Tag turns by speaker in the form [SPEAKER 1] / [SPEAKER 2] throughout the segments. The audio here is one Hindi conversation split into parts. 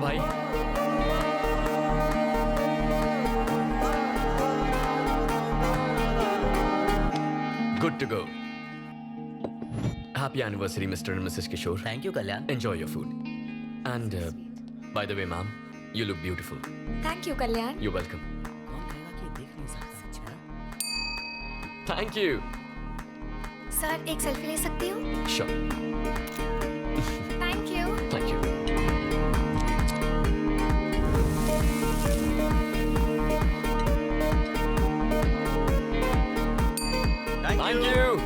[SPEAKER 1] भाई। Good to go. Happy anniversary mister and missus Kishore.
[SPEAKER 2] Thank you Kalyan.
[SPEAKER 1] Enjoy your food and by the way ma'am, you look beautiful.
[SPEAKER 3] Thank you Kalyan.
[SPEAKER 1] You welcome.
[SPEAKER 2] कौन कहेगा कि देख नहीं सकता?
[SPEAKER 1] Thank you.
[SPEAKER 3] सर एक सेल्फी ले सकती हूँ?
[SPEAKER 1] Sure.
[SPEAKER 3] Thank you.
[SPEAKER 1] Thank you. Thank you.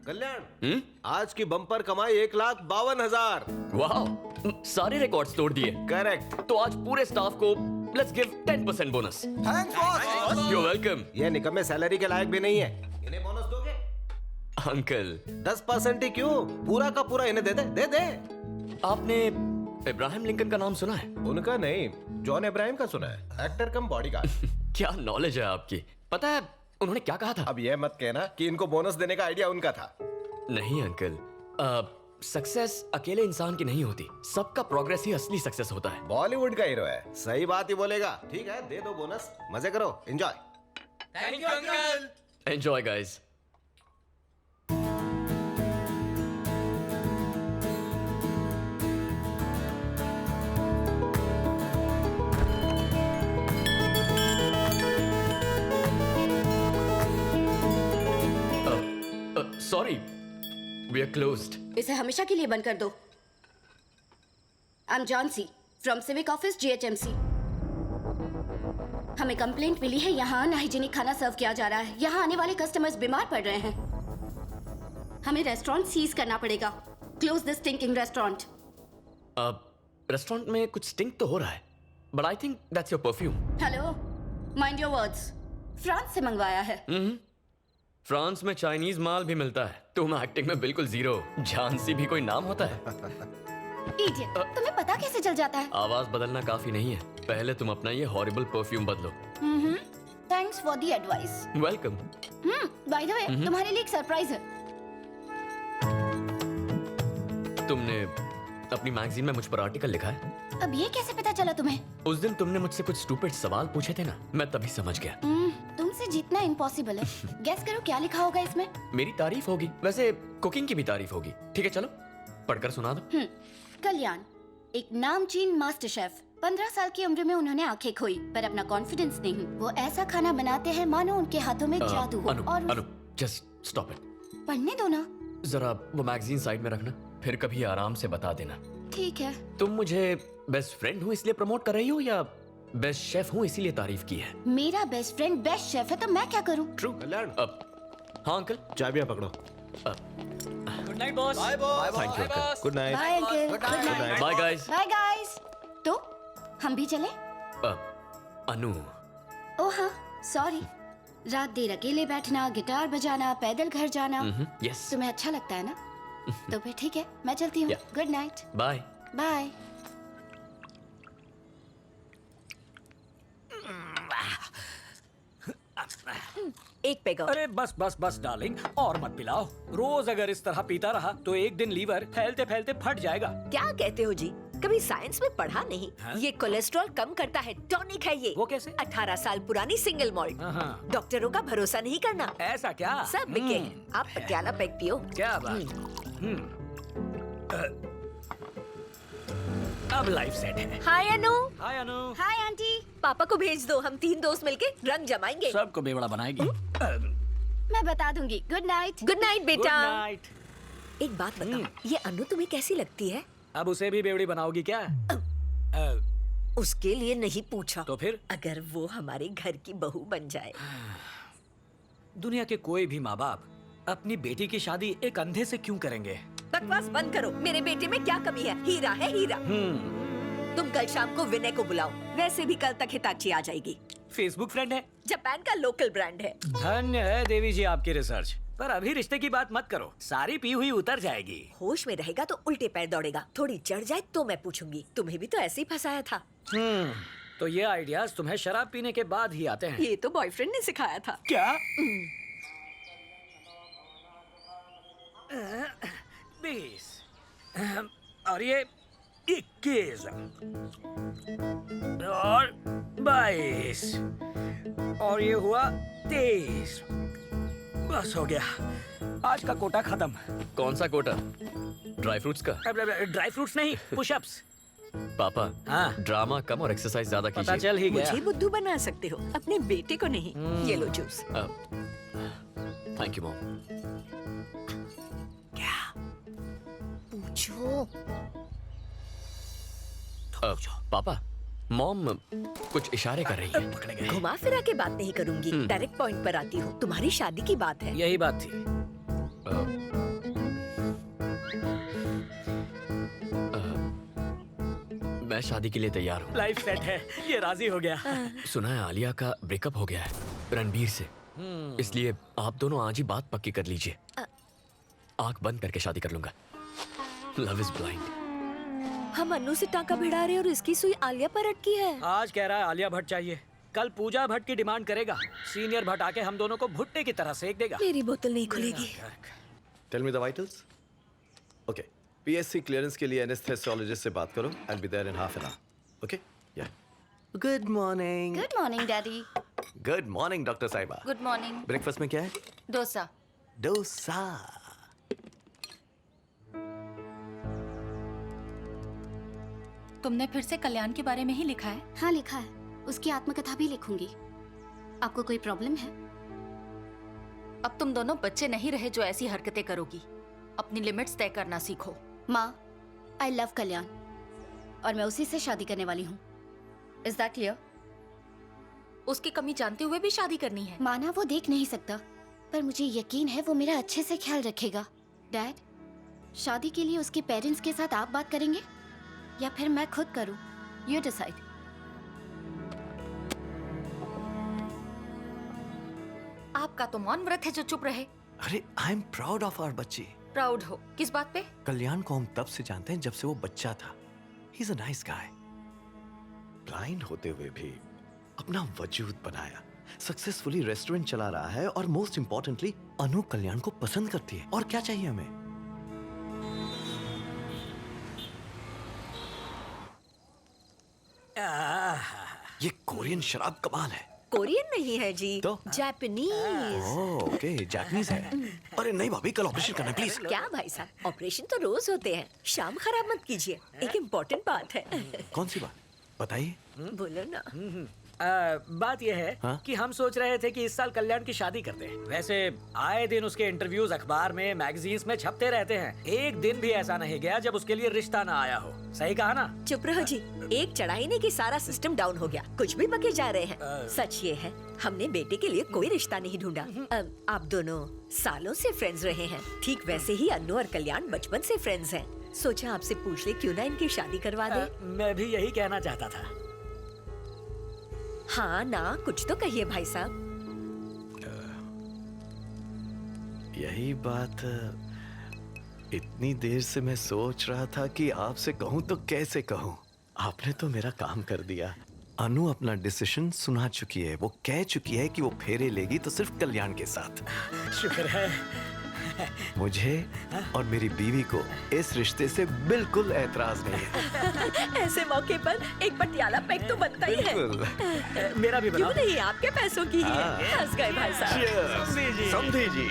[SPEAKER 4] Kalyan, आज की बम्पर कमाई 1,52,000।
[SPEAKER 1] वाह, सारे रिकॉर्ड्स तोड़ दिए।
[SPEAKER 4] करेक्ट।
[SPEAKER 1] तो आज पूरे स्टाफ को let's give 10% bonus.
[SPEAKER 4] Thanks boss.
[SPEAKER 1] You welcome.
[SPEAKER 4] ये निकम्मे सैलरी के लायक भी नहीं है, इन्हें बोनस दोगे?
[SPEAKER 1] अंकल
[SPEAKER 4] 10% ही क्यों, पूरा का पूरा इन्हें दे दे, दे दे।
[SPEAKER 1] आपने इब्राहिम लिंकन का नाम सुना है?
[SPEAKER 4] उनका नहीं, जॉन इब्राहिम का सुना है। एक्टर कम बॉडीगार्ड।
[SPEAKER 1] क्या नॉलेज है आपकी। पता है उन्होंने क्या कहा था?
[SPEAKER 4] अब ये मत कहना कि इनको बोनस देने का आइडिया उनका था।
[SPEAKER 1] नहीं अंकल, सक्सेस अकेले इंसान की नहीं होती, सबका प्रोग्रेस ही असली सक्सेस होता है।
[SPEAKER 4] बॉलीवुड का हीरो है, सही बात ही बोलेगा। ठीक है, दे दो बोनस, मजे करो, enjoy.
[SPEAKER 2] Thank you uncle.
[SPEAKER 1] Enjoy guys. Sorry, we are closed.
[SPEAKER 5] इसे हमेशा के लिए बंद कर दो। I am Jhansi from civic office GHMC। हमें कंप्लेंट मिली है, यहाँ अनहाइजीनिक खाना सर्व किया जा रहा है। यहाँ आने वाले कस्टमर्स बीमार पड़ रहे हैं। हमें रेस्टोरेंट सीज करना पड़ेगा। Close this stinking restaurant.
[SPEAKER 1] Restaurant में कुछ स्टिंक तो हो रहा है, but I think that's your perfume.
[SPEAKER 5] Hello, mind your words. France से मंगवाया है।
[SPEAKER 1] फ्रांस में चाइनीज माल भी मिलता है। तुम एक्टिंग में बिल्कुल जीरो। झांसी भी कोई नाम होता है?
[SPEAKER 5] इडियट, तुम्हें पता कैसे चल जाता है?
[SPEAKER 1] आवाज बदलना काफी नहीं है, पहले तुम अपना ये हॉरिबल परफ्यूम बदलो।
[SPEAKER 5] Thanks for the advice.
[SPEAKER 1] Welcome.
[SPEAKER 5] Bye the वे, तुम्हारे लिए एक सरप्राइज है।
[SPEAKER 1] तुमने अपनी मैगजीन में मुझ पर आर्टिकल लिखा है?
[SPEAKER 5] अब ये कैसे पता चला तुम्हें?
[SPEAKER 1] उस दिन तुमने मुझसे कुछ स्टूपिड सवाल पूछे थे ना, मैं तभी समझ गया।
[SPEAKER 5] तुमसे जीतना इम्पॉसिबल है। गेस करो क्या लिखा होगा इसमें?
[SPEAKER 1] मेरी तारीफ होगी, वैसे कुकिंग की भी तारीफ होगी। ठीक है चलो पढ़कर सुना दो।
[SPEAKER 5] कल्याण, एक नामचीन मास्टर शेफ। 15 साल की उम्र में उन्होंने आंखें खोई, पर अपना कॉन्फिडेंस नहीं। वो ऐसा खाना बनाते हैं मानो उनके हाथों में जादू हो।
[SPEAKER 1] अनु, जस्ट स्टॉप इट।
[SPEAKER 5] पढ़ने दो ना।
[SPEAKER 1] जरा वो मैगजीन साइड में रखना, फिर कभी आराम से बता देना।
[SPEAKER 5] ठीक है।
[SPEAKER 1] तुम मुझे बेस्ट फ्रेंड हूँ इसलिए प्रमोट कर रही हो या बेस्ट शेफ हूँ इसीलिए तारीफ की है?
[SPEAKER 5] मेरा बेस्ट फ्रेंड बेस्ट शेफ है तो मैं क्या करूँ?
[SPEAKER 4] ट्रू। कल्याण,
[SPEAKER 1] हाँ अंकल,
[SPEAKER 4] चाबियां पकड़ो।
[SPEAKER 2] Good night boss.
[SPEAKER 4] Bye boss.
[SPEAKER 1] Thank you uncle.
[SPEAKER 4] Good night.
[SPEAKER 5] Bye uncle. Good night.
[SPEAKER 1] Bye guys.
[SPEAKER 5] Bye guys. तो हम भी चले?
[SPEAKER 1] अनु,
[SPEAKER 5] ओह हाँ, सॉरी। रात देर अकेले बैठना, गिटार बजाना, पैदल घर जाना,
[SPEAKER 1] यस।
[SPEAKER 5] तुम्हें अच्छा लगता है ना? तो फिर ठीक है, मैं चलती हूँ। Good night.
[SPEAKER 1] बाय।
[SPEAKER 5] बाय।
[SPEAKER 6] एक पेग और।
[SPEAKER 2] अरे बस बस बस डार्लिंग, और मत पिलाओ। रोज अगर इस तरह पीता रहा तो एक दिन लीवर फैलते फैलते फट जाएगा।
[SPEAKER 6] क्या कहते हो जी? कभी साइंस में पढ़ा नहीं?
[SPEAKER 2] हाँ?
[SPEAKER 6] ये कोलेस्ट्रॉल कम करता है, टॉनिक है ये।
[SPEAKER 2] वो कैसे?
[SPEAKER 6] 18 साल पुरानी सिंगल मॉल्ट।
[SPEAKER 2] हाँ।
[SPEAKER 6] डॉक्टरों का भरोसा नहीं करना।
[SPEAKER 2] ऐसा क्या?
[SPEAKER 6] सब बिके हैं। आप पटियाला पेग पियो।
[SPEAKER 2] क्या बात। अब लाइफ सेट है।
[SPEAKER 6] Hi Anu.
[SPEAKER 2] Hi Anu.
[SPEAKER 5] Hi aunty.
[SPEAKER 6] पापा को भेज दो, हम 3 दोस्त मिलके रंग जमाएंगे।
[SPEAKER 2] सबको बेवड़ा बनाएगी।
[SPEAKER 5] मैं बता दूंगी। Good night.
[SPEAKER 6] Good night
[SPEAKER 2] good
[SPEAKER 6] बेटा।
[SPEAKER 2] नाइट।
[SPEAKER 6] एक बात बताओ, ये अनु तुम्हें कैसी लगती है?
[SPEAKER 2] अब उसे भी बेवड़ी बनाओगी क्या?
[SPEAKER 6] उसके लिए नहीं पूछा।
[SPEAKER 2] तो फिर?
[SPEAKER 6] अगर वो हमारे घर की बहू बन जाए।
[SPEAKER 2] दुनिया के कोई भी माँ बाप अपनी बेटी की शादी एक अंधे से क्यों करेंगे?
[SPEAKER 6] बकवास बंद करो। मेरे बेटे में क्या कमी है? हीरा है हीरा। तुम कल शाम को विनय को बुलाओ, वैसे भी कल तक हिताची आ जाएगी।
[SPEAKER 2] फेसबुक फ्रेंड है,
[SPEAKER 6] जापान का लोकल ब्रांड है।
[SPEAKER 2] धन्य है देवी जी आपकी रिसर्च। पर अभी रिश्ते की बात मत करो, सारी पी हुई उतर जाएगी।
[SPEAKER 6] होश में रहेगा तो उल्टे पैर दौड़ेगा, थोड़ी चढ़ जाए तो मैं पूछूंगी। तुम्हें भी तो ऐसे ही फंसाया था।
[SPEAKER 2] तो ये आइडियाज तुम्हें शराब पीने के बाद ही आते हैं?
[SPEAKER 6] ये तो बॉयफ्रेंड ने सिखाया था।
[SPEAKER 2] क्या? 20 और ये 21 और 22 और ये हुआ 23। बस हो गया, आज का कोटा खत्म।
[SPEAKER 1] कौन सा कोटा? ड्राई फ्रूट्स का?
[SPEAKER 2] ड्राई फ्रूट्स नहीं, पुशअप्स।
[SPEAKER 1] पापा,
[SPEAKER 2] हाँ।
[SPEAKER 1] ड्रामा कम और एक्सरसाइज ज्यादा
[SPEAKER 2] पता
[SPEAKER 1] कीजिए।
[SPEAKER 2] चल ही गया।
[SPEAKER 6] मुझे बुद्धू बना सकते हो, अपने बेटे को नहीं। ये लो जूस।
[SPEAKER 1] Thank you mom.
[SPEAKER 6] क्या पूछो?
[SPEAKER 1] पापा, मॉम कुछ इशारे कर रही है।
[SPEAKER 6] घुमा फिरा के बात नहीं करूंगी, डायरेक्ट पॉइंट पर आती हूँ। तुम्हारी शादी की बात है।
[SPEAKER 2] यही बात थी।
[SPEAKER 1] मैं शादी के लिए तैयार हूँ।
[SPEAKER 2] लाइफ सेट है, ये राजी हो गया।
[SPEAKER 1] सुना है आलिया का ब्रेकअप हो गया है रणबीर से, इसलिए आप दोनों आज ही बात पक्की कर लीजिए। आंख बंद करके शादी कर लूंगा। Love is blind.
[SPEAKER 6] हम अन्नू से टांका भिड़ा रहे और इसकी सुई आलिया पर अटकी है।
[SPEAKER 2] आज कह रहा है आलिया भट्ट चाहिए, कल पूजा भट्ट की डिमांड करेगा। सीनियर भट्ट आके हम दोनों को भुट्टे की तरह सेक देगा।
[SPEAKER 6] मेरी बोतल नहीं खुलेगी।
[SPEAKER 7] Tell me the vitals. Okay, PSC clearance के लिए एनेस्थेसियोलॉजिस्ट से बात करो। I will be there in half an hour. Okay? Ya. Good morning.
[SPEAKER 5] Good morning daddy.
[SPEAKER 7] Good morning doctor साहिबा।
[SPEAKER 5] Good morning.
[SPEAKER 7] ब्रेकफास्ट में क्या है?
[SPEAKER 5] डोसा।
[SPEAKER 7] डोसा।
[SPEAKER 8] तुमने फिर से कल्याण के बारे में ही लिखा है?
[SPEAKER 5] हाँ लिखा है, उसकी आत्मकथा भी लिखूंगी। आपको कोई प्रॉब्लम है?
[SPEAKER 8] अब तुम दोनों बच्चे नहीं रहे जो ऐसी हरकतें करोगी। अपनी लिमिट्स तय करना सीखो।
[SPEAKER 5] माँ, आई लव कल्याण और मैं उसी से शादी करने वाली हूँ। Is that clear?
[SPEAKER 8] उसकी कमी जानते हुए भी शादी करनी है?
[SPEAKER 5] माना वो देख नहीं सकता, पर मुझे यकीन है वो मेरा अच्छे से ख्याल रखेगा। डैड, शादी के लिए उसके पेरेंट्स के साथ आप बात करेंगे या फिर मैं खुद करूं? You decide.
[SPEAKER 8] आपका तो मौन व्रत है जो चुप रहे।
[SPEAKER 7] अरे I am proud of our बच्ची।
[SPEAKER 8] प्राउड हो किस बात पे?
[SPEAKER 7] कल्याण को हम तब से जानते हैं जब से वो बच्चा था। He is a nice guy. Blind होते हुए भी अपना वजूद बनाया, सक्सेसफुली रेस्टोरेंट चला रहा है और मोस्ट इंपॉर्टेंटली अनु कल्याण को पसंद करती है। और क्या चाहिए हमें? ये कोरियन शराब कमाल है।
[SPEAKER 6] कोरियन नहीं है जी,
[SPEAKER 7] तो?
[SPEAKER 6] जापानीज।
[SPEAKER 7] ओके, जापानीज है। अरे नहीं भाभी, कल ऑपरेशन करना है प्लीज।
[SPEAKER 6] क्या भाई साहब, ऑपरेशन तो रोज होते हैं, शाम खराब मत कीजिए। एक इम्पोर्टेंट बात है।
[SPEAKER 7] कौन सी बात बताइए?
[SPEAKER 6] बोलो ना।
[SPEAKER 2] बात यह है
[SPEAKER 7] हाँ?
[SPEAKER 2] कि हम सोच रहे थे कि इस साल कल्याण की शादी करते हैं। वैसे आए दिन उसके इंटरव्यूज अखबार में, मैगजीन्स में छपते रहते हैं। एक दिन भी ऐसा नहीं गया जब उसके लिए रिश्ता ना आया हो। सही कहा ना?
[SPEAKER 6] चुप रहो जी, एक चढ़ाई ने कि सारा सिस्टम डाउन हो गया। कुछ भी बके जा रहे हैं। सच ये है, हमने बेटे के लिए कोई रिश्ता नहीं ढूंढा। आप दोनों सालों से फ्रेंड्स रहे हैं, ठीक वैसे ही अन्नू और कल्याण बचपन से फ्रेंड्स हैं। सोचा आपसे पूछ ले क्यों ना इनकी शादी करवा दे।
[SPEAKER 2] मैं भी यही कहना चाहता था।
[SPEAKER 6] हाँ ना, कुछ तो कहिए भाई साहब।
[SPEAKER 7] यही बात इतनी देर से मैं सोच रहा था कि आपसे कहूं तो कैसे कहूं। आपने तो मेरा काम कर दिया। अनु अपना डिसीजन सुना चुकी है। वो कह चुकी है कि वो फेरे लेगी तो सिर्फ कल्याण के साथ।
[SPEAKER 2] शुक्र है।
[SPEAKER 7] मुझे और मेरी बीवी को इस रिश्ते से बिल्कुल ऐतराज नहीं है।
[SPEAKER 6] ऐसे मौके पर एक पटियाला पैक तो बनता ही है।
[SPEAKER 7] बिल्कुल।
[SPEAKER 2] मेरा भी
[SPEAKER 6] क्यों
[SPEAKER 2] बनाओ।
[SPEAKER 6] नहीं, आपके पैसों की ही है। हंस गए भाई साहब।
[SPEAKER 7] Cheers! समधी जी।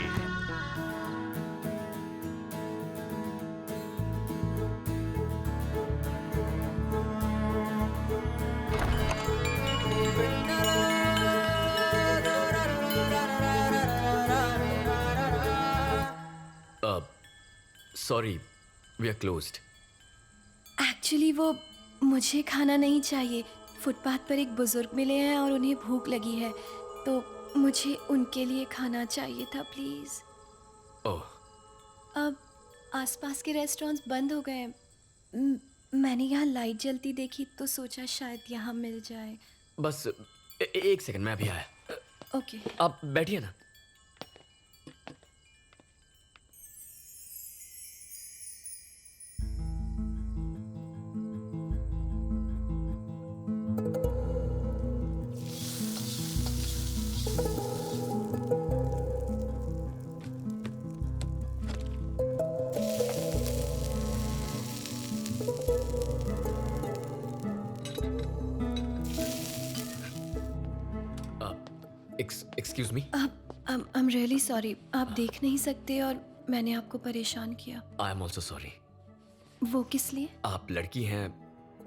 [SPEAKER 1] Sorry, we are closed.
[SPEAKER 9] Actually वो मुझे खाना नहीं चाहिए। फुटपाथ पर एक बुजुर्ग मिले हैं और उन्हें भूख लगी है, तो मुझे उनके लिए खाना चाहिए था प्लीज़।
[SPEAKER 1] ओह,
[SPEAKER 9] अब आसपास के रेस्टोरेंट्स बंद हो गए हैं। मैंने यहाँ लाइट जलती देखी तो सोचा शायद यहाँ मिल जाए।
[SPEAKER 1] बस एक सेकंड, मैं अभी आया।
[SPEAKER 9] ओके।
[SPEAKER 1] आप बैठिए ना। Excuse me.
[SPEAKER 9] I am really sorry, आप देख नहीं सकते और मैंने आपको परेशान किया।
[SPEAKER 1] I am also sorry.
[SPEAKER 9] वो किस लिए?
[SPEAKER 1] आप लड़की हैं,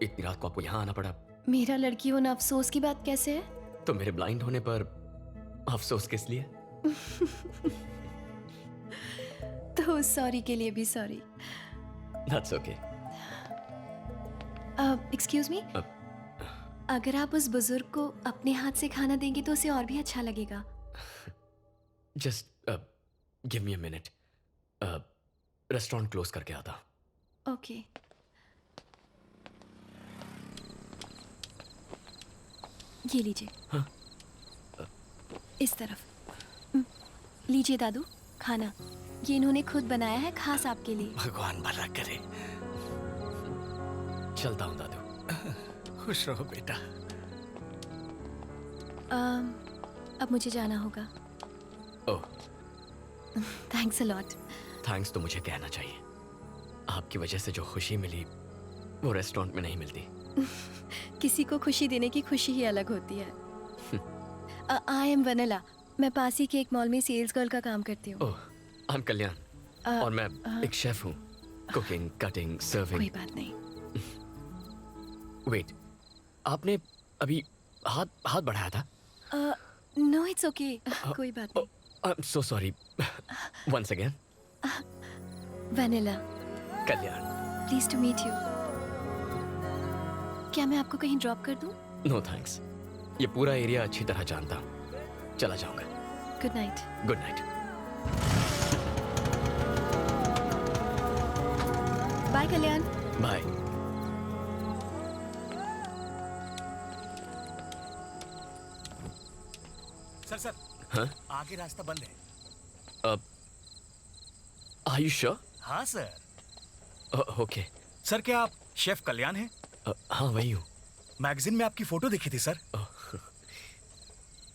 [SPEAKER 1] इतनी रात को आपको यहाँ आना पड़ा।
[SPEAKER 9] मेरा लड़की होना अफसोस की बात कैसे है?
[SPEAKER 1] तो मेरे ब्लाइंड होने पर अफसोस किस लिए?
[SPEAKER 9] तो सॉरी के लिए भी sorry.
[SPEAKER 1] That's okay.
[SPEAKER 9] Excuse me, अगर आप उस बुजुर्ग को अपने हाथ से खाना देंगे तो उसे और भी अच्छा लगेगा।
[SPEAKER 1] Just give me a minute. Restaurant close करके आता।
[SPEAKER 9] ओके। ये लीजिए।
[SPEAKER 1] हाँ?
[SPEAKER 9] इस तरफ। लीजिए दादू, खाना। ये इन्होंने खुद बनाया है, खास आपके लिए।
[SPEAKER 7] भगवान भला करे।
[SPEAKER 1] चलता हूँ दादू।
[SPEAKER 7] खुश रहो बेटा।
[SPEAKER 9] अब मुझे जाना होगा।
[SPEAKER 1] ओह,
[SPEAKER 9] थैंक्स अ लॉट।
[SPEAKER 1] थैंक्स तो मुझे कहना चाहिए। आपकी वजह से जो खुशी मिली वो रेस्टोरेंट में नहीं मिलती।
[SPEAKER 9] किसी को खुशी देने की खुशी ही अलग होती है। आई एम वनीला, मैं पास ही के एक मॉल में सेल्स गर्ल का काम करती हूँ।
[SPEAKER 1] ओह, आई एम कल्याण और मैं एक शेफ हूँ। Cooking, cutting, serving.
[SPEAKER 9] कोई बात नहीं।
[SPEAKER 1] वेट, आपने अभी हाथ बढ़ाया था?
[SPEAKER 9] नो इट्स ओके, कोई बात नहीं।
[SPEAKER 1] I am so sorry. Once again.
[SPEAKER 9] Vennela,
[SPEAKER 1] Kalyan.
[SPEAKER 9] Please to meet you. क्या मैं आपको कहीं ड्रॉप कर दूं?
[SPEAKER 1] नो थैंक्स, ये पूरा एरिया अच्छी तरह जानता हूँ। चला जाऊंगा।
[SPEAKER 9] Good night.
[SPEAKER 1] Good night.
[SPEAKER 9] Bye Kalyan.
[SPEAKER 1] Bye.
[SPEAKER 10] Sir
[SPEAKER 1] हाँ?
[SPEAKER 10] आगे रास्ता बंद है।
[SPEAKER 1] Are you sure?
[SPEAKER 10] हाँ सर।
[SPEAKER 1] ओके।
[SPEAKER 10] सर क्या आप शेफ कल्याण हैं?
[SPEAKER 1] हाँ वही हूँ।
[SPEAKER 10] मैगजीन में आपकी फोटो देखी थी सर।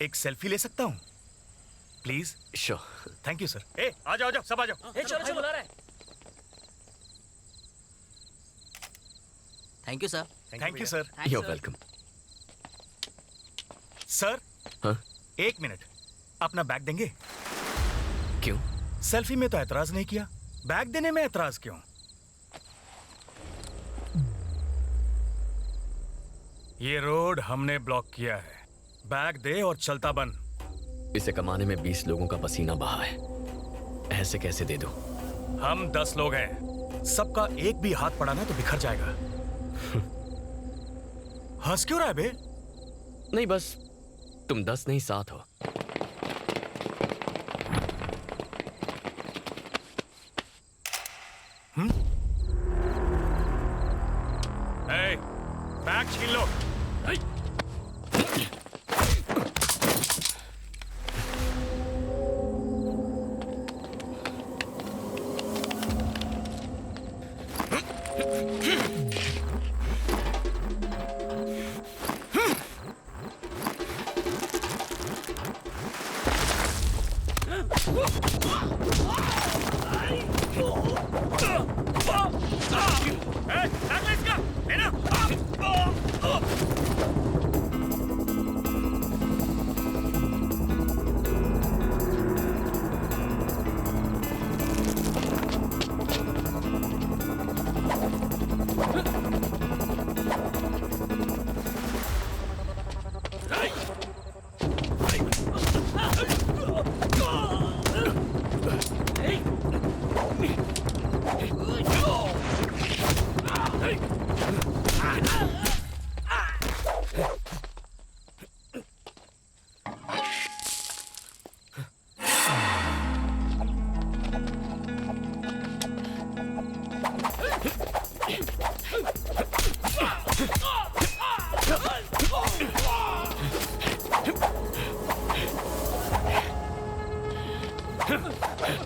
[SPEAKER 10] एक सेल्फी ले सकता हूँ please?
[SPEAKER 1] Sure.
[SPEAKER 10] Thank you sir. ए आ जाओ सब आ जाओ।
[SPEAKER 2] चलो बुला रहे हैं।
[SPEAKER 11] Thank you sir.
[SPEAKER 10] Thank you sir.
[SPEAKER 1] You are welcome.
[SPEAKER 10] Sir
[SPEAKER 1] हाँ?
[SPEAKER 10] एक मिनट, अपना बैग देंगे?
[SPEAKER 1] क्यों?
[SPEAKER 10] सेल्फी में तो एतराज नहीं किया, बैग देने में एतराज क्यों? ये रोड हमने ब्लॉक किया है, बैग दे और चलता बन।
[SPEAKER 1] इसे कमाने में 20 लोगों का पसीना बहा है, ऐसे कैसे दे दूं?
[SPEAKER 10] हम 10 लोग हैं, सबका एक भी हाथ पड़ा ना तो बिखर जाएगा। हंस क्यों रहा है बे?
[SPEAKER 1] नहीं बस तुम 10 नहीं 7 हो।
[SPEAKER 10] बैग छीन लो।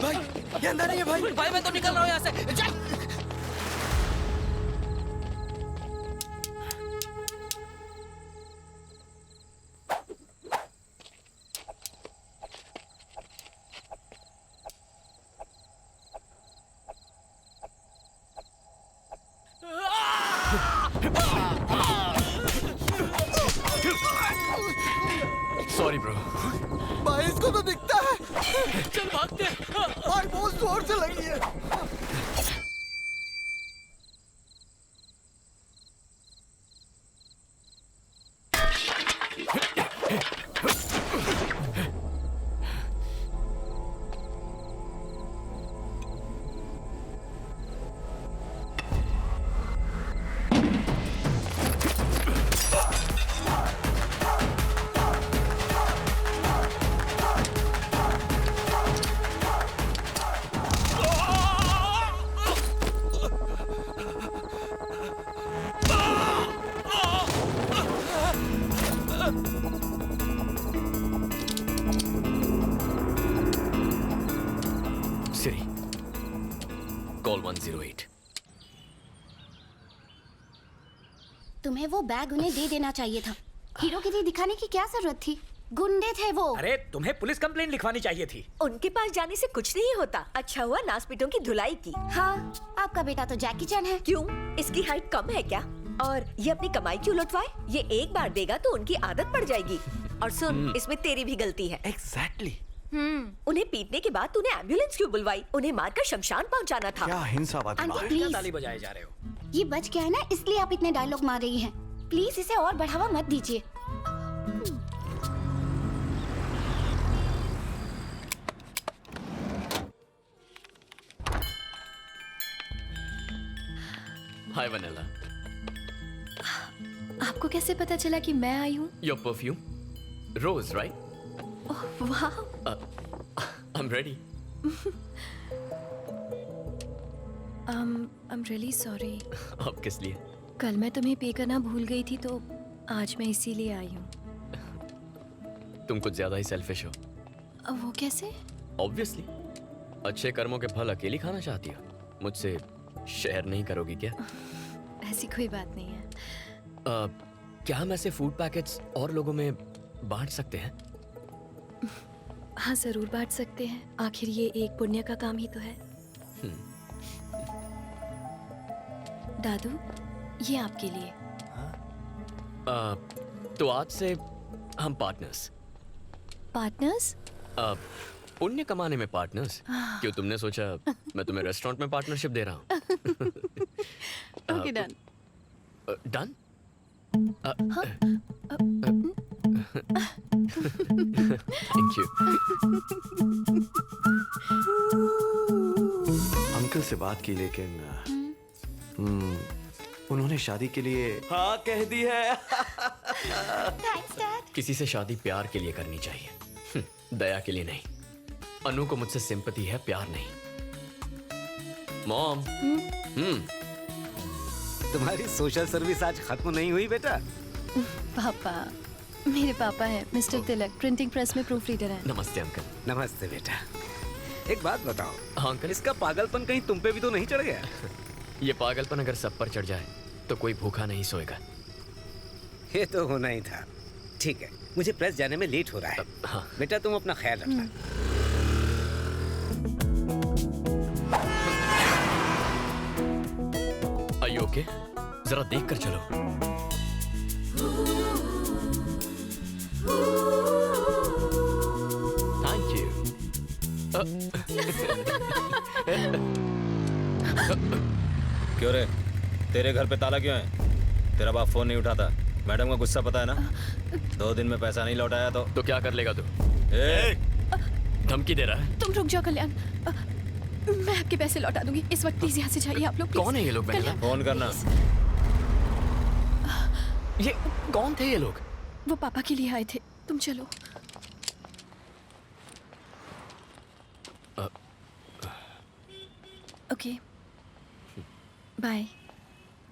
[SPEAKER 11] भाई ये अंदर नहीं है भाई मैं तो निकल रहा हूँ यहाँ से। चल।
[SPEAKER 1] Sorry bro.
[SPEAKER 11] चल भागते हैं।
[SPEAKER 12] भाई बहुत जोर से लगी है।
[SPEAKER 1] सिरी, कॉल 108।
[SPEAKER 5] तुम्हें वो बैग उन्हें दे देना चाहिए था। हीरोगिरी दिखाने की क्या जरूरत थी? गुंडे थे वो।
[SPEAKER 2] अरे तुम्हें पुलिस कंप्लेंट लिखवानी चाहिए थी।
[SPEAKER 6] उनके पास जाने से कुछ नहीं होता। अच्छा हुआ नासपीटों की धुलाई की।
[SPEAKER 5] हाँ, आपका बेटा तो जैकी चैन है।
[SPEAKER 6] क्यों? इसकी हाइट कम है क्या? और ये अपनी कमाई क्यों लुटवाए? ये एक बार देगा तो उनकी आदत पड़ जाएगी। और सुन, इसमें तेरी भी गलती है।
[SPEAKER 7] एग्जैक्टली।
[SPEAKER 6] उन्हें पीटने के बाद तूने एम्बुलेंस क्यों बुलवाई? उन्हें मारकर शमशान पहुंचाना था।
[SPEAKER 7] क्या हिंसावादी
[SPEAKER 5] आंटी,
[SPEAKER 7] बात।
[SPEAKER 5] प्लीज।
[SPEAKER 2] ताली बजाए जा रहे हो।
[SPEAKER 5] ये बच गया है ना, इसलिए आप इतने डायलॉग मार रही हैं। प्लीज इसे और बढ़ावा मत दीजिए।
[SPEAKER 1] हाय वनीला।
[SPEAKER 9] आपको कैसे पता चला कि मैं आई हूँ?
[SPEAKER 1] Your perfume, rose, right?
[SPEAKER 9] Oh वाह।
[SPEAKER 1] I am ready.
[SPEAKER 9] I am really sorry.
[SPEAKER 1] अब किस लिए?
[SPEAKER 9] कल मैं तुम्हें पे करना भूल गई थी, तो आज मैं इसीलिए आई हूँ।
[SPEAKER 1] तुम कुछ ज्यादा ही सेल्फिश हो।
[SPEAKER 9] वो कैसे?
[SPEAKER 1] ऑब्वियसली, अच्छे कर्मों के फल अकेली खाना चाहती हो। मुझसे शेयर नहीं करोगी क्या?
[SPEAKER 9] ऐसी कोई बात नहीं है।
[SPEAKER 1] क्या हम ऐसे फूड पैकेट्स और लोगों में बांट सकते हैं?
[SPEAKER 9] हाँ, जरूर बांट सकते हैं। आखिर ये एक पुण्य का काम ही तो है। दादू, ये आपके लिए।
[SPEAKER 1] तो आज से हम पार्टनर्स।
[SPEAKER 9] पार्टनर्स?
[SPEAKER 1] पुण्य कमाने में पार्टनर्स। क्यों, तुमने सोचा मैं तुम्हें रेस्टोरेंट में पार्टनरशिप दे रहा हूँ?
[SPEAKER 9] Okay, done.
[SPEAKER 1] Done? Thank you.
[SPEAKER 7] Uncle से बात की, लेकिन उन्होंने शादी के लिए हाँ कह दी है।
[SPEAKER 5] Thanks dad.
[SPEAKER 1] किसी से शादी प्यार के लिए करनी चाहिए, दया के लिए नहीं। अनु को मुझसे सिंपैथी है, प्यार नहीं। मॉम।
[SPEAKER 4] तुम्हारी सोशल सर्विस आज खत्म नहीं हुई बेटा?
[SPEAKER 9] पापा, मेरे पापा हैं मिस्टर तिलक, प्रिंटिंग प्रेस में प्रूफ रीडर हैं।
[SPEAKER 1] नमस्ते अंकल।
[SPEAKER 4] नमस्ते बेटा। एक बात बताओ।
[SPEAKER 1] हाँ अंकल।
[SPEAKER 4] इसका पागलपन कहीं तुम पे भी तो नहीं चढ़ गया?
[SPEAKER 1] ये पागलपन अगर सब पर चढ़ जाए तो कोई भूखा नहीं सोएगा।
[SPEAKER 4] ये तो होना ही था। ठीक है, मुझे प्रेस जाने में लेट हो रहा है।
[SPEAKER 1] हाँ।
[SPEAKER 4] बेटा तुम अपना ख्याल रखना।
[SPEAKER 1] Are you okay? जरा देख कर चलो। Thank you.
[SPEAKER 13] क्यों रे, तेरे घर पे ताला क्यों है? तेरा बाप फोन नहीं उठाता। मैडम का गुस्सा पता है ना? 2 दिन में पैसा नहीं लौटाया तो
[SPEAKER 1] क्या कर लेगा तू? धमकी दे रहा है?
[SPEAKER 9] तुम रुक जाओ कल्याण, मैं आपके पैसे लौटा दूंगी। इस वक्त प्लीज यहाँ से जाइए आप लोग।
[SPEAKER 1] कौन है ये लोग?
[SPEAKER 13] फोन करना।
[SPEAKER 1] ये कौन थे ये लोग?
[SPEAKER 9] वो पापा के लिए आए थे। तुम चलो। Okay, bye,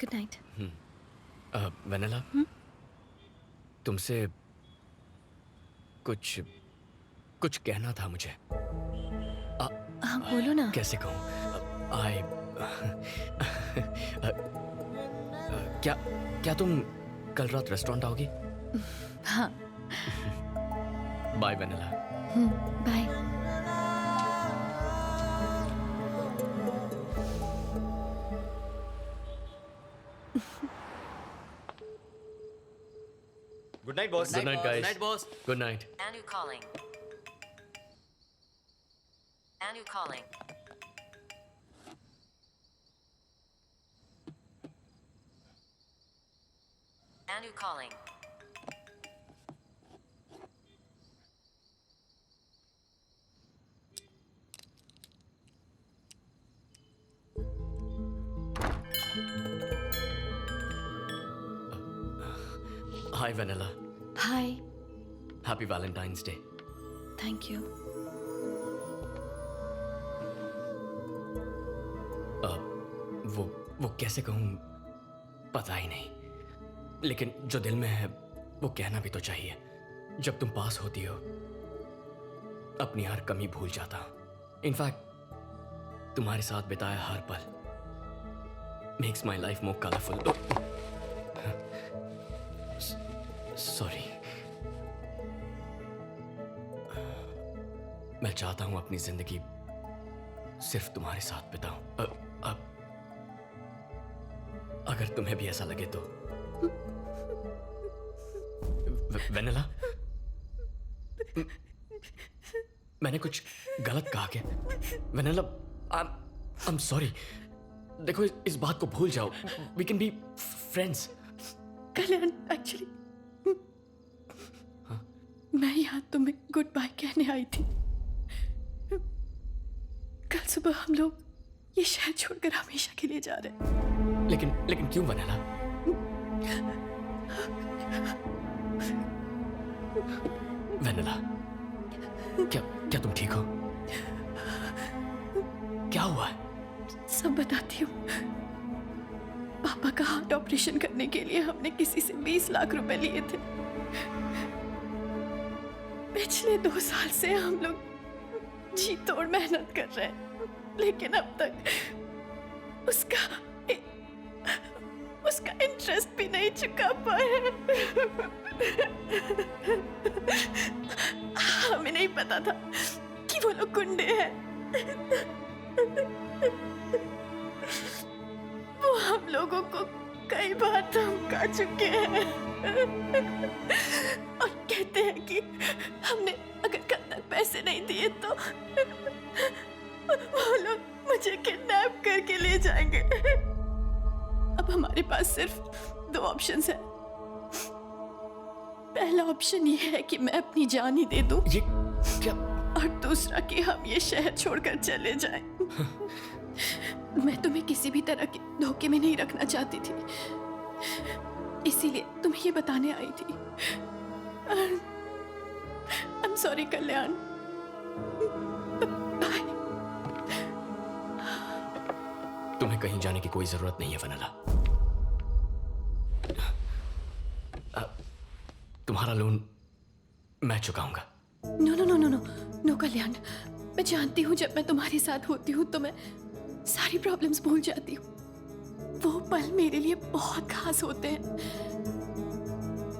[SPEAKER 9] good night.
[SPEAKER 1] Vennela, तुमसे कुछ कहना था मुझे।
[SPEAKER 9] हाँ बोलो ना।
[SPEAKER 1] कैसे कहूँ? क्या तुम कल रात रेस्टोरेंट आओगी?
[SPEAKER 9] हाँ।
[SPEAKER 1] Bye Vennela.
[SPEAKER 9] Bye.
[SPEAKER 7] Good night boss.
[SPEAKER 1] Good night guys.
[SPEAKER 11] Good night, boss.
[SPEAKER 1] Good night.
[SPEAKER 6] Anu calling.
[SPEAKER 14] Anu calling. Anu calling.
[SPEAKER 1] Hi, Vanilla.
[SPEAKER 9] Hi
[SPEAKER 1] Happy Valentine's Day.
[SPEAKER 9] Thank you.
[SPEAKER 1] वो कैसे कहूँ पता ही नहीं, लेकिन जो दिल में है वो कहना भी तो चाहिए। जब तुम पास होती हो अपनी हर कमी भूल जाता हूँ। इनफैक्ट तुम्हारे साथ बिताया हर पल makes my life more colourful. Sorry. मैं चाहता हूं अपनी जिंदगी सिर्फ तुम्हारे साथ बिताऊं। अब अगर तुम्हें भी ऐसा लगे तो। वेनिला, मैंने कुछ गलत कहा क्या? Vennela, I am sorry. देखो, इस बात को भूल जाओ। We can be friends.
[SPEAKER 9] Kalyan, actually मैं यहाँ तुम्हें गुड बाय कहने आई थी। कल सुबह हम लोग ये शहर छोड़कर हमेशा के लिए जा रहे हैं।
[SPEAKER 1] लेकिन क्यों वेनिला? वेनिला, क्या तुम ठीक हो? क्या हुआ है?
[SPEAKER 9] सब बताती हूँ। पापा का हार्ट ऑपरेशन करने के लिए हमने किसी से 20 लाख रुपए लिए थे। पिछले 2 साल से हम लोग जी तोड़ मेहनत कर रहे हैं, लेकिन अब तक उसका इंटरेस्ट भी नहीं चुका पाए। हमें नहीं पता था कि वो लोग गुंडे हैं। वो हम लोगों को कई बार धमका चुके हैं और कहते हैं कि हमने अगर कल तक पैसे नहीं दिए तो वो लोग मुझे किडनैप करके ले जाएंगे। अब हमारे पास सिर्फ 2 ऑप्शंस हैं। पहला ऑप्शन ये है कि मैं अपनी जान ही दे दूं,
[SPEAKER 1] ये क्या?
[SPEAKER 9] और दूसरा कि हम ये शहर छोड़कर चले जाएं। मैं तुम्हें किसी भी तरह के धोखे में नहीं रखना चाहती थी, इसीलिए तुम्हें ये बताने आई थी। I'm sorry, कल्याण।
[SPEAKER 1] तुम्हें कहीं जाने की कोई जरूरत नहीं है वेनिला। तुम्हारा लोन मैं चुकाऊंगा।
[SPEAKER 9] नो कल्याण, मैं जानती हूँ जब मैं तुम्हारे साथ होती हूँ तो मैं सारी प्रॉब्लम्स भूल जाती हूँ। वो पल मेरे लिए बहुत खास होते हैं,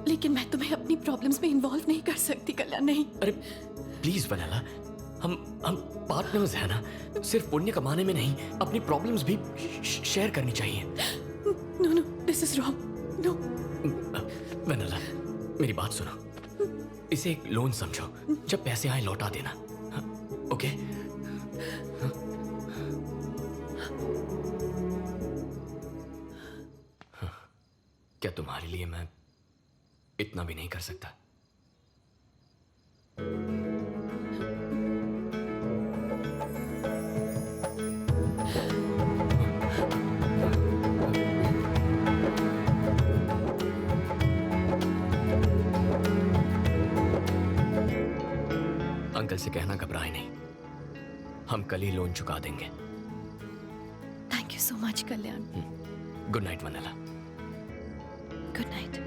[SPEAKER 9] लेकिन मैं तुम्हें अपनी प्रॉब्लम्स में इन्वॉल्व नहीं कर सकती कल्याण, नहीं।
[SPEAKER 1] अरे प्लीज वेनिला, हम पार्टनर्स हैं ना। सिर्फ पुण्य कमाने में नहीं, अपनी प्रॉब्लम्स भी शेयर करनी चाहिए।
[SPEAKER 9] No, this is wrong. No
[SPEAKER 1] Vennela, मेरी बात सुनो। इसे एक लोन समझो, जब पैसे आए लौटा देना। ओके? क्या तुम्हारे लिए मैं इतना भी नहीं कर सकता? अंकल से कहना घबराए नहीं, हम कल ही लोन चुका देंगे।
[SPEAKER 9] Thank you so much Kalyan.
[SPEAKER 1] Good night vanilla.
[SPEAKER 9] Good night.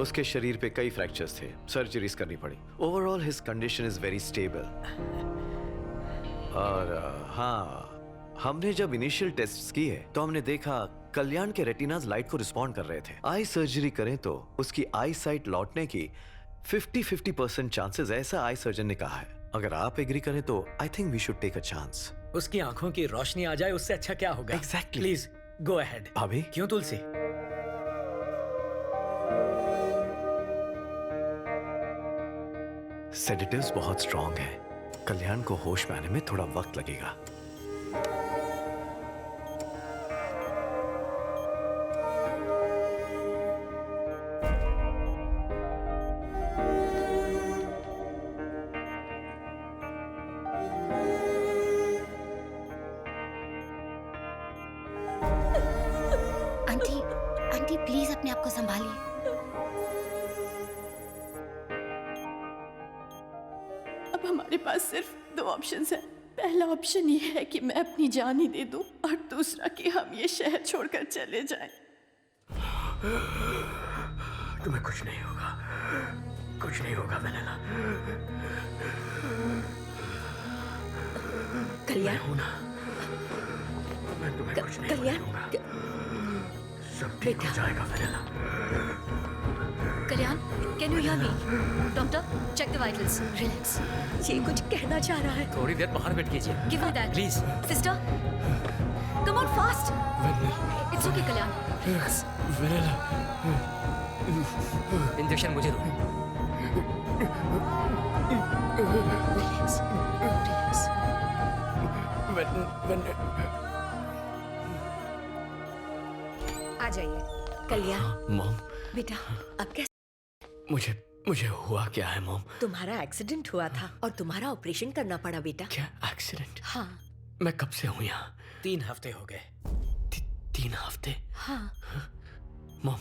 [SPEAKER 7] उसके शरीर पे कई फ्रैक्चर्स थे, सर्जरीज करनी पड़ी। Overall his condition is very stable. और हाँ, हमने जब इनिशियल टेस्ट्स किए तो हमने देखा कल्याण के रेटिनाज लाइट को रिस्पॉन्ड कर रहे थे। आई सर्जरी करें तो उसकी आई साइट लौटने की 50% चांसेस, ऐसा आई सर्जन ने कहा है। अगर आप एग्री करें तो I think we should take a chance.
[SPEAKER 2] उसकी आंखों की रोशनी आ जाए उससे अच्छा क्या होगा?
[SPEAKER 7] Exactly.
[SPEAKER 2] Please go ahead.
[SPEAKER 7] भाभी,
[SPEAKER 2] क्यों तुलसी?
[SPEAKER 7] सेडेटिव्स बहुत स्ट्रॉन्ग हैं। कल्याण को होश में आने में थोड़ा वक्त लगेगा।
[SPEAKER 5] आंटी, आंटी प्लीज अपने आप को संभालिए।
[SPEAKER 9] अब हमारे पास सिर्फ दो ऑप्शंस हैं। पहला ऑप्शन ये है कि मैं अपनी जान ही दे दूं, और दूसरा कि हम ये शहर छोड़कर चले जाएं।
[SPEAKER 1] तुम्हें कुछ नहीं होगा, कुछ नहीं होगा वेनेला।
[SPEAKER 6] कल्याण,
[SPEAKER 1] हूं ना, मैं तुम्हें कुछ नहीं होने दूंगा। सब ठीक हो जाएगा Vennela.
[SPEAKER 3] Kalyan, can you hear me? Doctor, check the vitals. Relax.
[SPEAKER 6] ये कुछ कहना चाह रहा है।
[SPEAKER 2] थोड़ी देर बाहर बैठ कीजिए।
[SPEAKER 3] Give me that
[SPEAKER 2] please.
[SPEAKER 3] Sister, come on fast. It's okay Kalyan. Relax.
[SPEAKER 1] Vennela,
[SPEAKER 11] injection मुझे दो।
[SPEAKER 3] रिलैक्स। रिलैक्स।
[SPEAKER 6] आ जाइए। कल्याण,
[SPEAKER 1] मॉम,
[SPEAKER 6] बेटा अब कैसे?
[SPEAKER 1] मुझे हुआ क्या है मॉम?
[SPEAKER 6] तुम्हारा एक्सीडेंट हुआ था और तुम्हारा ऑपरेशन करना पड़ा बेटा।
[SPEAKER 1] क्या एक्सीडेंट?
[SPEAKER 6] हाँ।
[SPEAKER 1] मैं कब से हूँ यहाँ?
[SPEAKER 2] 3 हफ्ते हो गए।
[SPEAKER 1] 3 हफ्ते?
[SPEAKER 6] हाँ।
[SPEAKER 1] मॉम,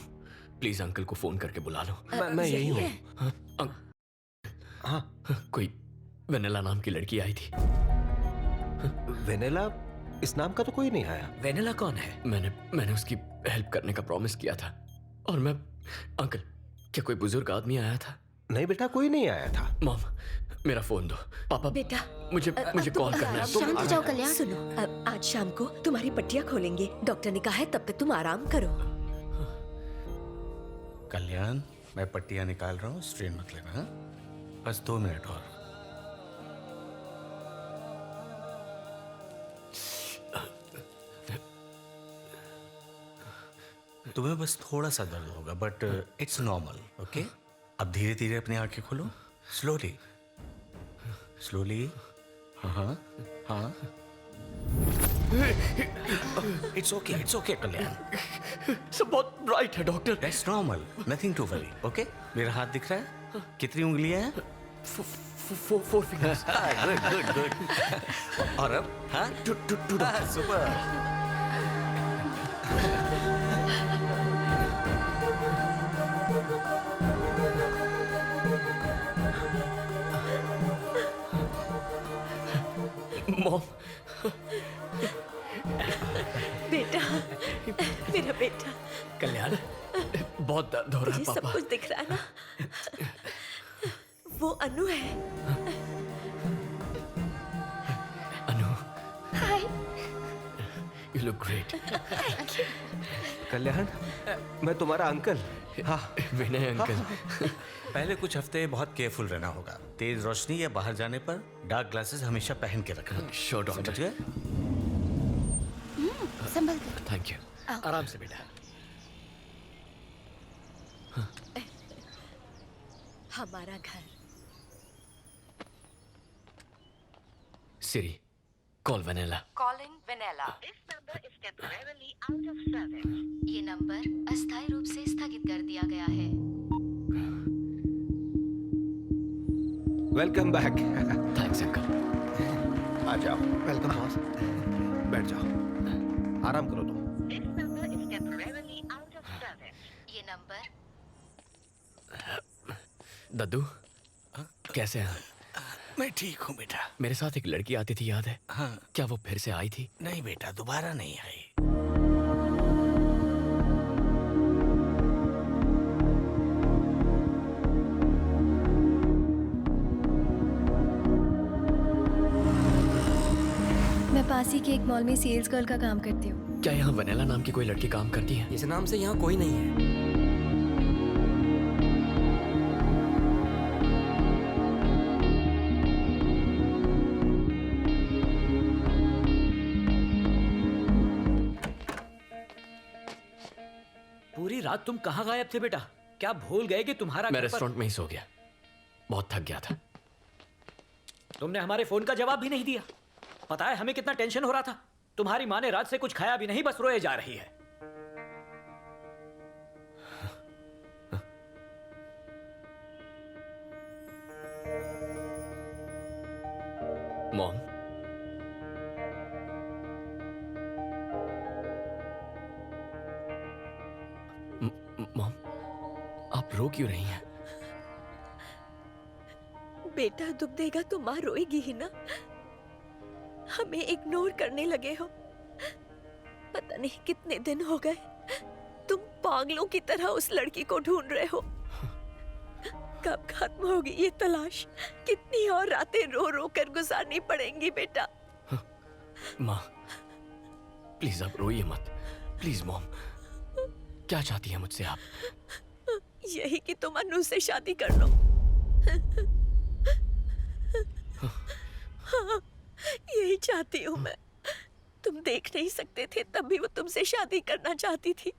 [SPEAKER 1] प्लीज अंकल को फोन करके बुला लो।
[SPEAKER 4] मैं यही हूँ।
[SPEAKER 1] हाँ, कोई वेनेला नाम की लड़की आई थी।
[SPEAKER 4] वेनेला? इस नाम का तो कोई नहीं आया।
[SPEAKER 2] वेनेला कौन है?
[SPEAKER 1] मैंने उसकी हेल्प करने का प्रॉमिस किया था। और मैं अंकल, क्या कोई बुजुर्ग आदमी आया था?
[SPEAKER 4] नहीं बेटा, कोई नहीं आया था।
[SPEAKER 1] मॉम, मेरा फोन दो। पापा,
[SPEAKER 6] बेटा
[SPEAKER 1] मुझे कॉल करना है।
[SPEAKER 5] शांत हो जाओ कल्याण।
[SPEAKER 6] सुनो, आज शाम को तुम्हारी पट्टियां खोलेंगे। डॉक्टर ने कहा है तब तक तुम आराम करो।
[SPEAKER 15] कल्याण, मैं पट्टियां निकाल रहा हूँ, स्ट्रेन मत लेना। हाँ? बस 2 मिनट और। तुम्हें बस थोड़ा सा दर्द होगा, बट इट्स नॉर्मल। ओके, अब धीरे धीरे अपनी आंखें खोलो। Slowly slowly. हाँ हाँ हाँ। It's okay Kalyan.
[SPEAKER 1] सब बहुत ब्राइट है doctor.
[SPEAKER 15] That's normal, nothing to worry. Okay, मेरा हाथ दिख रहा है? कितनी उंगलियां हैं?
[SPEAKER 1] 4 फिंगर्स।
[SPEAKER 15] Good good. और अब? हाँ, सुपर।
[SPEAKER 1] मॉम,
[SPEAKER 6] बेटा, मेरा बेटा।
[SPEAKER 1] कल्याण, बहुत दर्द हो रहा है
[SPEAKER 6] तुझे
[SPEAKER 1] पापा।
[SPEAKER 6] सब कुछ दिख रहा है ना? वो अनु है।
[SPEAKER 1] Anu,
[SPEAKER 3] hi.
[SPEAKER 1] You look great.
[SPEAKER 4] Kalyan, मैं तुम्हारा अंकल। हाँ,
[SPEAKER 1] विनय अंकल।
[SPEAKER 15] पहले कुछ हफ्ते बहुत केयरफुल रहना होगा। तेज रोशनी या बाहर जाने पर डार्क ग्लासेस हमेशा पहन के रखना।
[SPEAKER 1] Sure doctor.
[SPEAKER 15] समझ गए?
[SPEAKER 5] संभल कर।
[SPEAKER 1] Thank you.
[SPEAKER 2] आराम से बेटा।
[SPEAKER 6] हमारा घर।
[SPEAKER 1] Siri, call Vennela.
[SPEAKER 14] Calling Vanilla.
[SPEAKER 5] ये नंबर अस्थायी रूप से स्थगित कर दिया गया है।
[SPEAKER 4] Welcome back.
[SPEAKER 1] Thanks uncle.
[SPEAKER 4] आ जाओ। Welcome boss. बैठ जाओ, आराम करो तुम।
[SPEAKER 5] ये नंबर।
[SPEAKER 1] दद्दू, कैसे हैं?
[SPEAKER 15] मैं ठीक हूँ बेटा।
[SPEAKER 1] मेरे साथ एक लड़की आती थी, याद है?
[SPEAKER 15] हाँ।
[SPEAKER 1] क्या वो फिर से आई थी?
[SPEAKER 15] नहीं बेटा, दोबारा नहीं आई।
[SPEAKER 16] पास ही के एक मॉल में सेल्स गर्ल का काम करती हूँ।
[SPEAKER 1] क्या यहाँ वनेला नाम की कोई लड़की काम करती है?
[SPEAKER 11] इस नाम से यहाँ कोई नहीं है।
[SPEAKER 2] पूरी रात तुम कहाँ गायब थे बेटा? क्या भूल गए कि तुम्हारा
[SPEAKER 1] मैं रेस्टोरेंट में ही सो गया, बहुत थक गया था।
[SPEAKER 2] तुमने हमारे फोन का जवाब भी नहीं दिया। पता है हमें कितना टेंशन हो रहा था। तुम्हारी माँ ने रात से कुछ खाया भी नहीं, बस रोए जा रही है।
[SPEAKER 1] मॉम, मॉम, आप रो क्यों रही हैं?
[SPEAKER 6] बेटा दुख देगा तो माँ रोएगी ही ना। हमें इग्नोर करने लगे हो। पता नहीं कितने दिन हो गए तुम पागलों की तरह उस लड़की को ढूंढ रहे हो। कब खत्म होगी ये तलाश? कितनी और रातें रो रो कर गुजारनी पड़ेंगी बेटा?
[SPEAKER 1] माँ प्लीज आप रोइए मत, प्लीज। मॉम क्या चाहती है मुझसे आप?
[SPEAKER 6] यही कि तुम अनु से शादी कर लो। हाँ, यही चाहती हूँ मैं। तुम देख नहीं सकते थे तब भी वो तुमसे शादी करना चाहती थी।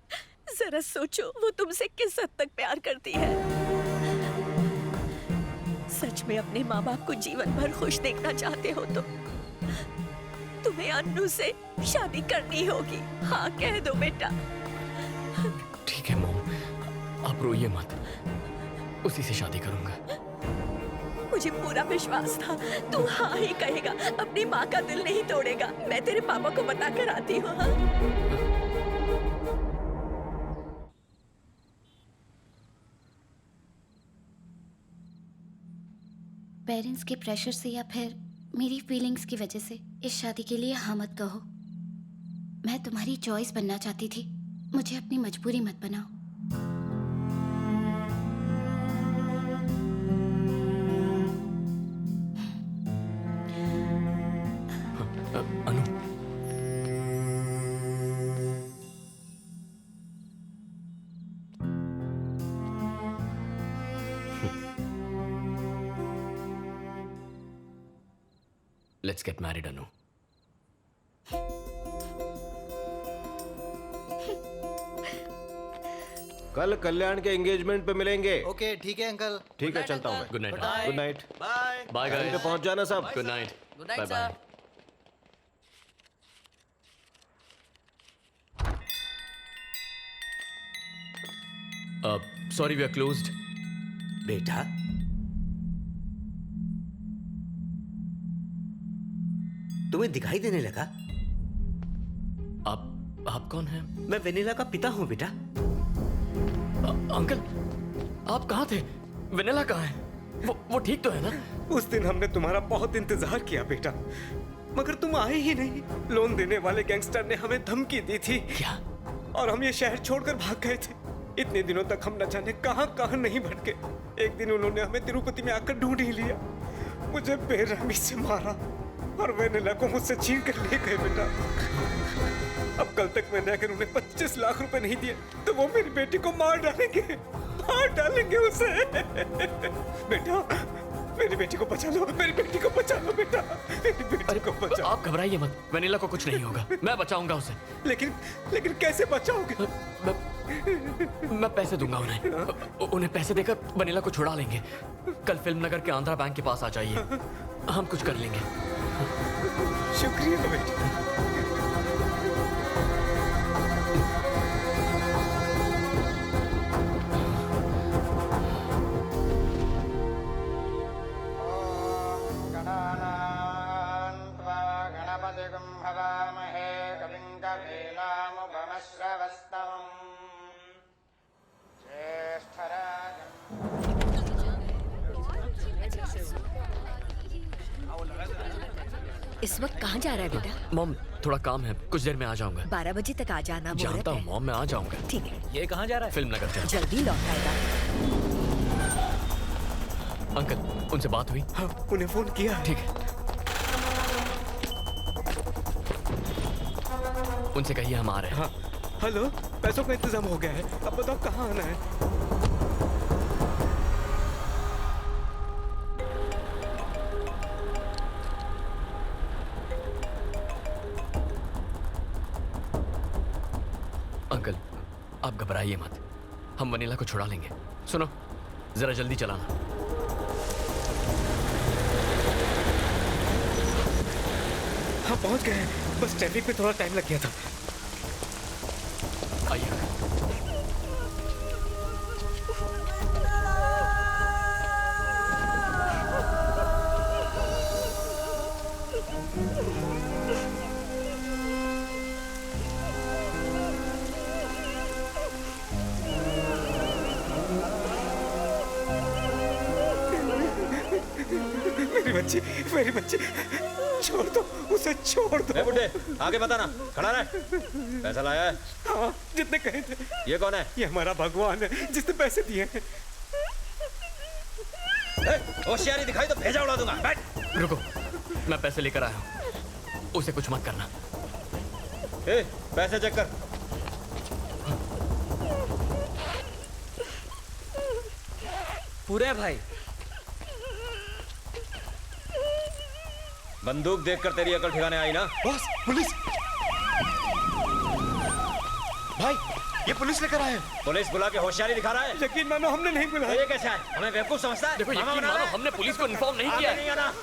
[SPEAKER 6] जरा सोचो वो तुमसे किस हद तक प्यार करती है। सच में अपने माँ बाप को जीवन भर खुश देखना चाहते हो तो तुम्हें अनु से शादी करनी होगी। हाँ कह दो बेटा।
[SPEAKER 1] ठीक है मॉम, आप रोइए मत, उसी से शादी करूंगा।
[SPEAKER 6] मुझे पूरा विश्वास था तू हाँ ही कहेगा, अपनी माँ का दिल नहीं तोड़ेगा। मैं तेरे पापा को बता कर आती हूँ। हाँ?
[SPEAKER 5] पेरेंट्स के प्रेशर से या फिर मेरी फीलिंग्स की वजह से इस शादी के लिए हाँ मत कहो। मैं तुम्हारी चॉइस बनना चाहती थी, मुझे अपनी मजबूरी मत बनाओ।
[SPEAKER 1] अनु, लेट्स गेट मैरिड अनु।
[SPEAKER 4] कल कल्याण के एंगेजमेंट पे मिलेंगे।
[SPEAKER 12] ओके ठीक है अंकल।
[SPEAKER 4] ठीक है चलता हूँ मैं।
[SPEAKER 1] Good night.
[SPEAKER 4] Good night.
[SPEAKER 12] Bye
[SPEAKER 1] bye guys.
[SPEAKER 4] पे पहुंच जाना सब।
[SPEAKER 1] Good night.
[SPEAKER 11] Good night
[SPEAKER 1] bye bye.
[SPEAKER 11] Sir.
[SPEAKER 1] Sorry we are closed.
[SPEAKER 15] बेटा तुम्हें दिखाई देने लगा?
[SPEAKER 1] आप कौन हैं?
[SPEAKER 15] मैं वेनिला का पिता हूँ बेटा।
[SPEAKER 1] अंकल आप कहाँ थे? वेनिला कहाँ है? वो ठीक तो है ना?
[SPEAKER 17] उस दिन हमने तुम्हारा बहुत इंतजार किया बेटा, मगर तुम आए ही नहीं। लोन देने वाले गैंगस्टर ने हमें धमकी दी थी।
[SPEAKER 1] क्या?
[SPEAKER 17] और हम ये शहर छोड़कर भाग गए थे। इतने दिनों तक हम न जाने कहां कहां नहीं भटके। एक दिन उन्होंने हमें तिरुपति में आकर ढूंढ ही लिया, मुझे बेरहमी से मारा और वेनिला को मुझसे छीन कर ले गए बेटा। अब कल तक मैंने अगर उन्हें 25 लाख रुपए नहीं दिए तो वो मेरी बेटी को मार डालेंगे उसे। बेटा मेरी बेटी को बचा लो, मेरी बेटी को बचा लो बेटा, मेरी बेटी को बचाओ।
[SPEAKER 1] आप घबराइए मत, वेनिला को कुछ नहीं होगा, मैं बचाऊंगा उसे।
[SPEAKER 17] लेकिन कैसे बचाओगे?
[SPEAKER 1] मैं पैसे दूंगा उन्हें पैसे देकर वेनिला को छुड़ा लेंगे। कल फिल्म नगर के आंध्रा बैंक के पास आ जाइए, हम कुछ कर लेंगे।
[SPEAKER 17] शुक्रिया बेटा।
[SPEAKER 6] इस वक्त कहाँ जा रहा है बेटा?
[SPEAKER 1] मॉम थोड़ा काम है, कुछ देर में आ जाऊंगा।
[SPEAKER 6] 12 बजे तक आ जाना।
[SPEAKER 1] जानता हूँ मॉम, मैं आ जाऊंगा।
[SPEAKER 6] ठीक है।
[SPEAKER 2] ये कहाँ जा रहा है?
[SPEAKER 1] फिल्म नगर
[SPEAKER 6] जल्दी लौट आएगा।
[SPEAKER 1] अंकल उनसे बात हुई?
[SPEAKER 17] हाँ उन्हें फोन किया।
[SPEAKER 1] ठीक है। उनसे कहिए हम आ रहे हैं।
[SPEAKER 17] हाँ हेलो, पैसों का इंतजाम हो गया है, अब बताओ कहाँ आना है।
[SPEAKER 1] अंकल आप घबराइए मत, हम वनीला को छुड़ा लेंगे। सुनो जरा जल्दी चलाना।
[SPEAKER 17] हाँ पहुंच गए हैं, बस ट्रैफिक पे थोड़ा टाइम लग गया था।
[SPEAKER 1] आइए।
[SPEAKER 17] मेरी बच्ची छोड़ दो उसे, छोड़ दो।
[SPEAKER 13] बुड्ढे आगे बताना, खड़ा रहे। पैसा लाया है?
[SPEAKER 17] हाँ जितने कहे थे।
[SPEAKER 13] ये कौन है?
[SPEAKER 17] ये हमारा भगवान है जिसने पैसे दिए हैं।
[SPEAKER 13] होशियारी दिखाई तो भेजा उड़ा दूंगा। बैठ।
[SPEAKER 1] रुको, मैं पैसे लेकर आया हूँ, उसे कुछ मत करना।
[SPEAKER 13] पैसे चेक कर।
[SPEAKER 2] पूरे है भाई।
[SPEAKER 13] बंदूक देखकर तेरी अकल ठिकाने आई ना?
[SPEAKER 12] Boss police! भाई ये पुलिस लेकर आए।
[SPEAKER 13] पुलिस बुला के होशियारी दिखा रहा है।
[SPEAKER 17] यकीन मानो हमने नहीं बुलाया।
[SPEAKER 13] ये कैसे है? हमें बेवकूफ समझता है?
[SPEAKER 1] देखो यकीन मानो हमने पुलिस को इन्फॉर्म नहीं किया।
[SPEAKER 13] नहीं आना।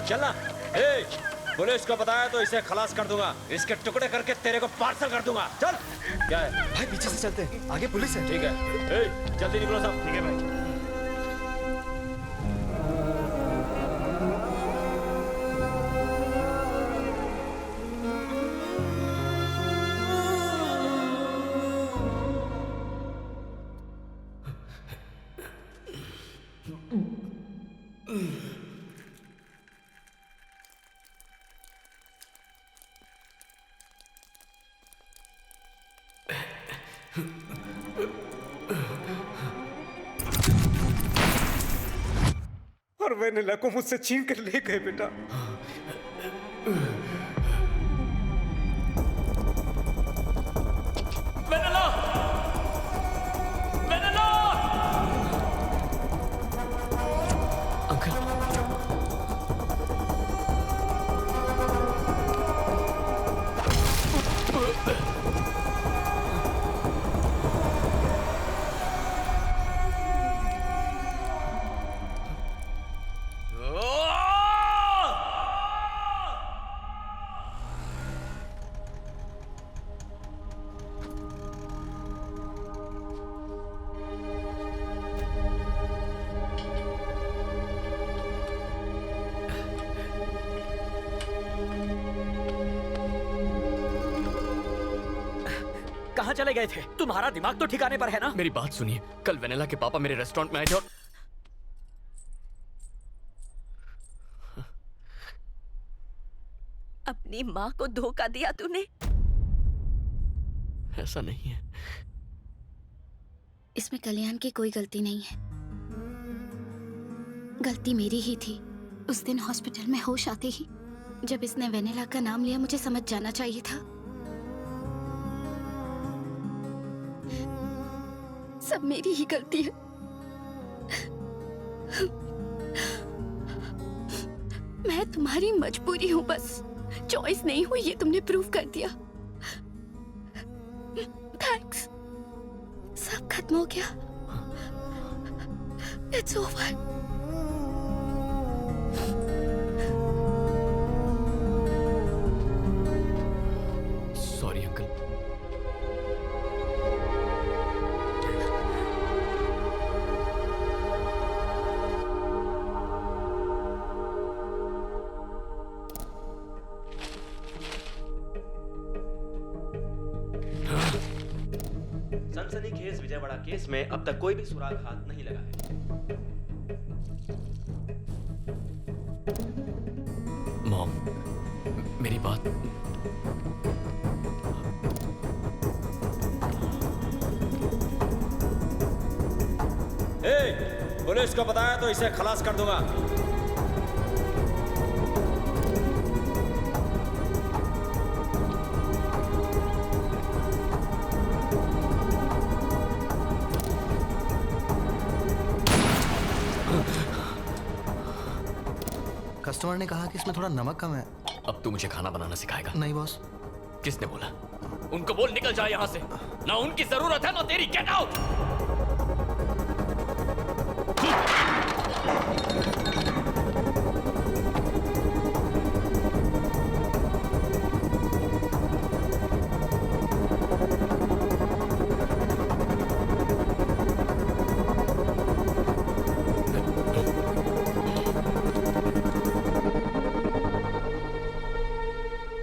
[SPEAKER 13] चलना। पुलिस को बताया तो इसे खलास कर दूंगा, इसके टुकड़े करके तेरे को पार्सल कर दूंगा। चल। क्या है
[SPEAKER 12] भाई? पीछे से चलते हैं, आगे पुलिस है।
[SPEAKER 13] ठीक है, जल्दी निकलो सब। ठीक है भाई।
[SPEAKER 17] और वेनिला को मुझसे छीन कर ले गए बेटा।
[SPEAKER 1] वेनिला! वेनिला! अंकल
[SPEAKER 2] कहाँ चले गए थे? तुम्हारा दिमाग तो ठिकाने पर है ना?
[SPEAKER 1] मेरी बात सुनिए, कल वेनिला के पापा मेरे रेस्टोरेंट में आए थे और
[SPEAKER 6] अपनी माँ को धोखा दिया तूने।
[SPEAKER 1] ऐसा नहीं है।
[SPEAKER 5] इसमें कल्याण की कोई गलती नहीं है, गलती मेरी ही थी। उस दिन हॉस्पिटल में होश आते ही जब इसने वेनिला का नाम लिया, मुझे समझ जाना चाहिए था। सब मेरी ही गलती है। मैं तुम्हारी मजबूरी हूं, बस चॉइस नहीं हुई, ये तुमने प्रूव कर दिया। थैंक्स। सब खत्म हो गया। It's over.
[SPEAKER 1] Sorry uncle.
[SPEAKER 18] सनसनीखेज विजयवाड़ा केस में अब तक कोई भी सुराग हाथ नहीं लगा है।
[SPEAKER 1] मॉम, मेरी बात।
[SPEAKER 13] पुलिस को बताया तो इसे खलास कर दूंगा।
[SPEAKER 12] कस्टमर ने कहा कि इसमें थोड़ा नमक कम है।
[SPEAKER 1] अब तू मुझे खाना बनाना सिखाएगा?
[SPEAKER 12] नहीं बॉस।
[SPEAKER 1] किसने बोला? उनको बोल निकल जाए यहाँ से। ना उनकी जरूरत है ना तेरी। Get out.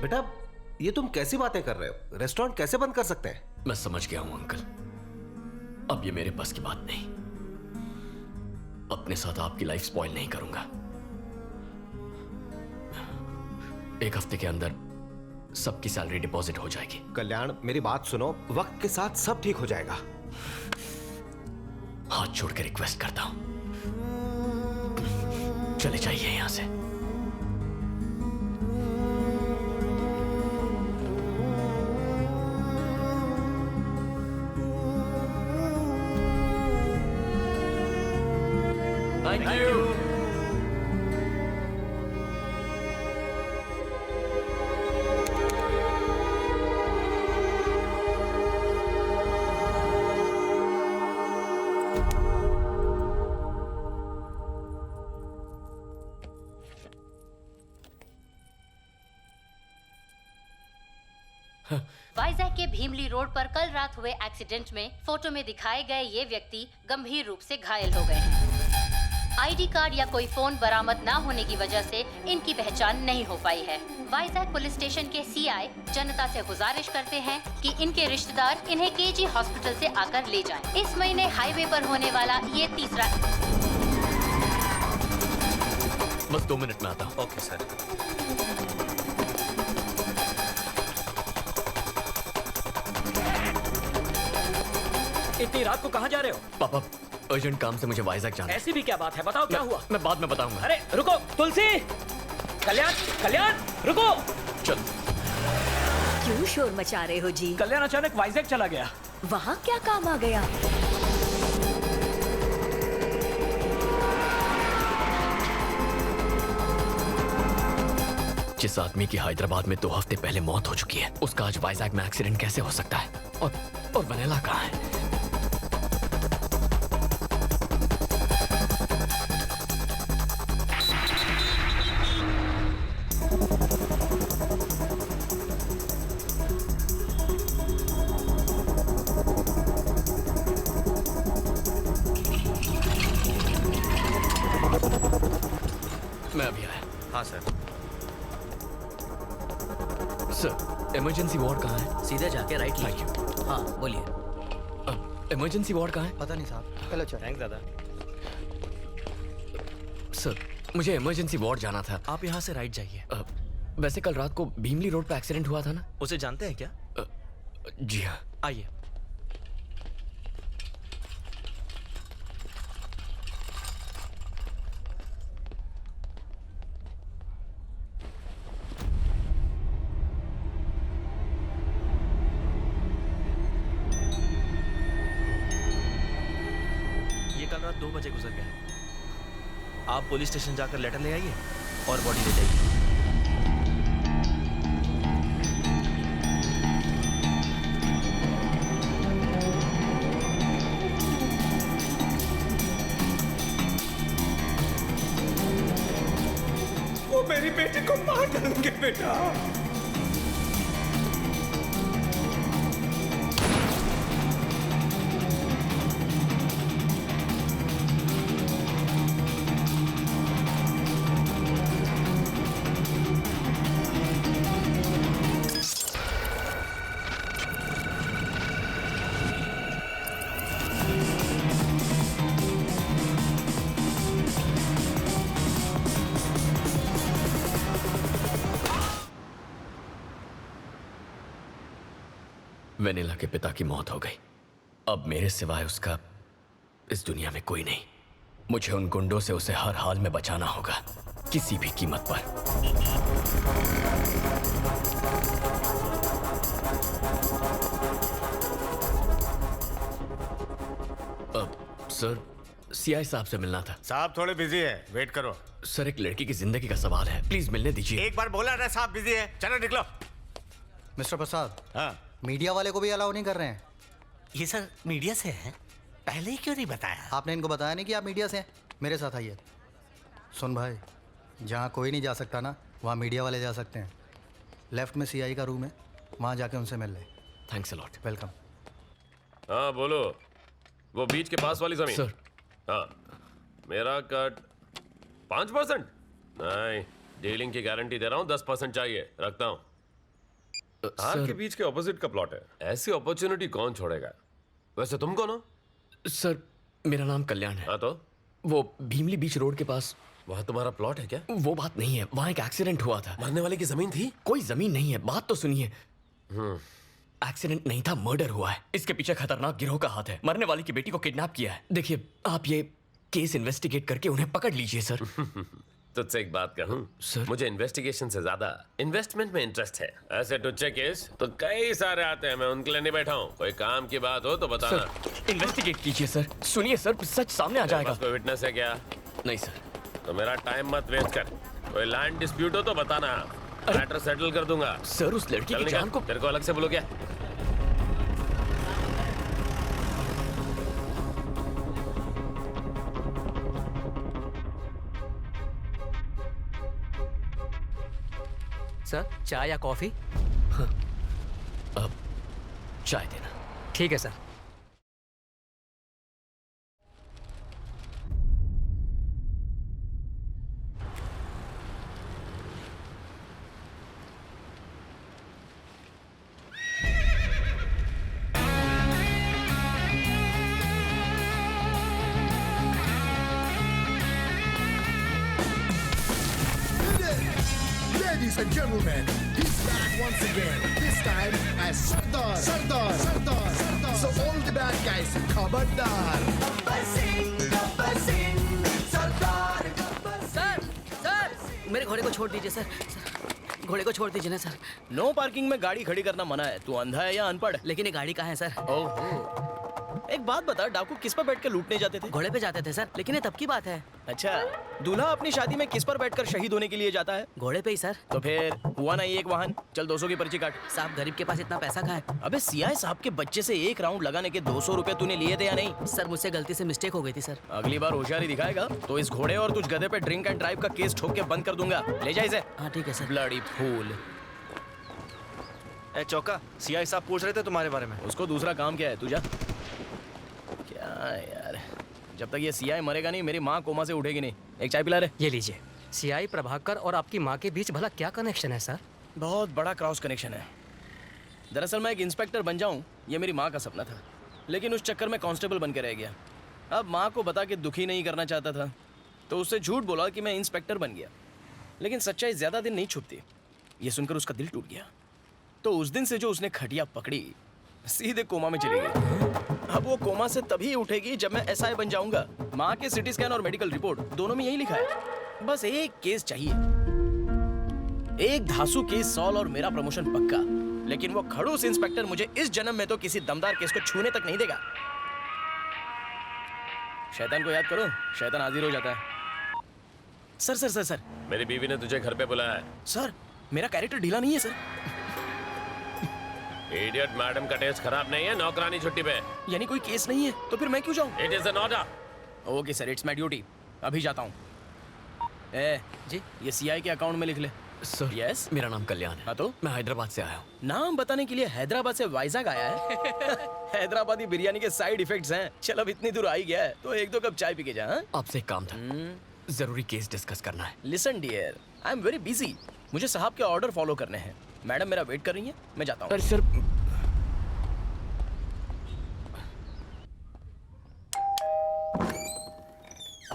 [SPEAKER 4] बेटा, ये तुम कैसी बातें कर रहे हो? रेस्टोरेंट कैसे बंद कर सकते हैं?
[SPEAKER 1] मैं समझ गया हूं अंकल। अब ये मेरे बस की बात नहीं। अपने साथ आपकी लाइफ स्पॉइल नहीं करूंगा। एक हफ्ते के अंदर सबकी सैलरी डिपॉजिट हो जाएगी।
[SPEAKER 4] कल्याण, मेरी बात सुनो, वक्त के साथ सब ठीक हो जाएगा।
[SPEAKER 1] हाथ छोड़ के रिक्वेस्ट करता हूं, चले जाइए यहां से। Thank you.
[SPEAKER 18] वाइजैक के भीमली रोड पर कल रात हुए एक्सीडेंट में फोटो में दिखाए गए ये व्यक्ति गंभीर रूप से घायल हो गए हैं। आईडी कार्ड या कोई फोन बरामद ना होने की वजह से इनकी पहचान नहीं हो पाई है। वाइजैक पुलिस स्टेशन के सीआई जनता से गुजारिश करते हैं कि इनके रिश्तेदार इन्हें केजी हॉस्पिटल से आकर ले जाएं। इस महीने हाईवे पर होने वाला ये तीसरा।
[SPEAKER 1] बस 2 मिनट में आता हूँ।
[SPEAKER 15] Okay sir.
[SPEAKER 2] इतनी रात को कहाँ जा रहे हो?
[SPEAKER 1] पापा, अर्जेंट काम से मुझे वाइजैक जाना है।
[SPEAKER 2] ऐसी भी क्या बात है? बताओ क्या हुआ?
[SPEAKER 1] मैं बाद में बताऊंगा।
[SPEAKER 2] अरे रुको, तुलसी! कल्याण, कल्याण, रुको!
[SPEAKER 1] चल।
[SPEAKER 6] क्यों शोर मचा रहे हो जी?
[SPEAKER 2] कल्याण अचानक वाइजैक चला गया।
[SPEAKER 6] वहाँ क्या काम आ गया?
[SPEAKER 1] जिस आदमी की हैदराबाद में 2 हफ्ते पहले मौत हो चुकी है, उसका आज वाइजैक में एक्सीडेंट कैसे हो सकता है? और वनीला कहाँ है? मैं अभी आया।
[SPEAKER 15] हाँ सर।
[SPEAKER 1] सर, इमरजेंसी वार्ड कहाँ है?
[SPEAKER 2] सीधे जाके राइट लीजिए। हाँ, बोलिए।
[SPEAKER 1] इमरजेंसी वार्ड कहाँ है?
[SPEAKER 12] पता नहीं साहब। चलो चलो।
[SPEAKER 15] थैंक्स दादा।
[SPEAKER 1] सर, मुझे इमरजेंसी वार्ड जाना था।
[SPEAKER 15] आप यहाँ से राइट जाइए।
[SPEAKER 1] वैसे कल रात को भीमली रोड पे एक्सीडेंट हुआ था ना?
[SPEAKER 15] उसे जानते हैं क्या?
[SPEAKER 1] जी हाँ।
[SPEAKER 15] आइए। कल रात 2 बजे गुजर गया। आप पुलिस स्टेशन जाकर लेटर ले आइए और बॉडी ले जाइए।
[SPEAKER 17] वो मेरी बेटी को मार डालेंगे बेटा।
[SPEAKER 1] वेनिला के पिता की मौत हो गई। अब मेरे सिवाय उसका इस दुनिया में कोई नहीं। मुझे उन गुंडों से उसे हर हाल में बचाना होगा, किसी भी कीमत पर। सर, सीआई साहब से मिलना था।
[SPEAKER 15] साहब थोड़े बिजी है, वेट करो।
[SPEAKER 1] सर, एक लड़की की जिंदगी का सवाल है, प्लीज मिलने दीजिए।
[SPEAKER 15] एक बार बोला ना साहब बिजी है, चलो निकलो।
[SPEAKER 12] मिस्टर प्रसाद,
[SPEAKER 15] हाँ
[SPEAKER 12] मीडिया वाले को भी अलाउ नहीं कर रहे हैं।
[SPEAKER 15] ये सर मीडिया से है, पहले ही क्यों नहीं बताया?
[SPEAKER 12] आपने इनको बताया नहीं कि आप मीडिया से हैं? मेरे साथ आइए। सुन भाई, जहाँ कोई नहीं जा सकता ना, वहाँ मीडिया वाले जा सकते हैं। लेफ्ट में सीआई का रूम है, वहाँ जाके उनसे मिल ले।
[SPEAKER 1] Thanks a lot.
[SPEAKER 12] वेलकम।
[SPEAKER 19] हाँ बोलो, वो बीच के पास वाली जमीन।
[SPEAKER 1] सर।
[SPEAKER 19] हाँ, मेरा कट 5%? नहीं, डीलिंग की गारंटी दे रहा हूँ, 10% चाहिए, रखता हूँ। आपके बीच के ऑपोजिट का प्लॉट है, ऐसी अपॉर्चुनिटी कौन छोड़ेगा? वैसे तुम कौन हो?
[SPEAKER 1] सर, मेरा नाम कल्याण है।
[SPEAKER 19] हाँ तो?
[SPEAKER 1] वो भीमली बीच रोड के पास।
[SPEAKER 19] वहाँ तुम्हारा प्लॉट है क्या?
[SPEAKER 1] वो बात नहीं है, वहाँ एक एक्सीडेंट हुआ था।
[SPEAKER 19] मरने वाले की जमीन थी?
[SPEAKER 1] कोई जमीन नहीं है, बात तो सुनिए। एक्सीडेंट नहीं था, मर्डर हुआ है। इसके पीछे खतरनाक गिरोह का हाथ है। मरने वाली की बेटी को किडनैप किया है। देखिए, आप ये केस इन्वेस्टिगेट करके उन्हें पकड़ लीजिए सर।
[SPEAKER 19] तुझसे एक बात कहूँ
[SPEAKER 1] सर,
[SPEAKER 19] मुझे इन्वेस्टिगेशन से ज्यादा इन्वेस्टमेंट में इंटरेस्ट है। ऐसे टुच्चे केस तो कई सारे आते हैं, मैं उनके लिए नहीं बैठा हूँ। कोई काम की बात हो तो बताना।
[SPEAKER 1] इन्वेस्टिगेट कीजिए सर। सुनिए सर, सच सामने आ जाएगा।
[SPEAKER 19] कोई विटनेस है क्या?
[SPEAKER 1] नहीं सर।
[SPEAKER 19] तो मेरा टाइम मत वेस्ट कर। कोई लैंड डिस्प्यूट हो तो बताना, मैटर सेटल कर दूंगा।
[SPEAKER 1] सर, उस लड़की की जान को
[SPEAKER 19] तेरे को अलग से बोलो क्या?
[SPEAKER 2] सर, चाय या कॉफी?
[SPEAKER 1] हाँ, अब चाय देना।
[SPEAKER 2] ठीक है sir.
[SPEAKER 20] Ladies and gentlemen, he's back once again. This time as Sardar. So all the bad guys, खबरदार.
[SPEAKER 11] सर, मेरे घोड़े को छोड़ दीजिए सर। घोड़े को छोड़ दीजिए ना सर।
[SPEAKER 21] नो पार्किंग में गाड़ी खड़ी करना मना है। तू अंधा है या अनपढ़?
[SPEAKER 11] लेकिन ये गाड़ी कहाँ है सर?
[SPEAKER 21] ओहो, एक बात बता, डाकू किस पर बैठ कर लूटने जाते थे?
[SPEAKER 11] घोड़े पे जाते थे सर, लेकिन ये तब की बात है।
[SPEAKER 21] अच्छा, दूल्हा अपनी शादी में किस पर बैठकर शहीद होने के लिए जाता है?
[SPEAKER 11] घोड़े पे ही सर।
[SPEAKER 21] तो फिर हुआ ना ये एक वाहन। चल 200 की पर्ची काट।
[SPEAKER 11] साहब, गरीब के पास इतना पैसा कहाँ है?
[SPEAKER 21] अबे सीआई साहब के बच्चे से एक राउंड लगाने के 200 रुपए तूने लिए थे या नहीं?
[SPEAKER 11] सर, मुझसे गलती से मिस्टेक हो गई थी सर।
[SPEAKER 21] अगली बार होशियारी दिखाएगा तो इस घोड़े और तुझ गधे पे ड्रिंक एंड ड्राइव का केस ठोक के बंद कर दूंगा। ले जा इसे।
[SPEAKER 11] हाँ ठीक है सर।
[SPEAKER 21] Bloody fool.
[SPEAKER 22] ए चौका, सीआई साहब पूछ रहे थे तुम्हारे बारे में।
[SPEAKER 21] उसको दूसरा काम क्या है? तू जा। क्या यार, जब तक ये सीआई मरेगा नहीं, मेरी माँ कोमा से उठेगी नहीं। एक चाय पिला रहे।
[SPEAKER 2] ये लीजिए। सीआई प्रभाकर और आपकी माँ के बीच भला क्या कनेक्शन है सर?
[SPEAKER 21] बहुत बड़ा क्रॉस कनेक्शन है। दरअसल मैं एक इंस्पेक्टर बन जाऊं, ये मेरी माँ का सपना था, लेकिन उस चक्कर में कांस्टेबल बन के रह गया। अब माँ को बता के दुखी नहीं करना चाहता था, तो उससे झूठ बोला कि मैं इंस्पेक्टर बन गया। लेकिन सच्चाई ज़्यादा दिन नहीं छुपती। ये सुनकर उसका दिल टूट गया। तो उस दिन से जो उसने खटिया पकड़ी, सीधे कोमा में चली गई। अब वो कोमा से तभी उठेगी जब मैं एसआई बन जाऊंगा। माँ के सिटी स्कैन और मेडिकल रिपोर्ट दोनों में यही लिखा है। बस एक केस चाहिए, एक धांसू केस सॉल्व और मेरा प्रमोशन पक्का। लेकिन वो खड़ूस इंस्पेक्टर मुझे इस जन्म में तो किसी दमदार केस को छूने तक नहीं देगा। शैतान को याद करो, शैतान हाजिर हो जाता है। सर सर सर सर,
[SPEAKER 19] मेरी बीवी ने तुझे घर पे बुलाया है।
[SPEAKER 21] सर, मेरा कैरेक्टर ढीला नहीं है सर।
[SPEAKER 19] इडियट, मैडम का टेस्ट खराब नहीं है, नौकरानी छुट्टी पे।
[SPEAKER 21] यानी कोई केस नहीं है, तो फिर मैं क्यों जाऊं?
[SPEAKER 19] It is an order.
[SPEAKER 21] Okay sir, it's my duty. अभी जाता हूँ। ए जी, ये सीआई के अकाउंट में लिख ले।
[SPEAKER 1] सर,
[SPEAKER 21] यस,
[SPEAKER 1] मेरा नाम कल्याण है।
[SPEAKER 21] हाँ तो
[SPEAKER 1] मैं हैदराबाद से आया हूँ।
[SPEAKER 21] नाम बताने के लिए हैदराबाद से वाइजाग आया है? हैदराबादी बिरयानी के साइड इफेक्ट्स हैं। चल, अब इतनी दूर आ ही गया है तो एक दो कप चाय पी के जा।
[SPEAKER 1] आपसे एक काम था, जरूरी केस डिस्कस करना है।
[SPEAKER 21] Listen dear, I am very busy. मुझे साहब के ऑर्डर फॉलो करने हैं। मैडम मेरा वेट कर रही है, मैं जाता हूँ।
[SPEAKER 1] अरे सर,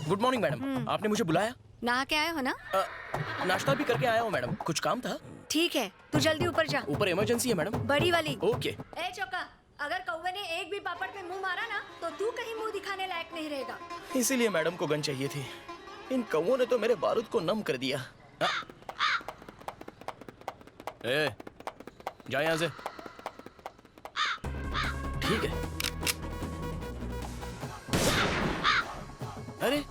[SPEAKER 1] गुड मॉर्निंग मैडम। आपने मुझे बुलाया?
[SPEAKER 3] नहा के आए हो ना?
[SPEAKER 21] नाश्ता भी करके आया हूँ मैडम। कुछ काम था?
[SPEAKER 6] ठीक है, तू जल्दी ऊपर जा।
[SPEAKER 21] ऊपर इमरजेंसी है मैडम।
[SPEAKER 6] बड़ी वाली।
[SPEAKER 21] ओके।
[SPEAKER 6] ए चौका, अगर कौवे ने एक भी पापड़ पे मुंह मारा ना तो तू कहीं मुंह दिखाने लायक नहीं रहेगा।
[SPEAKER 21] इसीलिए मैडम को गन चाहिए थी। इन कौवों ने तो मेरे बारूद को नम कर दिया। ए, जा यहाँ से। ठीक है। अरे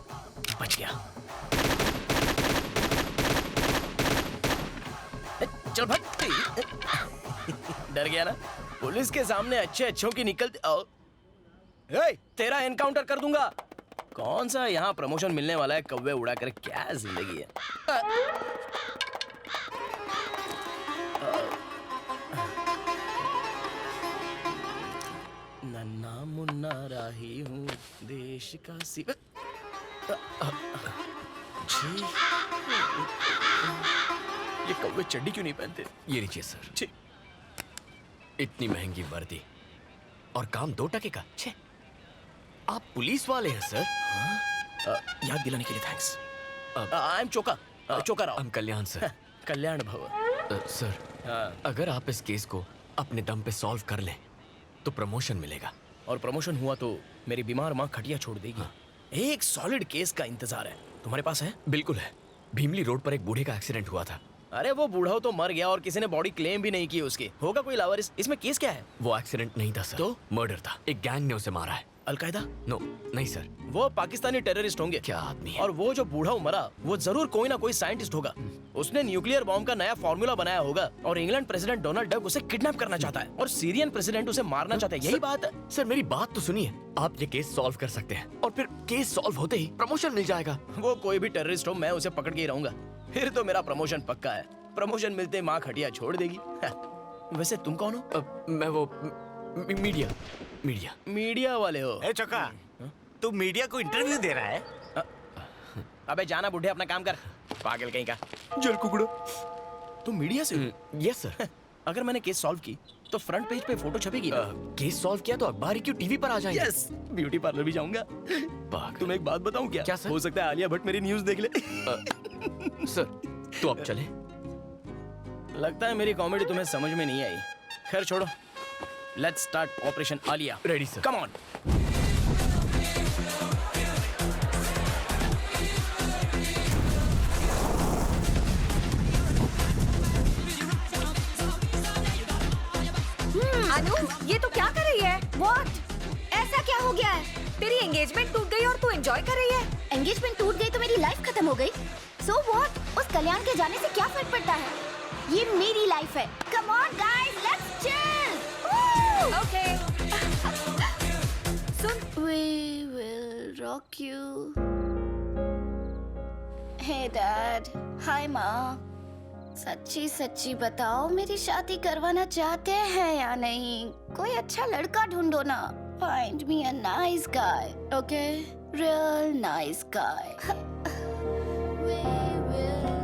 [SPEAKER 21] बच गया। चल भाग। डर गया ना? पुलिस के सामने अच्छे अच्छों की निकलती। तेरा एनकाउंटर कर दूंगा। कौन सा यहाँ प्रमोशन मिलने वाला है? कौवे उड़ा कर क्या जिंदगी है। नन्ना मुन्ना राही हूँ देश का जी। ये कौवे चड्डी क्यों नहीं पहनते?
[SPEAKER 1] ये लीजिए सर। इतनी महंगी वर्दी और काम 2 टके का। छे, आप पुलिस वाले हैं सर?
[SPEAKER 21] याद दिलाने के लिए thanks. I am Choka, Choka Rao.
[SPEAKER 1] हम कल्याण सर।
[SPEAKER 21] कल्याण भव।
[SPEAKER 1] सर, अगर आप इस केस को अपने दम पे सॉल्व कर लें तो प्रमोशन मिलेगा।
[SPEAKER 21] और प्रमोशन हुआ तो मेरी बीमार माँ खटिया छोड़ देगी। एक सॉलिड केस का इंतजार है। तुम्हारे पास है?
[SPEAKER 1] बिल्कुल है। भीमली रोड पर एक बूढ़े का एक्सीडेंट हुआ था।
[SPEAKER 21] अरे वो बूढ़ा तो मर गया और किसी ने बॉडी क्लेम भी नहीं की उसकी। होगा कोई लावारिस। इसमें केस क्या है?
[SPEAKER 1] वो एक्सीडेंट नहीं था सर, तो मर्डर था। एक गैंग ने उसे मारा है।
[SPEAKER 21] अलकायदा?
[SPEAKER 1] नो, नहीं सर।
[SPEAKER 21] वो पाकिस्तानी टेररिस्ट होंगे।
[SPEAKER 1] क्या आदमी है?
[SPEAKER 21] और वो जो बूढ़ा मरा वो जरूर कोई ना कोई साइंटिस्ट होगा। उसने न्यूक्लियर बॉम्ब का नया फॉर्मूला बनाया होगा और इंग्लैंड प्रेसिडेंट डोनाल्ड डक उसे किडनैप करना चाहता है और सीरियन प्रेसिडेंट उसे मारना चाहता है। यही बात है।
[SPEAKER 1] सर मेरी बात तो सुनिए। आप ये केस सॉल्व कर सकते हैं और फिर केस सॉल्व होते ही प्रमोशन मिल जाएगा।
[SPEAKER 21] वो कोई भी टेररिस्ट हो, मैं उसे पकड़ के ही रहूंगा। फिर तो मेरा प्रमोशन पक्का है। प्रमोशन मिलते माँ खटिया छोड़ देगी। वैसे तुम कौन हो?
[SPEAKER 1] मैं वो मीडिया वाले हो?
[SPEAKER 22] ए चौका, तू मीडिया को इंटरव्यू दे रहा है?
[SPEAKER 21] अबे जाना बुढ़े, अपना काम कर। पागल कहीं का। जल कुकड़ो। तुम मीडिया से हो?
[SPEAKER 1] Yes sir.
[SPEAKER 21] अगर मैंने केस सॉल्व की तो फ्रंट पेज पे फोटो छपेगी ना?
[SPEAKER 1] केस सॉल्व किया तो अखबार क्यों टीवी पर आ जाएंगे?
[SPEAKER 21] यस, ब्यूटी पार्लर भी जाऊंगा। तुम एक बात बताऊं क्या?
[SPEAKER 1] क्या सर?
[SPEAKER 21] हो सकता है आलिया भट्ट मेरी न्यूज देख ले।
[SPEAKER 1] सर तो अब चले।
[SPEAKER 21] लगता है मेरी कॉमेडी तुम्हें समझ में नहीं आई। खैर छोड़ो, let's start operation Aaliya.
[SPEAKER 1] Ready sir.
[SPEAKER 21] Come on.
[SPEAKER 6] Anu, ये तो क्या कर रही है? What? ऐसा क्या हो गया है? तेरी एंगेजमेंट टूट गई और तू एंजॉय कर रही है?
[SPEAKER 5] एंगेजमेंट टूट गई तो मेरी लाइफ खत्म हो गई। So what? उस कल्याण के जाने से क्या फर्क पड़ता है? ये मेरी लाइफ है। Come on guys, let's chill.
[SPEAKER 6] Okay.
[SPEAKER 5] Soon, we will rock you. Hey dad, hi माँ। सच्ची सच्ची बताओ, मेरी शादी करवाना चाहते हैं या नहीं? कोई अच्छा लड़का ढूंढो ना। Find me a nice guy, okay? Real nice guy. We will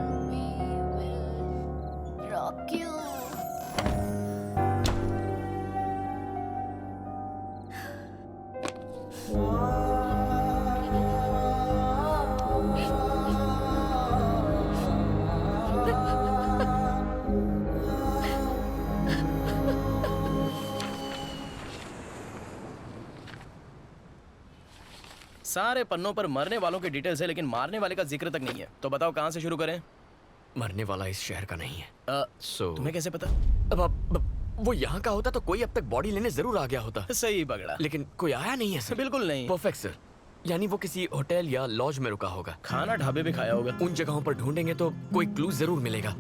[SPEAKER 5] rock you.
[SPEAKER 21] सारे पन्नों पर मरने वालों की डिटेल्स है लेकिन मारने वाले का जिक्र तक नहीं है। तो बताओ कहाँ से शुरू करें?
[SPEAKER 1] मरने वाला इस शहर का नहीं है।
[SPEAKER 21] तुम्हें कैसे पता?
[SPEAKER 1] अब वो यहाँ का होता तो कोई अब तक बॉडी लेने जरूर आ गया होता।
[SPEAKER 21] सही पकड़ा।
[SPEAKER 1] लेकिन कोई आया नहीं है सर।
[SPEAKER 21] बिल्कुल नहीं।
[SPEAKER 1] Perfect sir. यानी वो किसी होटल या लॉज में रुका होगा।
[SPEAKER 21] खाना ढाबे पे खाया होगा।
[SPEAKER 1] उन जगहों पर ढूंढेंगे तो कोई क्लू जरूर मिलेगा।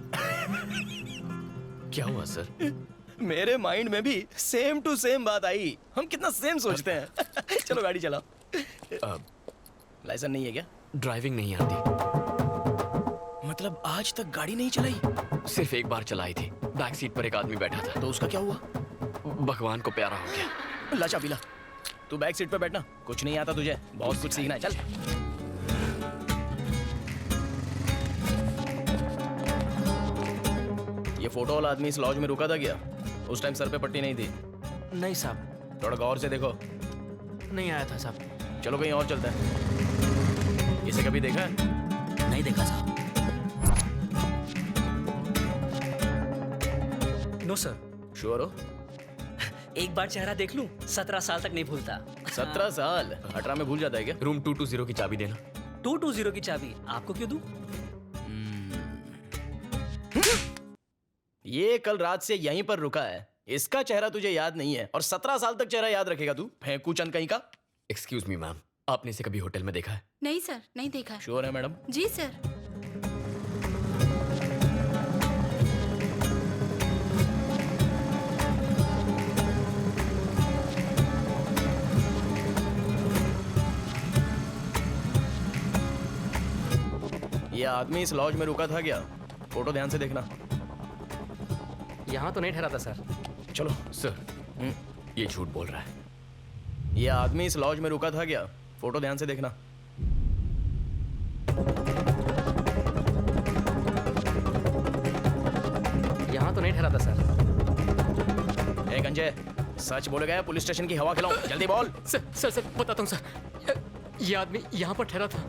[SPEAKER 1] क्या हुआ सर?
[SPEAKER 21] मेरे माइंड में भी सेम टू सेम बात आई। हम कितना सेम सोचते हैं। चलो गाड़ी चलाओ। लाइसेंस नहीं है क्या?
[SPEAKER 1] ड्राइविंग नहीं आती।
[SPEAKER 21] मतलब आज तक गाड़ी नहीं चलाई?
[SPEAKER 1] सिर्फ एक बार चलाई थी। बैक सीट पर एक आदमी बैठा था।
[SPEAKER 21] तो उसका क्या हुआ?
[SPEAKER 1] भगवान को प्यारा हो गया।
[SPEAKER 21] ला चाबी ला। तू बैक सीट पे बैठना। कुछ नहीं आता तुझे, बहुत कुछ सीखना है। चल। ये फोटो वाला आदमी इस लॉज में रुका था क्या? उस टाइम सर पे पट्टी नहीं थी?
[SPEAKER 22] नहीं साहब।
[SPEAKER 21] थोड़ा गौर से देखो।
[SPEAKER 22] नहीं आया था साहब।
[SPEAKER 21] चलो कहीं और चलते हैं। इसे कभी देखा है?
[SPEAKER 22] नहीं देखा साहब।
[SPEAKER 2] No sir.
[SPEAKER 21] श्योर हो?
[SPEAKER 2] एक बार चेहरा देख लूं, 17 साल तक नहीं भूलता।
[SPEAKER 21] 17 साल 18 में भूल जाता है क्या?
[SPEAKER 1] रूम 220 की चाबी देना।
[SPEAKER 2] 220 की चाबी आपको क्यों दूं?
[SPEAKER 21] ये कल रात से यहीं पर रुका है, इसका चेहरा तुझे याद नहीं है और 17 साल तक चेहरा याद रखेगा तू? फेंकू चंद कहीं का।
[SPEAKER 1] एक्सक्यूज मी मैम, आपने इसे कभी होटल में देखा है?
[SPEAKER 3] नहीं सर, नहीं देखा है।
[SPEAKER 21] श्योर है मैडम?
[SPEAKER 3] जी सर।
[SPEAKER 21] ये आदमी इस लॉज में रुका था क्या? फोटो ध्यान से देखना।
[SPEAKER 2] यहाँ तो नहीं ठहरा था सर।
[SPEAKER 21] चलो।
[SPEAKER 1] सर ये झूठ बोल रहा है।
[SPEAKER 21] ये आदमी इस लॉज में रुका था क्या? फोटो ध्यान से देखना।
[SPEAKER 2] यहाँ तो नहीं ठहरा था सर।
[SPEAKER 21] ए गंजे, सच बोलेगा या पुलिस स्टेशन की हवा खिलाऊं? जल्दी बोल।
[SPEAKER 1] सर बताता हूँ सर, ये आदमी यहाँ पर ठहरा था।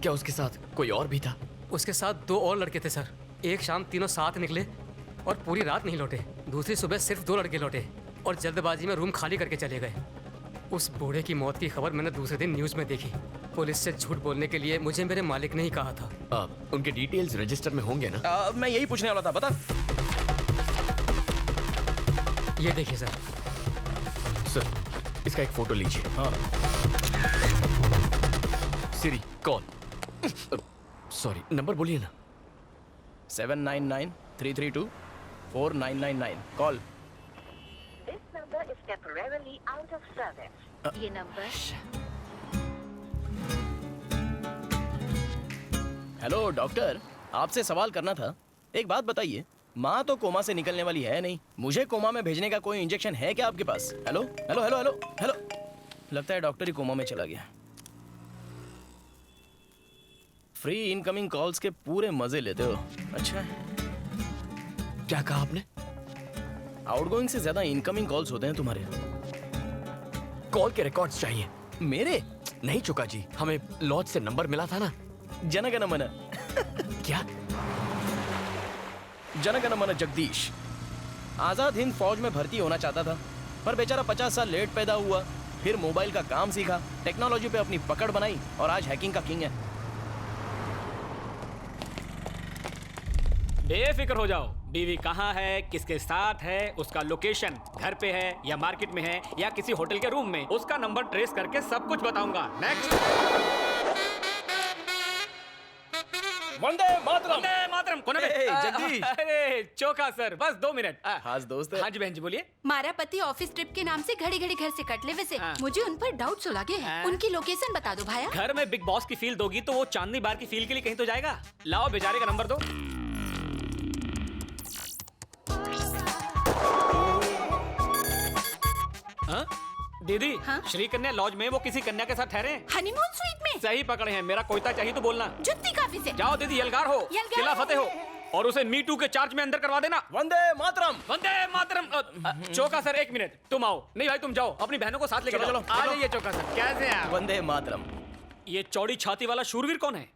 [SPEAKER 1] क्या उसके साथ कोई और भी था?
[SPEAKER 8] उसके साथ 2 और लड़के थे सर। एक शाम तीनों साथ निकले और पूरी रात नहीं लौटे। दूसरी सुबह सिर्फ 2 लड़के लौटे और जल्दबाजी में रूम खाली करके चले गए। उस बूढ़े की मौत की खबर मैंने दूसरे दिन न्यूज़ में देखी। पुलिस से झूठ बोलने के लिए मुझे मेरे मालिक ने ही कहा था।
[SPEAKER 1] उनके डिटेल्स रजिस्टर में होंगे ना?
[SPEAKER 21] मैं यही पूछने वाला था, बता।
[SPEAKER 8] ये देखिए सर।
[SPEAKER 1] सर इसका एक फोटो लीजिए। हाँ। Siri call. सॉरी, नंबर बोलिए ना।
[SPEAKER 21] 799-332-4999 call.
[SPEAKER 14] This number is temporarily out of service. ये नंबर।
[SPEAKER 21] हेलो डॉक्टर, आपसे सवाल करना था। एक बात बताइए, माँ तो कोमा से निकलने वाली है नहीं, मुझे कोमा में भेजने का कोई इंजेक्शन है क्या आपके पास? Hello hello hello hello hello. लगता है डॉक्टर ही कोमा में चला गया। फ्री इनकमिंग कॉल्स के पूरे मजे लेते हो। अच्छा,
[SPEAKER 1] क्या कहा आपने?
[SPEAKER 21] आउटगोइंग से ज्यादा इनकमिंग कॉल्स होते हैं तुम्हारे।
[SPEAKER 1] कॉल के रिकॉर्ड्स चाहिए।
[SPEAKER 21] मेरे?
[SPEAKER 1] नहीं चुका जी, हमें लॉज से नंबर मिला था ना।
[SPEAKER 21] जनगण मन।
[SPEAKER 1] क्या?
[SPEAKER 21] जनगण मन जगदीश आजाद हिंद फौज में भर्ती होना चाहता था, पर बेचारा 50 साल लेट पैदा हुआ। फिर मोबाइल का काम सीखा, टेक्नोलॉजी पे अपनी पकड़ बनाई और आज हैकिंग का किंग है।
[SPEAKER 2] बेफिक्र हो जाओ। बीवी कहाँ है, किसके साथ है, उसका लोकेशन घर पे है या मार्केट में है या किसी होटल के रूम में, उसका नंबर ट्रेस करके सब कुछ बताऊंगा। नेक्स्ट।
[SPEAKER 21] वंदे मातरम।
[SPEAKER 2] वंदे मातरम। कौन है?
[SPEAKER 21] जगदीश।
[SPEAKER 2] अरे चोका सर, बस 2 मिनट।
[SPEAKER 21] खास दोस्त है।
[SPEAKER 2] हाँ जी बहन जी, बोलिए।
[SPEAKER 3] मारा पति ऑफिस ट्रिप के नाम से घड़ी घड़ी घर से कट ले। वैसे मुझे उन पर डाउट लगे हैं। उनकी लोकेशन बता दो भाया।
[SPEAKER 2] घर में बिग बॉस की फील दोगी तो वो चांदनी बार की फील के लिए कहीं तो जाएगा। लाओ बेचारे का नंबर दो। हाँ? दीदी, श्री कन्या लॉज में वो किसी कन्या के साथ ठहरे।
[SPEAKER 3] हनीमून स्वीट में।
[SPEAKER 2] सही पकड़े हैं। मेरा कोयता चाहिए तो बोलना।
[SPEAKER 3] जुत्ती काफी से।
[SPEAKER 2] जाओ दीदी, यलगार हो, किला फतेह हो और उसे मी टू के चार्ज में अंदर करवा देना।
[SPEAKER 21] वंदे मातरम।
[SPEAKER 2] वंदे मातरम। चोका सर 1 मिनट, तुम आओ। नहीं भाई तुम जाओ, अपनी बहनों को साथ लेकर
[SPEAKER 21] चलो,
[SPEAKER 2] जाओ।
[SPEAKER 21] चलो,
[SPEAKER 2] आ
[SPEAKER 21] चलो।
[SPEAKER 2] जाइए चोका सर। कैसे हैं आप?
[SPEAKER 21] वंदे मातरम।
[SPEAKER 2] ये चौड़ी छाती वाला शूरवीर कौन है?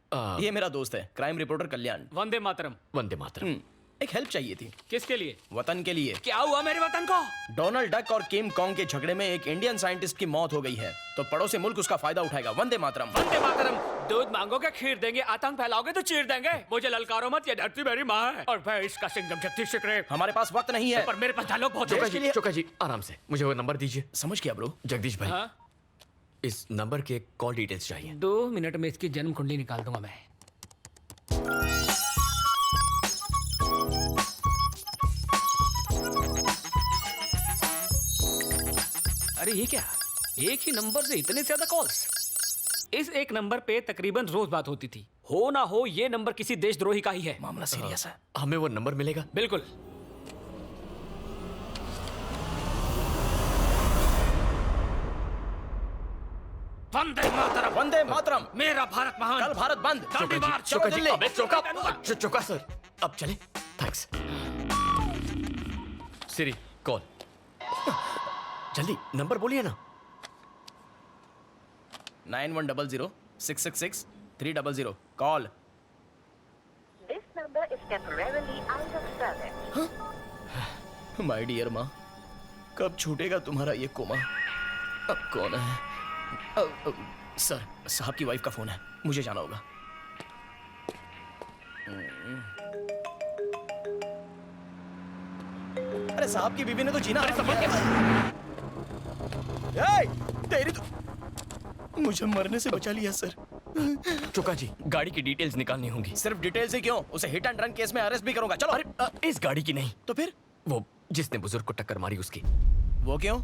[SPEAKER 21] ये मेरा दोस्त है, क्राइम रिपोर्टर कल्याण।
[SPEAKER 2] वंदे मातरम।
[SPEAKER 1] वंदे मातरम।
[SPEAKER 21] एक हेल्प चाहिए थी।
[SPEAKER 2] किसके लिए?
[SPEAKER 21] वतन के लिए।
[SPEAKER 2] क्या हुआ मेरे वतन को?
[SPEAKER 21] डोनाल्ड डक और किम कॉन्ग के झगड़े में एक इंडियन साइंटिस्ट की मौत हो गई है, तो पड़ोसी मुल्क उसका फायदा उठाएगा। वंदे मातरम।
[SPEAKER 2] वंदे मातरम। दूध मांगोगे खीर देंगे, आतंक फैलाओगे तो चीर देंगे। मुझे ललकारो मत, ये धरती मेरी माँ है और मैं इसका सिंघम शक्ति शिकरे।
[SPEAKER 21] हमारे पास वक्त नहीं है,
[SPEAKER 2] पर मेरे पास डायलॉग बहुत है।
[SPEAKER 1] चोका जी आराम से, मुझे वो नंबर दीजिए।
[SPEAKER 21] समझ गया ब्रो।
[SPEAKER 1] जगदीश भाई, इस नंबर के कॉल डिटेल्स चाहिए।
[SPEAKER 2] 2 मिनट में इसकी जन्म कुंडली निकाल दूंगा मैं। अरे ये क्या, एक ही नंबर से इतने ज्यादा कॉल्स? इस एक नंबर पे तकरीबन रोज बात होती थी। हो ना हो ये नंबर किसी देशद्रोही का ही है।
[SPEAKER 21] मामला सीरियस है।
[SPEAKER 1] हमें वो नंबर मिलेगा?
[SPEAKER 2] बिल्कुल। वंदे मातरम।
[SPEAKER 21] वंदे मातरम।
[SPEAKER 2] मेरा भारत महान।
[SPEAKER 21] कल भारत बंद।
[SPEAKER 2] दांडी मार।
[SPEAKER 21] चलो दिल्ली।
[SPEAKER 1] अबे चोका सर, अब चले। थैंक्स। Siri call. जल्दी नंबर बोलिए ना।
[SPEAKER 21] 9100-666-300 call.
[SPEAKER 14] This number number is temporarily out of service.
[SPEAKER 21] My dear माँ, कब छूटेगा तुम्हारा ये कोमा? अब कौन है? सर, साहब की वाइफ का फोन है, मुझे जाना होगा। अरे साहब की बीवी ने तो जीना संभल के। तेरी तो मुझे मरने से बचा लिया सर।
[SPEAKER 1] चोका जी, गाड़ी की डिटेल्स निकालनी होंगी।
[SPEAKER 21] सिर्फ डिटेल्स ही क्यों, उसे हिट एंड रन केस में अरेस्ट भी करूंगा। चलो।
[SPEAKER 1] अरे इस गाड़ी की नहीं
[SPEAKER 21] तो फिर
[SPEAKER 1] वो जिसने बुजुर्ग को टक्कर मारी उसकी।
[SPEAKER 21] वो क्यों?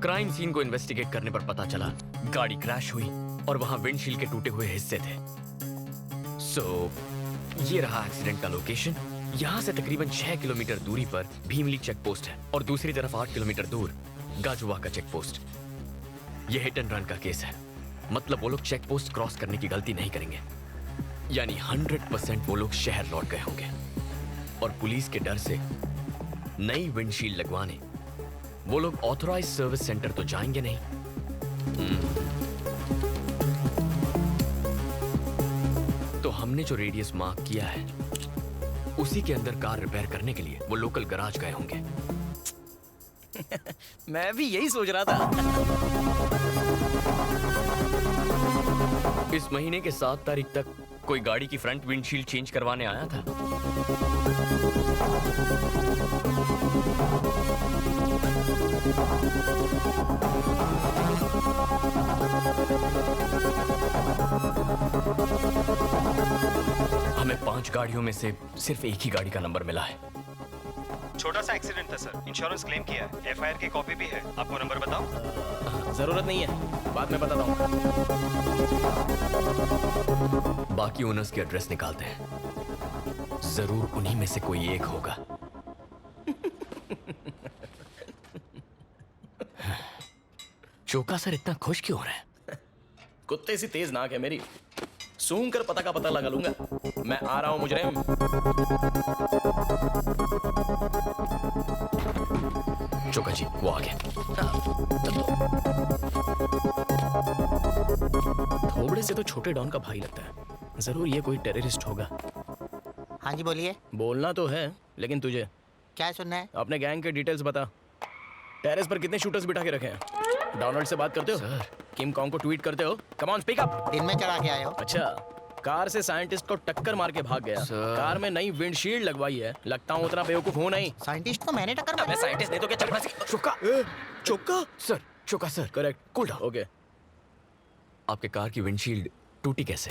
[SPEAKER 1] क्राइम सीन को इन्वेस्टिगेट करने पर पता चला गाड़ी क्रैश हुई और वहां विंडशील्ड के टूटे हुए हिस्से थे। ये रहा एक्सीडेंट का लोकेशन। यहाँ से तकरीबन 6 किलोमीटर दूरी पर भीमली चेक पोस्ट है और दूसरी तरफ 8 किलोमीटर दूर गाजुआ का चेक पोस्ट। यह हिट एंड रन का केस है, मतलब वो लोग चेक पोस्ट क्रॉस करने की गलती नहीं करेंगे। यानी 100% वो लोग शहर लौट गए होंगे और पुलिस के डर से नई विंडशील्ड लगवाने वो लोग ऑथराइज्ड सर्विस सेंटर तो जाएंगे नहीं। तो हमने जो रेडियस मार्क किया है उसी के अंदर कार रिपेयर करने के लिए वो लोकल गराज गए होंगे।
[SPEAKER 21] मैं भी यही सोच रहा था।
[SPEAKER 1] इस महीने के 7 तारीख तक कोई गाड़ी की फ्रंट विंडशील्ड चेंज करवाने आया था। हमें 5 गाड़ियों में से सिर्फ एक ही गाड़ी का नंबर मिला है।
[SPEAKER 7] छोटा सा एक्सीडेंट था सर, इंश्योरेंस क्लेम किया है, एफआईआर की कॉपी भी है। आपको नंबर बताऊं?
[SPEAKER 21] जरूरत नहीं है, बाद में बताता हूँ।
[SPEAKER 1] बाकी ओनर्स के एड्रेस निकालते हैं, जरूर उन्हीं में से कोई एक होगा। चोका सर इतना खुश क्यों हो रहे हैं?
[SPEAKER 21] कुत्ते सी तेज नाक है मेरी, सूंघ कर पता का पता लगा लूंगा। मैं आ रहा हूं मुजरिम।
[SPEAKER 1] चोका जी वो आ गया।
[SPEAKER 21] थोबड़े से तो छोटे डॉन का भाई लगता है, जरूर ये कोई टेररिस्ट होगा।
[SPEAKER 10] हाँ जी बोलिए।
[SPEAKER 21] बोलना तो है, लेकिन तुझे
[SPEAKER 10] क्या सुनना है?
[SPEAKER 21] अपने गैंग के डिटेल्स बता। टेरेस पर कितने शूटर्स बिठा के रखे हैं? डोनाल्ड से बात करते हो? सर। किम कॉन्ग को ट्वीट करते हो? Come on speak up.
[SPEAKER 10] दिन में चढ़ा के आए हो?
[SPEAKER 21] अच्छा, कार से साइंटिस्ट को टक्कर मार के भाग गया। कार में नई विंडशील्ड लगवाई है, लगता हूँ उतना बेवकूफ हो नहीं।
[SPEAKER 10] साइंटिस्ट को मैंने टक्कर मारी।
[SPEAKER 21] मैं साइंटिस्ट नहीं तो क्या चक्का चोका चोका
[SPEAKER 1] सर, चोका sir.
[SPEAKER 21] Correct,
[SPEAKER 1] cool down.
[SPEAKER 21] Okay.
[SPEAKER 1] आपके कार की विंडशील्ड टूटी कैसे?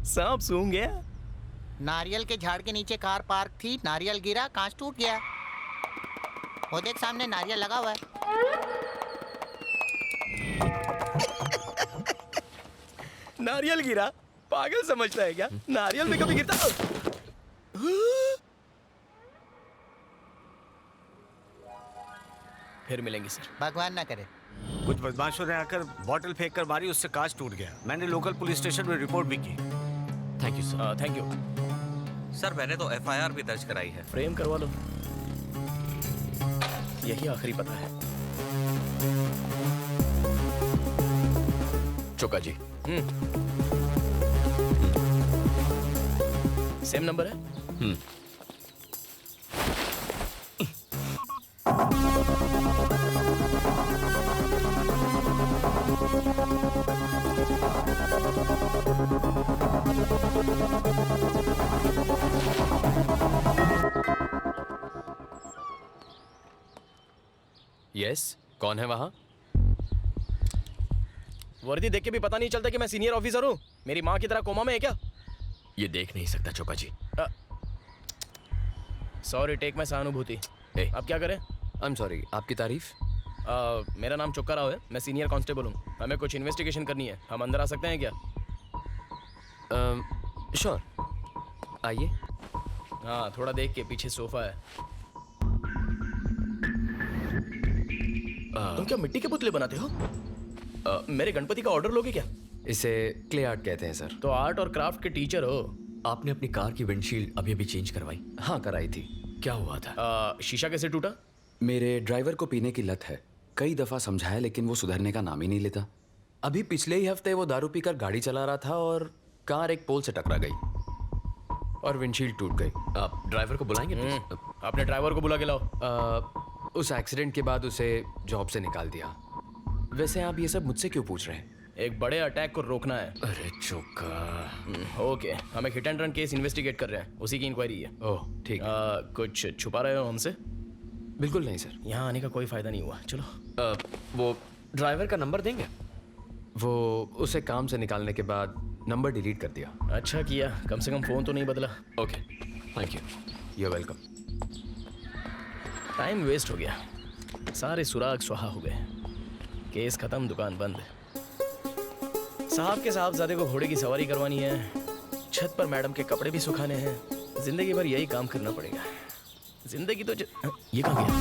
[SPEAKER 21] सांप सूंघ गया।
[SPEAKER 10] नारियल के झाड़ के नीचे कार पार्क थी, नारियल गिरा, कांच टूट गया। वो देख सामने नारियल लगा हुआ है।
[SPEAKER 21] नारियल गिरा? पागल समझता है क्या? नारियल में कभी गिरता? फिर मिलेंगे सर।
[SPEAKER 10] भगवान ना करे।
[SPEAKER 15] कुछ बदमाशों ने आकर बॉटल फेंक कर मारी, उससे कांच टूट गया। मैंने लोकल पुलिस स्टेशन में रिपोर्ट भी की।
[SPEAKER 1] Thank you sir.
[SPEAKER 21] Thank you
[SPEAKER 7] sir. मैंने तो एफआईआर भी दर्ज कराई है।
[SPEAKER 21] फ्रेम करवा लो, यही आखिरी पता है।
[SPEAKER 1] चोका जी।
[SPEAKER 21] सेम नंबर है?
[SPEAKER 1] यस, कौन है वहां?
[SPEAKER 21] वर्दी देख के भी पता नहीं चलता कि मैं सीनियर ऑफिसर हूँ। मेरी माँ की तरह कोमा में है क्या?
[SPEAKER 1] ये देख नहीं सकता चोका जी।
[SPEAKER 21] सॉरी, टेक मैं सहानुभूति। अब क्या करें?
[SPEAKER 1] आई एम सॉरी, आपकी तारीफ?
[SPEAKER 21] मेरा नाम चोक्का राव है, मैं सीनियर कांस्टेबल हूँ। हमें कुछ इन्वेस्टिगेशन करनी है, हम अंदर आ सकते हैं क्या?
[SPEAKER 1] श्योर, आइए।
[SPEAKER 21] हाँ, थोड़ा देख के, पीछे सोफा है। तुम क्या मिट्टी के पुतले बनाते हो? मेरे गणपति का ऑर्डर लोगे क्या?
[SPEAKER 1] इसे क्ले आर्ट कहते हैं सर।
[SPEAKER 21] तो आर्ट और क्राफ्ट के टीचर हो।
[SPEAKER 1] आपने अपनी कार की विंडशील्ड अभी चेंज करवाई?
[SPEAKER 23] हाँ, कराई थी।
[SPEAKER 1] क्या हुआ था?
[SPEAKER 21] शीशा कैसे टूटा?
[SPEAKER 23] मेरे ड्राइवर को पीने की लत है, कई दफा समझाया लेकिन वो सुधरने का नाम ही नहीं लेता।
[SPEAKER 9] अभी पिछले ही हफ्ते वो दारू पीकर गाड़ी चला रहा था और कार एक पोल से टकरा गई और विंडशील्ड टूट गई।
[SPEAKER 1] आप ड्राइवर को बुलाएंगे please?
[SPEAKER 21] अपने ड्राइवर को बुला के लाओ।
[SPEAKER 9] उस एक्सीडेंट के बाद उसे जॉब से निकाल दिया। वैसे आप ये सब मुझसे क्यों पूछ रहे हैं?
[SPEAKER 21] एक बड़े अटैक को रोकना है।
[SPEAKER 1] अरे चौका।
[SPEAKER 21] ओके, हम एक hit and run case investigate कर रहे हैं, उसी की इंक्वायरी है।
[SPEAKER 9] ओह ठीक।
[SPEAKER 21] कुछ छुपा रहे हो हमसे?
[SPEAKER 9] बिल्कुल नहीं सर।
[SPEAKER 21] यहाँ आने का कोई फायदा नहीं हुआ। चलो।
[SPEAKER 1] वो ड्राइवर का नंबर देंगे?
[SPEAKER 9] वो उसे काम से निकालने के बाद नंबर डिलीट कर दिया।
[SPEAKER 21] अच्छा किया, कम से कम फोन तो नहीं बदला।
[SPEAKER 1] Okay, thank you.
[SPEAKER 9] You welcome.
[SPEAKER 21] Time waste हो गया, सारे सुराग सुहा हो गए, केस खत्म, दुकान बंद। साहब के साहबजादे को घोड़े की सवारी करवानी है, छत पर मैडम के कपड़े भी सुखाने हैं, जिंदगी भर यही काम करना पड़ेगा। जिंदगी तो ये कहाँ गया?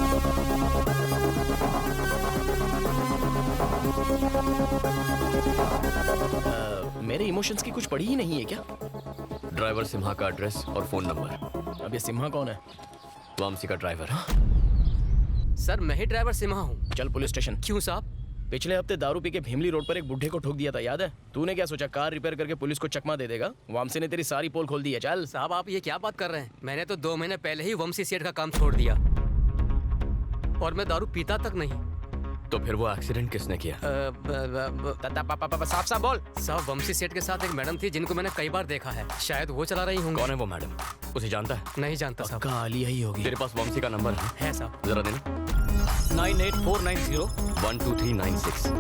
[SPEAKER 21] मेरे इमोशंस की कुछ पड़ी ही नहीं है क्या?
[SPEAKER 1] ड्राइवर सिम्हा का एड्रेस और फोन नंबर।
[SPEAKER 21] अब ये सिम्हा कौन है?
[SPEAKER 1] वामसी का ड्राइवर।
[SPEAKER 8] सर मैं ही ड्राइवर सिम्हा हूँ।
[SPEAKER 21] चल पुलिस स्टेशन।
[SPEAKER 8] क्यों साहब?
[SPEAKER 21] पिछले हफ्ते दारू पी के भीमली रोड पर एक बुढ़े को ठोक दिया था, याद है? तूने क्या सोचा कार रिपेयर करके पुलिस को चकमा दे देगा? वामसी ने तेरी सारी पोल खोल दी है। चल।
[SPEAKER 8] साहब आप ये क्या बात कर रहे हैं? मैंने तो 2 महीने पहले ही वंशी सेठ का काम छोड़ दिया और मैं दारू पीता तक नहीं।
[SPEAKER 1] तो फिर वो एक्सीडेंट किसने किया?
[SPEAKER 21] साफ साफ बोल।
[SPEAKER 8] साहब वंशी सेठ के साथ एक मैडम थी जिनको मैंने कई बार देखा है, शायद वो चला रही होंगी।
[SPEAKER 1] कौन है वो मैडम? उसे जानता है?
[SPEAKER 8] नहीं जानता साहब।
[SPEAKER 21] पक्का आलिया ही होगी।
[SPEAKER 1] तेरे पास वंशी का नंबर
[SPEAKER 8] है साहब?
[SPEAKER 1] जरा देना।
[SPEAKER 2] 98490
[SPEAKER 1] 12396।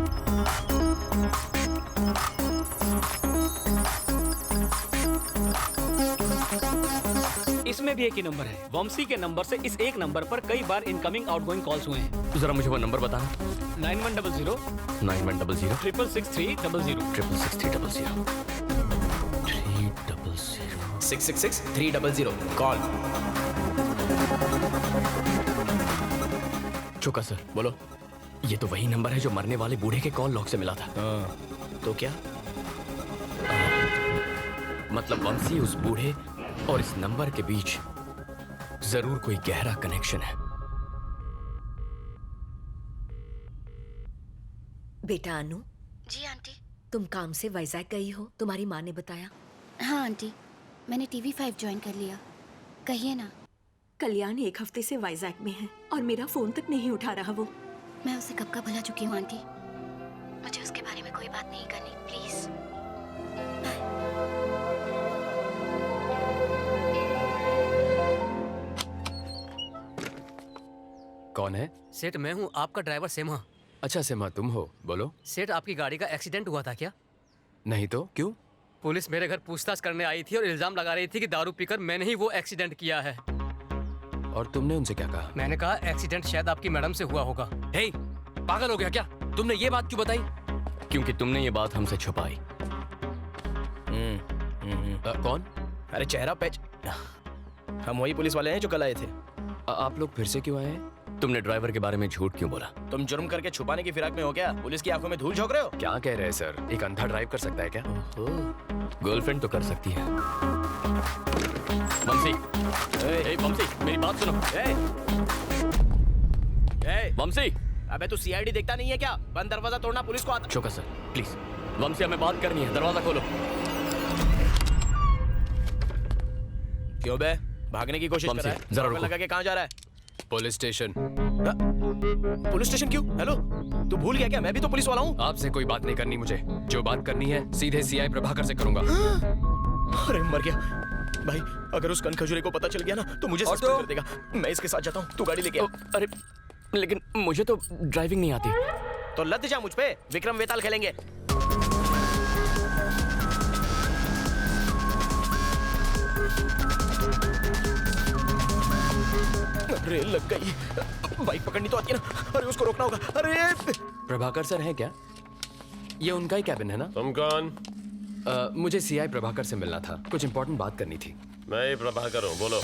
[SPEAKER 2] इसमें भी एक ही नंबर है। वंशी के नंबर से इस एक नंबर पर कई बार इनकमिंग आउटगोइंग कॉल्स हुए हैं।
[SPEAKER 1] जरा मुझे वो नंबर बताना।
[SPEAKER 2] 9100
[SPEAKER 1] 9100
[SPEAKER 2] 666
[SPEAKER 1] 666
[SPEAKER 21] 666 300 कॉल।
[SPEAKER 1] चुका सर। बोलो। ये तो वही नंबर है जो मरने वाले बूढ़े के कॉल लॉग से मिला था।
[SPEAKER 21] तो क्या?
[SPEAKER 1] मतलब वंशी, उस बूढ़े और इस नंबर के बीच जरूर कोई गहरा कनेक्शन है।
[SPEAKER 6] बेटा अनु।
[SPEAKER 5] जी आंटी।
[SPEAKER 6] तुम काम से वाइजैक गई हो, तुम्हारी माँ ने बताया?
[SPEAKER 5] हाँ आंटी, मैंने TV5 ज्वाइन कर लिया। कहिए ना।
[SPEAKER 6] कल्याण 1 हफ्ते से वाइजैक में है और मेरा फोन तक नहीं उठा रहा वो।
[SPEAKER 5] मैं उसे कब का भुला चुकी हूँ आंटी, मुझे उसके बारे में कोई बात नहीं करनी, प्लीज।
[SPEAKER 9] कौन है?
[SPEAKER 8] सेठ मैं हूँ, आपका ड्राइवर सिम्हा।
[SPEAKER 9] अच्छा सिम्हा तुम हो, बोलो।
[SPEAKER 8] सेठ आपकी गाड़ी का एक्सीडेंट हुआ था क्या?
[SPEAKER 9] नहीं तो क्यों?
[SPEAKER 8] पुलिस मेरे घर पूछताछ करने आई थी और इल्जाम लगा रही थी कि दारू पीकर मैंने ही वो एक्सीडेंट किया है।
[SPEAKER 9] और तुमने उनसे क्या कहा?
[SPEAKER 8] मैंने कहा एक्सीडेंट शायद आपकी मैडम से हुआ होगा।
[SPEAKER 1] हे, पागल हो गया क्या? तुमने ये बात क्यों बताई? क्योंकि तुमने ये बात हमसे छुपाई।
[SPEAKER 21] कौन? अरे चेहरा पैच। हम वही पुलिस वाले हैं जो कल आए थे।
[SPEAKER 9] आप लोग फिर से क्यों आए हैं?
[SPEAKER 1] तुमने ड्राइवर के बारे में झूठ क्यों बोला?
[SPEAKER 21] तुम जुर्म करके छुपाने की फिराक में हो क्या? पुलिस की आंखों में धूल झोंक रहे हो?
[SPEAKER 9] क्या कह रहे हैं सर? एक अंधा ड्राइव कर सकता है क्या?
[SPEAKER 1] गर्लफ्रेंड तो कर सकती है। वंशी, वंशी मेरी बात सुनो। वंशी,
[SPEAKER 21] अबे तू CID देखता नहीं है क्या? बंद दरवाजा तोड़ना पुलिस को आता।
[SPEAKER 1] चौका सर प्लीज। वंशी हमें बात करनी है, दरवाजा खोलो।
[SPEAKER 21] क्यों बे? भागने की कोशिश कर रहा है?
[SPEAKER 1] जरा रुको।
[SPEAKER 21] लगा के कहाँ जा रहा है?
[SPEAKER 9] Police station.
[SPEAKER 21] पुलिस स्टेशन क्यों? हेलो, तू भूल गया क्या? मैं भी तो पुलिस वाला हूँ।
[SPEAKER 9] आपसे कोई बात नहीं करनी मुझे। जो बात करनी है सीधे CI प्रभाकर से करूंगा।
[SPEAKER 21] अरे मर गया भाई, अगर उस कनखजूरे को पता चल गया ना तो मुझे सस्पेंड कर देगा। मैं इसके साथ जाता हूँ, तू गाड़ी लेके आ।
[SPEAKER 1] अरे लेकिन मुझे तो ड्राइविंग नहीं आती।
[SPEAKER 21] तो लद जा मुझ पे, विक्रम वेताल खेलेंगे। अरे लग गई, बाइक पकड़नी तो आती है ना। अरे उसको रोकना होगा। अरे
[SPEAKER 9] प्रभाकर सर है क्या? ये उनका ही कैबिन है ना?
[SPEAKER 19] तुम कौन?
[SPEAKER 9] मुझे CI प्रभाकर से मिलना था, कुछ इंपॉर्टेंट बात करनी थी।
[SPEAKER 19] मैं ही प्रभाकर हूँ, बोलो।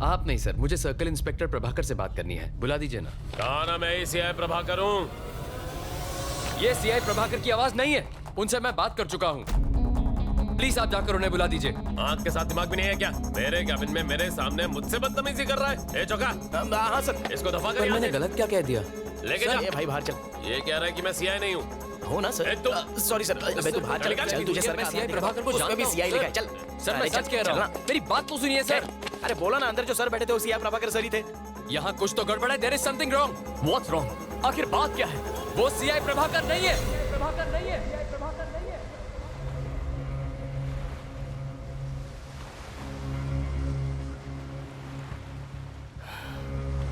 [SPEAKER 9] आप नहीं सर, मुझे सर्कल इंस्पेक्टर प्रभाकर से बात करनी है, बुला दीजिए ना।
[SPEAKER 19] कहा ना मैं ही CI प्रभाकर हूँ।
[SPEAKER 9] ये CI प्रभाकर की आवाज नहीं है, उनसे मैं बात कर चुका हूँ। प्लीज आप जाकर उन्हें बुला दीजिए।
[SPEAKER 19] आंख के साथ दिमाग भी नहीं है क्या? मेरे कैबिन में मेरे सामने मुझसे बदतमीजी कर रहा है। ए चौका।
[SPEAKER 21] हाँ सर।
[SPEAKER 19] इसको दफा
[SPEAKER 9] पर
[SPEAKER 19] कर।
[SPEAKER 9] मैंने गलत क्या कह दिया?
[SPEAKER 19] लेके जा।
[SPEAKER 21] भाई बाहर चल।
[SPEAKER 19] ये कह रहा है कि मैं CI नहीं हूँ।
[SPEAKER 21] हो ना सर? सॉरी सर, मैं तो बाहर चल चल तुझे सर
[SPEAKER 9] मैं सीआई प्रभाकर को
[SPEAKER 21] उसमें भी
[SPEAKER 9] जानता
[SPEAKER 21] सीआई
[SPEAKER 9] हूं,
[SPEAKER 21] लिखा है। चल
[SPEAKER 9] सर, मैं
[SPEAKER 21] अरे
[SPEAKER 9] सच कह रहा हूं।
[SPEAKER 21] चलना।
[SPEAKER 9] मेरी बात तो सुनिए सर।
[SPEAKER 21] अरे बोला ना, अंदर जो सर बैठे थे वो सीआई प्रभाकर सर ही थे।
[SPEAKER 9] यहाँ कुछ तो गड़बड़ है। There is something wrong.
[SPEAKER 1] What's wrong? आखिर बात क्या है?
[SPEAKER 9] वो सीआई प्रभाकर नहीं है।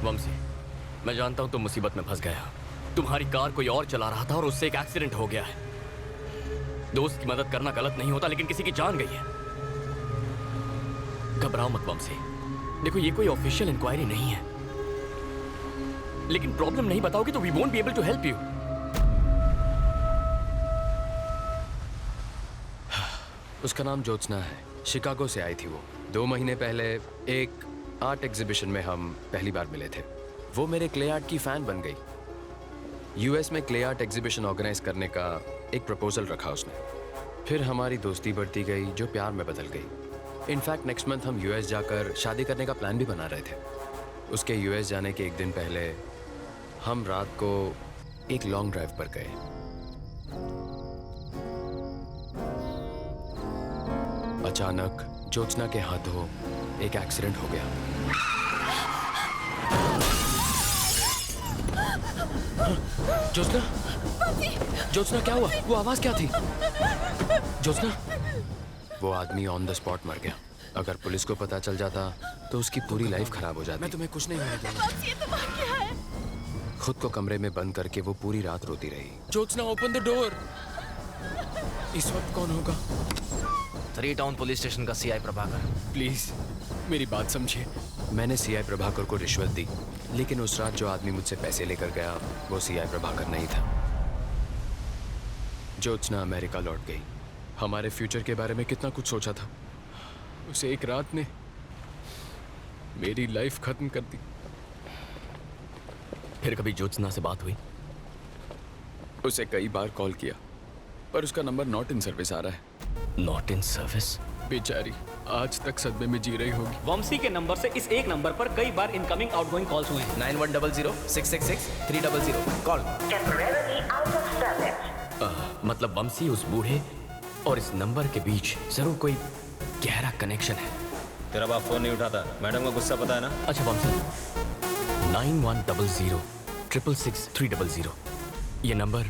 [SPEAKER 1] वंशी, मैं जानता हूं तुम मुसीबत में फंस गया। तुम्हारी कार कोई और चला रहा था और उससे एक एक्सीडेंट हो गया है। दोस्त की मदद करना गलत नहीं होता, लेकिन किसी की जान गई है। घबराओ मत वंशी। देखो, ये कोई ऑफिशियल इंक्वायरी नहीं है, लेकिन प्रॉब्लम नहीं बताओगे तो we won't be able to help you.
[SPEAKER 9] उसका नाम ज्योत्सना है। शिकागो से आई थी वो। 2 महीने पहले एक आर्ट एग्जीबिशन में हम पहली बार मिले थे। वो मेरे क्ले आर्ट की फैन बन गई। यूएस में क्ले आर्ट एग्जीबिशन ऑर्गेनाइज करने का एक प्रपोजल रखा उसने। फिर हमारी दोस्ती बढ़ती गई, जो प्यार में बदल गई। इनफैक्ट नेक्स्ट मंथ हम यूएस जाकर शादी करने का प्लान भी बना रहे थे। उसके यूएस जाने के एक दिन पहले हम रात को एक लॉन्ग ड्राइव पर गए। अचानक ज्योत्सना के हाथों एक एक्सीडेंट हो गया। ज्योत्सना, ज्योत्सना क्या हुआ? वो आवाज क्या थी? ज्योत्सना, वो आदमी ऑन द स्पॉट मर गया। अगर पुलिस को पता चल जाता तो उसकी पूरी लाइफ खराब हो जाती। मैं तुम्हें कुछ नहीं होने दूंगा। खुद को कमरे में बंद करके वो पूरी रात रोती रही। Jyotsna, open the door. इस वक्त कौन होगा?
[SPEAKER 21] 3 टाउन पुलिस स्टेशन का सीआई प्रभाकर।
[SPEAKER 9] प्लीज मेरी बात समझिए। मैंने सीआई प्रभाकर को रिश्वत दी, लेकिन उस रात जो आदमी मुझसे पैसे लेकर गया वो सीआई प्रभाकर नहीं था। ज्योत्सना अमेरिका लौट गई। हमारे फ्यूचर के बारे में कितना कुछ सोचा था। उसे एक रात ने मेरी लाइफ खत्म कर दी।
[SPEAKER 1] फिर कभी ज्योत्सना से बात हुई?
[SPEAKER 9] उसे कई बार कॉल किया, पर उसका नंबर नॉट इन सर्विस आ रहा है।
[SPEAKER 1] Not in service?
[SPEAKER 9] बेचारी आज तक सदमे में जी रही होगी।
[SPEAKER 13] वंशी के नंबर से इस एक नंबर पर कई बार इनकमिंग आउटगोइंग कॉल्स हुए हैं।
[SPEAKER 21] 9100-666-300 कॉल।
[SPEAKER 1] मतलब वंशी उस बूढ़े और इस नंबर के बीच जरूर कोई गहरा कनेक्शन है।
[SPEAKER 16] तेरा बाप फोन नहीं उठाता, मैडम का गुस्सा पता है ना?
[SPEAKER 1] अच्छा वंशी, 9100-666-300 ये नंबर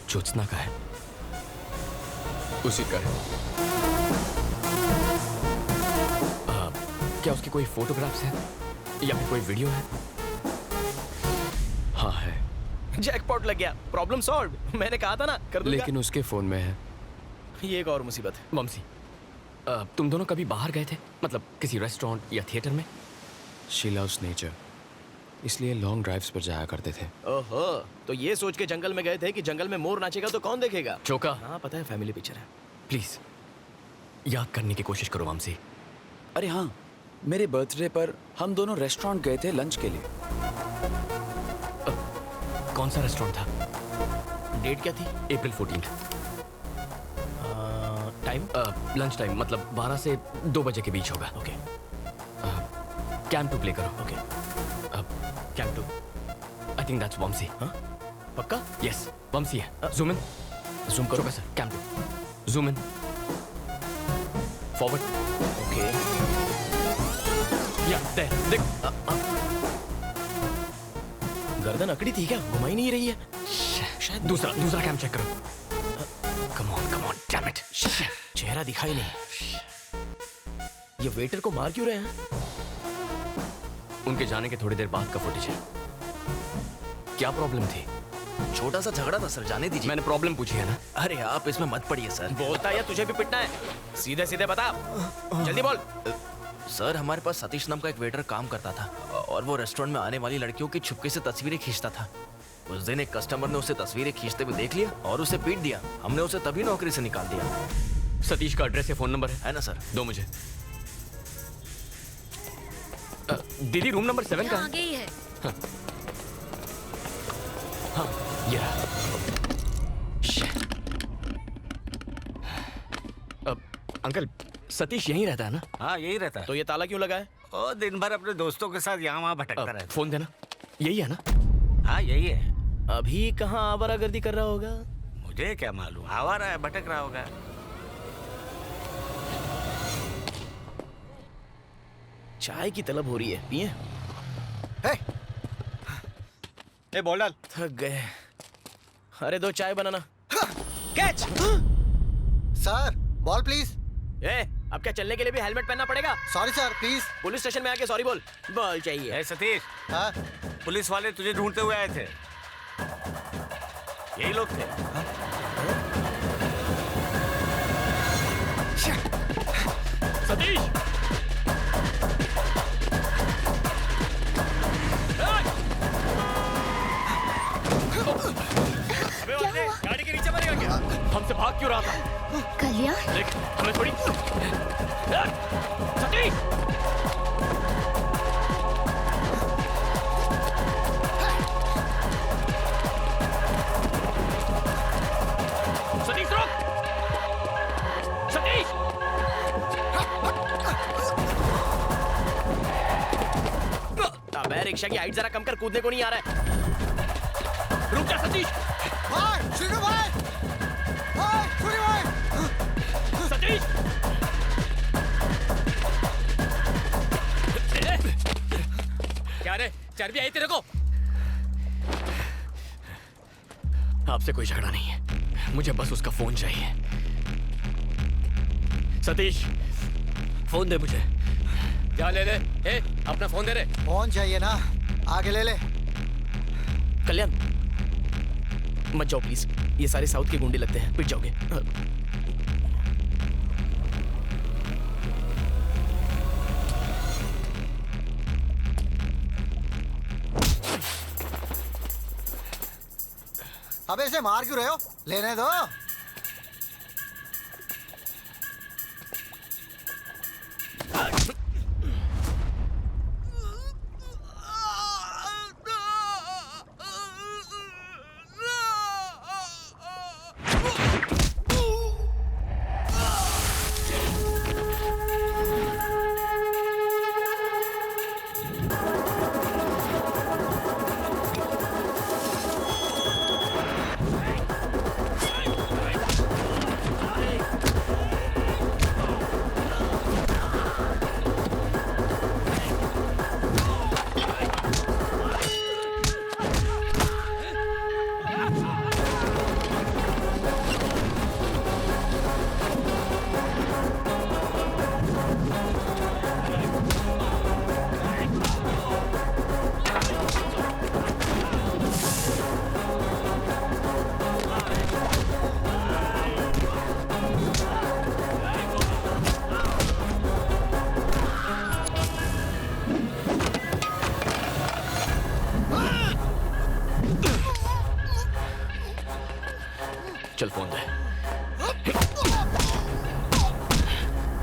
[SPEAKER 1] ज्योत्सना का है?
[SPEAKER 9] उसी का है।
[SPEAKER 1] क्या उसकी कोई फोटोग्राफ्स है या फिर कोई वीडियो है?
[SPEAKER 9] हाँ है।
[SPEAKER 21] जैकपॉट लग गया, प्रॉब्लम सॉल्व। मैंने कहा था ना, कर दूंगा।
[SPEAKER 9] लेकिन उसके फोन में है।
[SPEAKER 21] ये एक और मुसीबत है।
[SPEAKER 1] वंशी, तुम दोनों कभी बाहर गए थे? मतलब किसी रेस्टोरेंट या थिएटर में?
[SPEAKER 9] शी लव्स नेचर, इसलिए लॉन्ग ड्राइव्स पर जाया करते थे।
[SPEAKER 21] ओहो, तो ये सोच के जंगल में गए थे कि जंगल में मोर नाचेगा तो कौन देखेगा?
[SPEAKER 1] चौका।
[SPEAKER 21] हाँ पता है, फैमिली पिक्चर है।
[SPEAKER 1] प्लीज याद करने की कोशिश करो वंशी।
[SPEAKER 23] अरे हाँ, मेरे बर्थडे पर हम दोनों रेस्टोरेंट गए थे लंच के लिए।
[SPEAKER 1] कौन सा रेस्टोरेंट था?
[SPEAKER 21] डेट क्या थी?
[SPEAKER 1] अप्रैल 14।
[SPEAKER 21] टाइम?
[SPEAKER 1] लंच टाइम, मतलब 12 से 2 बजे के बीच होगा।
[SPEAKER 21] ओके।
[SPEAKER 1] कैम टू प्ले करो।
[SPEAKER 21] Okay. Cam two.
[SPEAKER 1] I think that's Vamshi.
[SPEAKER 21] हाँ? पक्का?
[SPEAKER 1] यस, वंशी है। Zoom in.
[SPEAKER 21] जूम करो।
[SPEAKER 1] Sir, cam two. Zoom in. Forward.
[SPEAKER 21] Okay.
[SPEAKER 1] या देख।
[SPEAKER 21] गर्दन अकड़ी थी क्या? घुमा ही नहीं रही है।
[SPEAKER 1] शायद दूसरा कैम चेक करो। Come on, damn it.
[SPEAKER 21] चेहरा दिखाई नहीं। ये वेटर को मार क्यों रहे हैं?
[SPEAKER 1] उनके जाने के थोड़ी देर बाद का फुटेज है। क्या प्रॉब्लम थी?
[SPEAKER 21] छोटा सा झगड़ा था सर, जाने दीजिए।
[SPEAKER 1] मैंने प्रॉब्लम पूछी है ना।
[SPEAKER 21] अरे आप इसमें मत पड़िए सर। बोलता है या तुझे भी पिटना है? सीधे सीधे बता, जल्दी बोल। सर हमारे पास सतीश नाम का एक वेटर काम करता था और वो रेस्टोरेंट में आने वाली लड़कियों की छुपके से तस्वीरें खींचता था। उस दिन एक कस्टमर ने उसे तस्वीरें खींचते हुए देख लिया और उसे पीट दिया। हमने उसे तभी नौकरी से निकाल दिया।
[SPEAKER 1] सतीश का एड्रेस या फोन नंबर है
[SPEAKER 21] ना सर?
[SPEAKER 1] दो मुझे। दीदी रूम नंबर 7 का
[SPEAKER 3] आगे ही है।
[SPEAKER 1] हाँ, ये रहा। अंकल, सतीश यहीं रहता है ना?
[SPEAKER 22] हाँ यही रहता है।
[SPEAKER 21] तो ये ताला क्यों लगा है?
[SPEAKER 22] ओ दिन भर अपने दोस्तों के साथ यहाँ वहाँ भटकता रहता है।
[SPEAKER 1] फोन देना। यही है ना?
[SPEAKER 22] हाँ यही है।
[SPEAKER 21] अभी कहाँ आवारागर्दी कर रहा होगा?
[SPEAKER 22] मुझे क्या मालूम, आवारा है, भटक रहा होगा।
[SPEAKER 21] चाय की तलब हो रही है, पिए?
[SPEAKER 22] ए बोल डाल।
[SPEAKER 21] थक गए। अरे 2 चाय बनाना। कैच!
[SPEAKER 12] Sir ball please.
[SPEAKER 21] अब क्या चलने के लिए भी हेलमेट पहनना पड़ेगा?
[SPEAKER 12] Sorry sir please.
[SPEAKER 21] Police station में आके सॉरी बोल। बॉल चाहिए।
[SPEAKER 22] ए सतीश, पुलिस वाले तुझे ढूंढते हुए आए थे। यही लोग थे।
[SPEAKER 1] सतीश!
[SPEAKER 21] अबे वाले, गाड़ी के नीचे मरेगा क्या?
[SPEAKER 1] हमसे भाग क्यों रहा था?
[SPEAKER 5] कल्याण?
[SPEAKER 1] देख, हमें थोड़ी। सतीश! सतीश रुक! सतीश!
[SPEAKER 21] अबे रिक्शा की हाइट जरा कम कर, कूदने को नहीं आ रहा है। रुक जा सतीश!
[SPEAKER 12] भाई, शुरू भाई! भाई, शुरू भाई!
[SPEAKER 21] सतीश!
[SPEAKER 1] क्या रे, चर्बी आई तेरे को? आपसे कोई झगड़ा नहीं है, मुझे बस उसका फोन चाहिए। सतीश, फोन दे मुझे।
[SPEAKER 8] जा ले ले। अपना फोन दे रे।
[SPEAKER 12] फोन चाहिए ना, आगे ले ले।
[SPEAKER 21] कल्याण मत जाओ प्लीज, ये सारे साउथ के गुंडे लगते हैं, पिट जाओगे।
[SPEAKER 12] अबे इसे मार क्यों रहे हो? लेने दो।
[SPEAKER 1] चल फोन दे।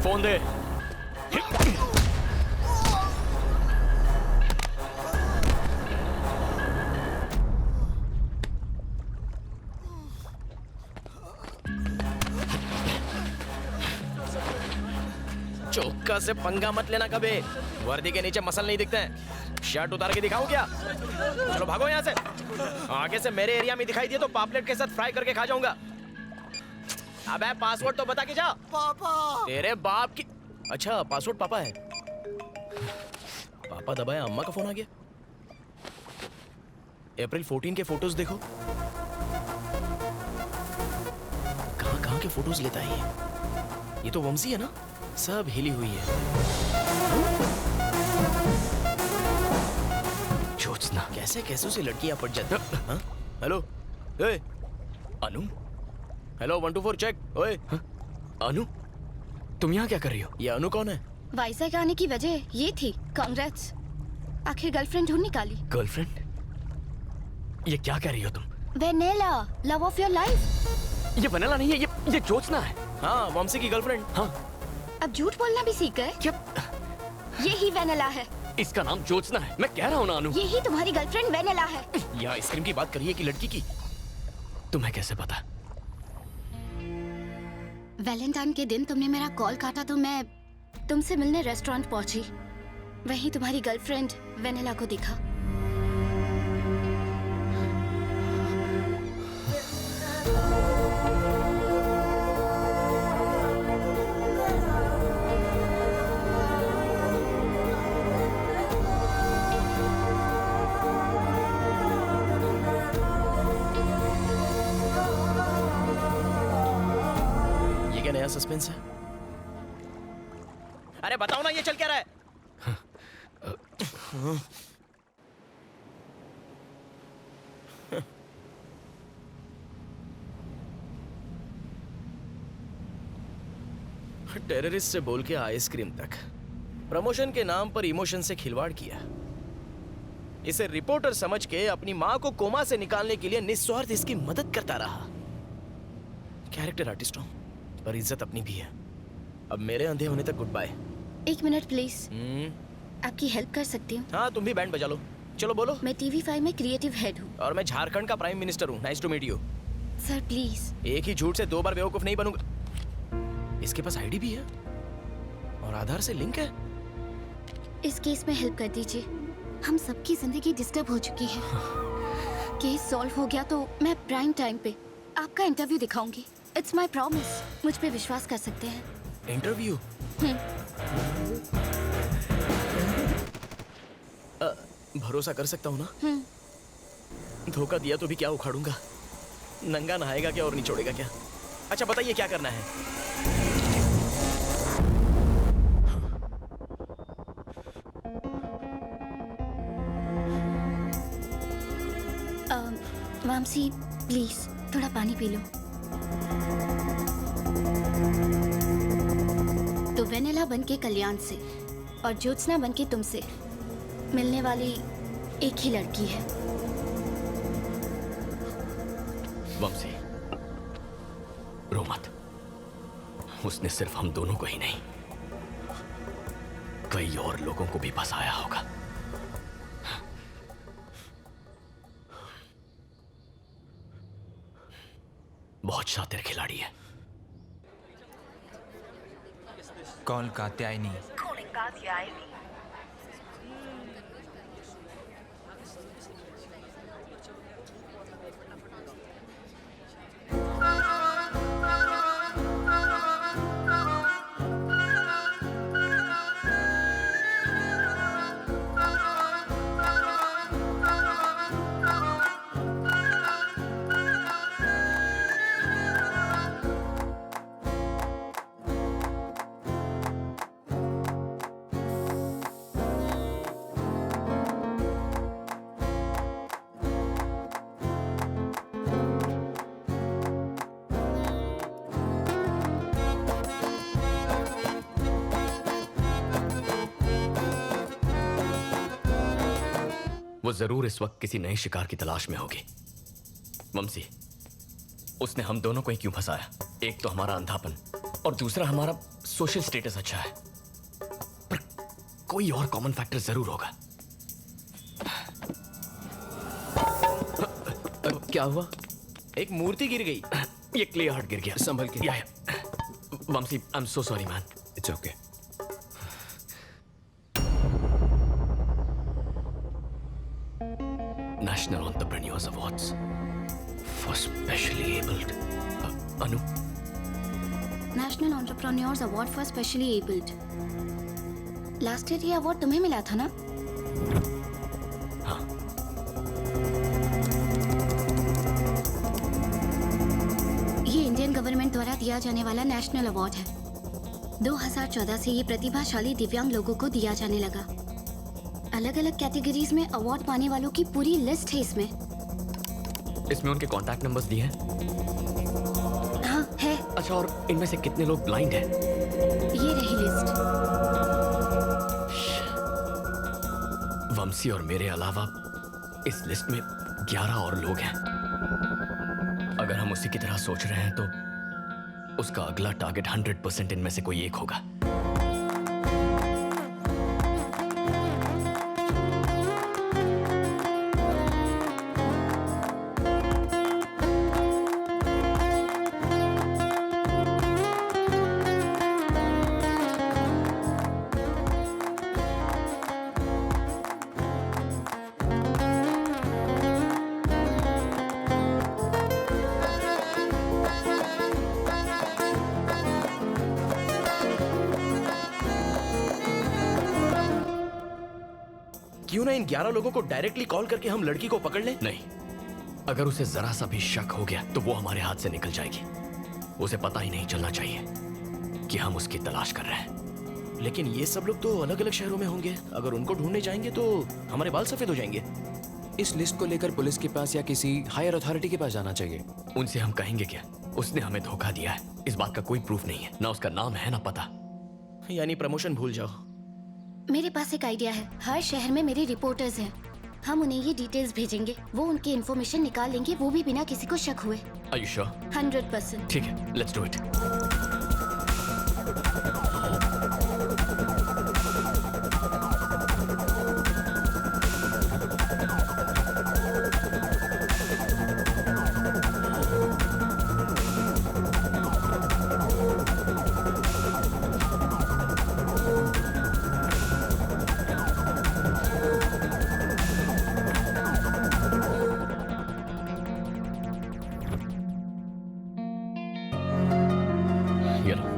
[SPEAKER 1] फोन दे।
[SPEAKER 21] चौका से पंगा मत लेना कभी, वर्दी के नीचे मसल नहीं दिखते हैं। शर्ट उतार के दिखाऊं क्या? चलो भागो यहाँ से। आगे से मेरे एरिया में दिखाई दिए तो पापलेट के साथ फ्राई करके खा जाऊंगा। अबे पासवर्ड तो बता के जा।
[SPEAKER 12] पापा!
[SPEAKER 21] तेरे बाप की। अच्छा पासवर्ड पापा है। पापा दबाया, अम्मा का फोन आ गया। अप्रैल 14 के फोटोज देखो। कहाँ के फोटोज लेता है ये तो वंशी है ना, सब हिली हुई है।
[SPEAKER 1] ज्योत्सना
[SPEAKER 21] कैसे कैसे से लड़कियां पट जाती हैं? हेलो ए अनु, हेलो 124 चेक। ओए
[SPEAKER 1] अनु, तुम यहाँ क्या कर रही हो?
[SPEAKER 21] ये अनु कौन है?
[SPEAKER 5] वाइजैक आने की वजह ये थी। कांग्रेट्स, आखिर गर्लफ्रेंड ढूंढ निकाली।
[SPEAKER 1] गर्लफ्रेंड? ये क्या कह रही हो तुम?
[SPEAKER 5] Vennela, love of your life.
[SPEAKER 1] ये वनेला नहीं है, ये ज्योत्सना है।
[SPEAKER 21] हाँ, वंशी की गर्लफ्रेंड।
[SPEAKER 1] हाँ।
[SPEAKER 5] अब झूठ बोलना भी सीख गए?
[SPEAKER 1] क्या?
[SPEAKER 5] ये ही वेनेला है।
[SPEAKER 1] इसका नाम ज्योत्सना है, मैं कह रहा हूँ ना अनु।
[SPEAKER 5] ये ही तुम्हारी गर्लफ्रेंड वेनेला है।
[SPEAKER 21] ये आइसक्रीम की बात करिए कि लड़की की?
[SPEAKER 1] तुम्हें कैसे पता?
[SPEAKER 5] वैलेंटाइन के दिन तुमने मेरा कॉल काटा तो मैं तुमसे मिलने रेस्टोरेंट पहुंची। वहीं तुम्हारी गर्लफ्रेंड वेनेला को दिखा।
[SPEAKER 21] सस्पेंस है? अरे बताओ ना, ये चल क्या रहा है? टेररिस्ट से बोल के आइसक्रीम तक, प्रमोशन के नाम पर इमोशन से खिलवाड़ किया। इसे रिपोर्टर समझ के अपनी माँ को कोमा से निकालने के लिए निस्वार्थ इसकी मदद करता रहा। कैरेक्टर आर्टिस्ट हूँ, पर इज्जत अपनी भी है। अब मेरे अंधे होने तक गुड बाय।
[SPEAKER 5] 1 मिनट प्लीज, आपकी हेल्प कर सकती हूँ?
[SPEAKER 21] हाँ, तुम भी बैंड बजा लो। चलो बोलो।
[SPEAKER 5] मैं TV5 में क्रिएटिव हेड हूँ।
[SPEAKER 21] और मैं झारखंड का प्राइम मिनिस्टर हूँ। Nice to meet you.
[SPEAKER 5] Sir please.
[SPEAKER 21] एक ही झूठ से 2 बार बेवकूफ नहीं बनूंगा। इसके पास आईडी भी है और आधार से लिंक है।
[SPEAKER 5] इस केस में हेल्प कर दीजिए, हम सबकी जिंदगी डिस्टर्ब हो चुकी है। केस सॉल्व हो गया तो मैं प्राइम टाइम पे आपका इंटरव्यू दिखाऊंगी। It's my promise. मुझ पे विश्वास कर सकते हैं।
[SPEAKER 21] इंटरव्यू? भरोसा कर सकता हूँ ना? धोखा दिया तो भी क्या उखाड़ूंगा? नंगा नहाएगा क्या और निचोड़ेगा क्या? अच्छा बताइए क्या करना है?
[SPEAKER 5] वामसी प्लीज थोड़ा पानी पी लो। तो वेनेला बन के कल्याण से और ज्योत्सना बन के तुमसे मिलने वाली एक ही लड़की है।
[SPEAKER 1] वंशी, रो मत। उसने सिर्फ हम दोनों को ही नहीं, कई और लोगों को भी फंसाया होगा। बहुत शातिर खिलाड़ी है।
[SPEAKER 4] कॉल कात्यायनी।
[SPEAKER 1] वो जरूर इस वक्त किसी नए शिकार की तलाश में होगी। वंशी, उसने हम दोनों को ही क्यों फंसाया? एक तो हमारा अंधापन और दूसरा हमारा सोशल स्टेटस अच्छा है, पर कोई और कॉमन फैक्टर जरूर होगा।
[SPEAKER 21] क्या हुआ? एक मूर्ति गिर गई।
[SPEAKER 1] ये क्ले हार्ट गिर गया।
[SPEAKER 9] संभल के।
[SPEAKER 1] Vamshi, I am so sorry man.
[SPEAKER 9] It's okay.
[SPEAKER 1] National Entrepreneurs Awards for Specially Abled. Anu?
[SPEAKER 5] National Entrepreneurs Award for Specially Abled. Last year ये अवार्ड तुम्हें मिला था ना?
[SPEAKER 1] हाँ।
[SPEAKER 5] ये इंडियन गवर्नमेंट द्वारा दिया जाने वाला नेशनल अवार्ड है। 2014 से ये प्रतिभाशाली दिव्यांग लोगों को दिया जाने लगा। अलग अलग कैटेगरीज में अवार्ड पाने वालों की पूरी लिस्ट है इसमें।
[SPEAKER 1] इसमें उनके कॉन्टैक्ट नंबर्स दिए हैं?
[SPEAKER 5] हाँ है।
[SPEAKER 1] अच्छा, और इनमें से कितने लोग ब्लाइंड हैं?
[SPEAKER 5] ये रही लिस्ट।
[SPEAKER 1] वंशी और मेरे अलावा इस लिस्ट में 11 और लोग हैं। अगर हम उसी की तरह सोच रहे हैं तो उसका अगला टारगेट 100% इनमें से कोई एक होगा।
[SPEAKER 21] क्यों ना इन 11 लोगों को डायरेक्टली कॉल करके हम लड़की को पकड़ लें?
[SPEAKER 1] नहीं, अगर उसे जरा सा भी शक हो गया तो वो हमारे हाथ से निकल जाएगी। उसे पता ही नहीं चलना चाहिए। कि हम उसकी तलाश कर रहे हैं।
[SPEAKER 21] लेकिन ये सब लोग तो अलग अलग शहरों में होंगे। अगर उनको ढूंढने जाएंगे तो हमारे बाल सफेद हो जाएंगे।
[SPEAKER 9] इस लिस्ट को लेकर पुलिस के पास या किसी हायर अथॉरिटी के पास जाना चाहिए।
[SPEAKER 1] उनसे हम कहेंगे क्या? उसने हमें धोखा दिया है, इस बात का कोई प्रूफ नहीं है, ना उसका नाम है ना पता।
[SPEAKER 21] यानी प्रमोशन भूल जाओ।
[SPEAKER 5] मेरे पास एक आइडिया है। हर शहर में मेरे रिपोर्टर्स हैं। हम उन्हें ये डिटेल्स भेजेंगे, वो उनकी इन्फॉर्मेशन निकाल लेंगे, वो भी बिना किसी को शक हुए।
[SPEAKER 1] Are you sure?
[SPEAKER 5] 100%।
[SPEAKER 1] ठीक है, let's do it. You know.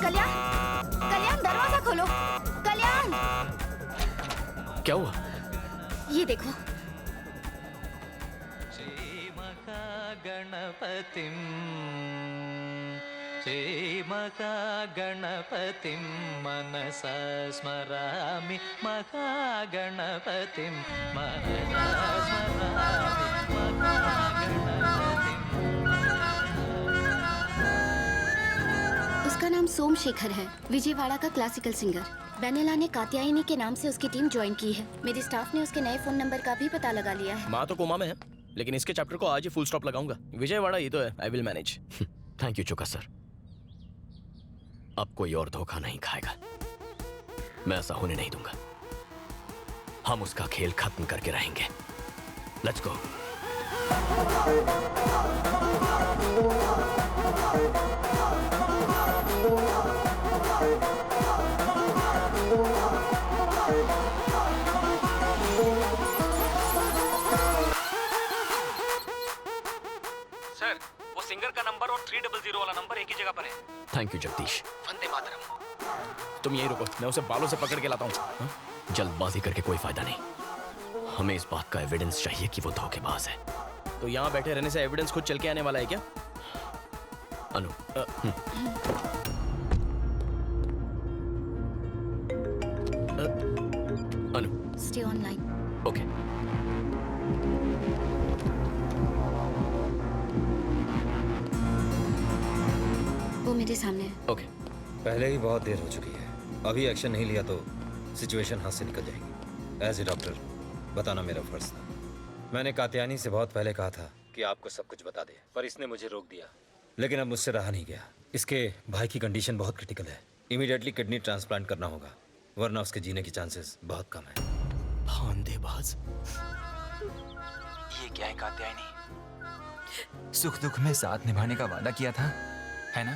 [SPEAKER 5] कल्याण, कल्याण दरवाजा खोलो। कल्याण,
[SPEAKER 1] क्या हुआ?
[SPEAKER 5] ये देखो।
[SPEAKER 17] गणपतिं श्रीमहागणपतिं मनसा स्मरामि महागणपतिं मनसा स्मरामि महागणपतिं।
[SPEAKER 5] उसका नाम सोमशेखर है, विजयवाड़ा का क्लासिकल सिंगर। बेनेला ने कात्यायनी के नाम से उसकी टीम ज्वाइन की है। मेरे स्टाफ ने उसके नए फोन नंबर का भी पता लगा लिया है।
[SPEAKER 21] माँ तो कोमा में है, लेकिन इसके चैप्टर को आज ही फुल स्टॉप लगाऊंगा। विजयवाड़ा ही तो है, I will manage.
[SPEAKER 1] Thank you चुका सर। अब कोई और धोखा नहीं खाएगा, मैं ऐसा होने नहीं दूंगा। हम उसका खेल खत्म करके रहेंगे। Let's go.
[SPEAKER 21] सर, वो सिंगर का नंबर और 300 वाला नंबर एक ही जगह पर है।
[SPEAKER 1] Thank you Jagdish.
[SPEAKER 21] वंदे मातरम। तुम यहीं रुको, मैं उसे बालों से पकड़ के लाता हूँ।
[SPEAKER 1] जल्दबाजी करके कोई फायदा नहीं। हमें इस बात का एविडेंस चाहिए कि वो धोखेबाज है।
[SPEAKER 21] तो यहाँ बैठे रहने से एविडेंस खुद चल के आने वाला है क्या?
[SPEAKER 1] अनु, अनु,
[SPEAKER 5] स्टे ऑनलाइन।
[SPEAKER 1] ओके।
[SPEAKER 5] वो मेरे सामने है।
[SPEAKER 1] ओके।
[SPEAKER 16] पहले ही बहुत देर हो चुकी है, अभी एक्शन नहीं लिया तो सिचुएशन हाथ से निकल जाएगी। एज ए डॉक्टर बताना मेरा फर्ज था। मैंने कात्यायनी से बहुत पहले कहा था कि आपको सब कुछ बता दे, पर इसने मुझे रोक दिया। लेकिन अब मुझसे रहा नहीं गया। इसके भाई की कंडीशन बहुत क्रिटिकल है, इमीडिएटली किडनी ट्रांसप्लांट करना होगा, वरना उसके जीने की चांसेस बहुत कम है।
[SPEAKER 21] धांधेबाज।
[SPEAKER 23] ये क्या है कात्यायनी? सुख दुख में साथ निभाने का वादा किया था, है ना?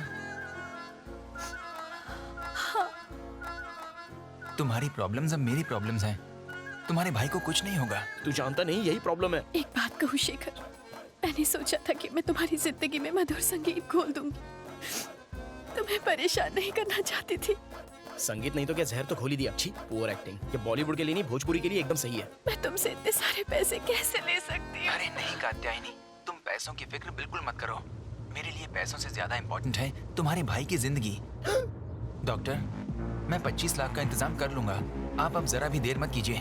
[SPEAKER 23] तुम्हारी प्रॉब्लम्स अब मेरी प्रॉब्लम्स हैं। तुम्हारे भाई को कुछ नहीं होगा।
[SPEAKER 21] तू जानता नहीं यही प्रॉब्लम है।
[SPEAKER 18] एक बात कहूँ शेखर, मैंने सोचा था कि मैं तुम्हारी जिंदगी में मधुर संगीत खोल दूंगी। तुम्हें परेशान नहीं करना चाहती थी।
[SPEAKER 21] संगीत नहीं तो क्या जहर तो खोली दी। अच्छी पुअर एक्टिंग। ये बॉलीवुड के लिए नहीं, भोजपुरी के लिए एकदम सही है।
[SPEAKER 18] मैं तुमसे इतने सारे पैसे कैसे ले सकती हूँ?
[SPEAKER 23] अरे नहीं कात्यायनी, तुम पैसों की फिक्र बिल्कुल मत करो। मेरे लिए पैसों से ज्यादा इम्पोर्टेंट है तुम्हारे भाई की जिंदगी। डॉक्टर, मैं 25 लाख का इंतजाम कर लूंगा। आप अब जरा भी देर मत कीजिए।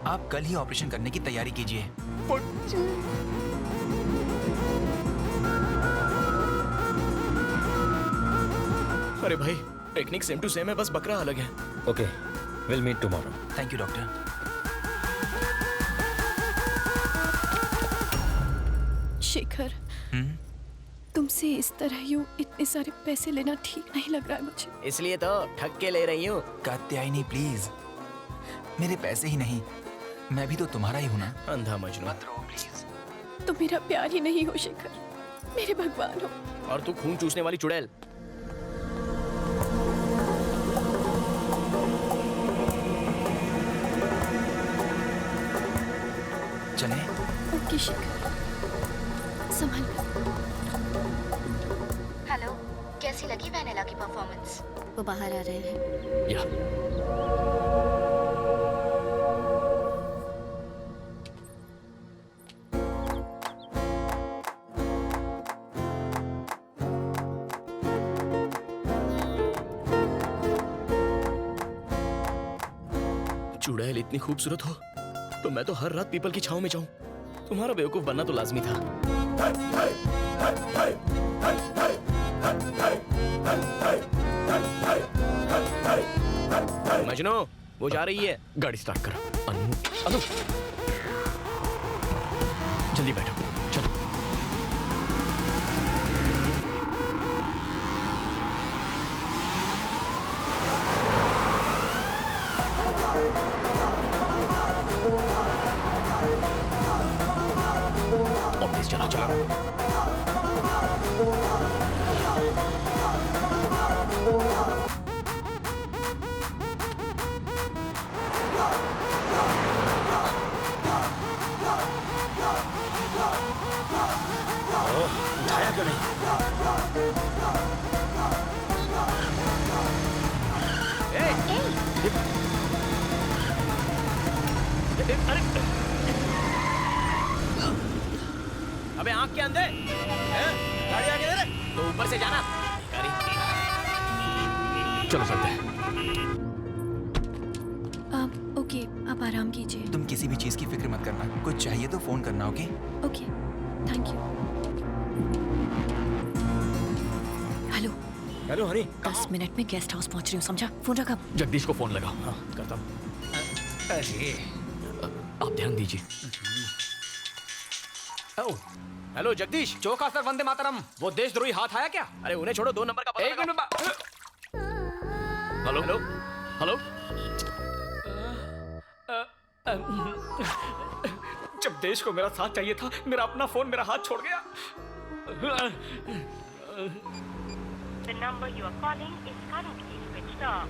[SPEAKER 23] आप कल ही ऑपरेशन करने की तैयारी कीजिए।
[SPEAKER 21] अरे भाई, टेक्निक सेम टू सेम है, बस बकरा अलग है।
[SPEAKER 16] Okay, will meet tomorrow.
[SPEAKER 23] Thank you doctor.
[SPEAKER 18] Shekhar, तुमसे इस तरह यूं इतने सारे पैसे लेना ठीक नहीं लग रहा है मुझे।
[SPEAKER 21] इसलिए तो ठग के ले रही हूँ।
[SPEAKER 23] कात्यायनी प्लीज, मेरे पैसे ही नहीं, मैं भी तो तुम्हारा ही हूँ ना।
[SPEAKER 21] अंधा मजनू।
[SPEAKER 23] मत रो प्लीज।
[SPEAKER 18] तुम मेरा प्यार ही नहीं हो शेखर, मेरे भगवान हो।
[SPEAKER 21] और तू खून चूसने वाली चुड़ैल।
[SPEAKER 18] थैंक यू शिखा, संभाल कर।
[SPEAKER 5] हेलो, कैसी लगी वैनिला की परफॉर्मेंस? वो बाहर आ रहे हैं।
[SPEAKER 1] या चुड़ैल इतनी खूबसूरत हो तो मैं तो हर रात पीपल की छांव में जाऊं। तुम्हारा बेवकूफ बनना तो लाजमी था। मजनू, वो जा रही है। गाड़ी स्टार्ट कर। अनु, अनु, जल्दी बैठो, चलो। ऑफिस चला चला।
[SPEAKER 15] उठाया क्यों नहीं?
[SPEAKER 21] अरे अबे आंख के अंदर गाड़ी आगे दे, तो ऊपर से जाना।
[SPEAKER 1] चलो चलते हैं।
[SPEAKER 18] ओके, आप आराम कीजिए।
[SPEAKER 23] तुम किसी भी चीज की फिक्र मत करना, कुछ चाहिए तो फोन करना। Okay
[SPEAKER 18] okay, thank you. Hello
[SPEAKER 2] hello Honey,
[SPEAKER 6] 10 minute में गेस्ट हाउस पहुंच रही हूँ, समझा? फोन रखा।
[SPEAKER 1] जगदीश को फोन लगाओ।
[SPEAKER 21] हाँ, करता हूँ।
[SPEAKER 2] अरे
[SPEAKER 1] आप ध्यान दीजिए।
[SPEAKER 21] हेलो जगदीश।
[SPEAKER 8] चौका सर, वंदे मातरम। वो देशद्रोही हाथ आया क्या?
[SPEAKER 21] अरे उन्हें छोड़ो, 2 नंबर का पता
[SPEAKER 8] एक मिनट।
[SPEAKER 21] Hello hello hello.
[SPEAKER 8] जब देश को मेरा साथ चाहिए था, मेरा अपना फोन मेरा हाथ छोड़ गया।
[SPEAKER 11] The number you are calling is currently switched off.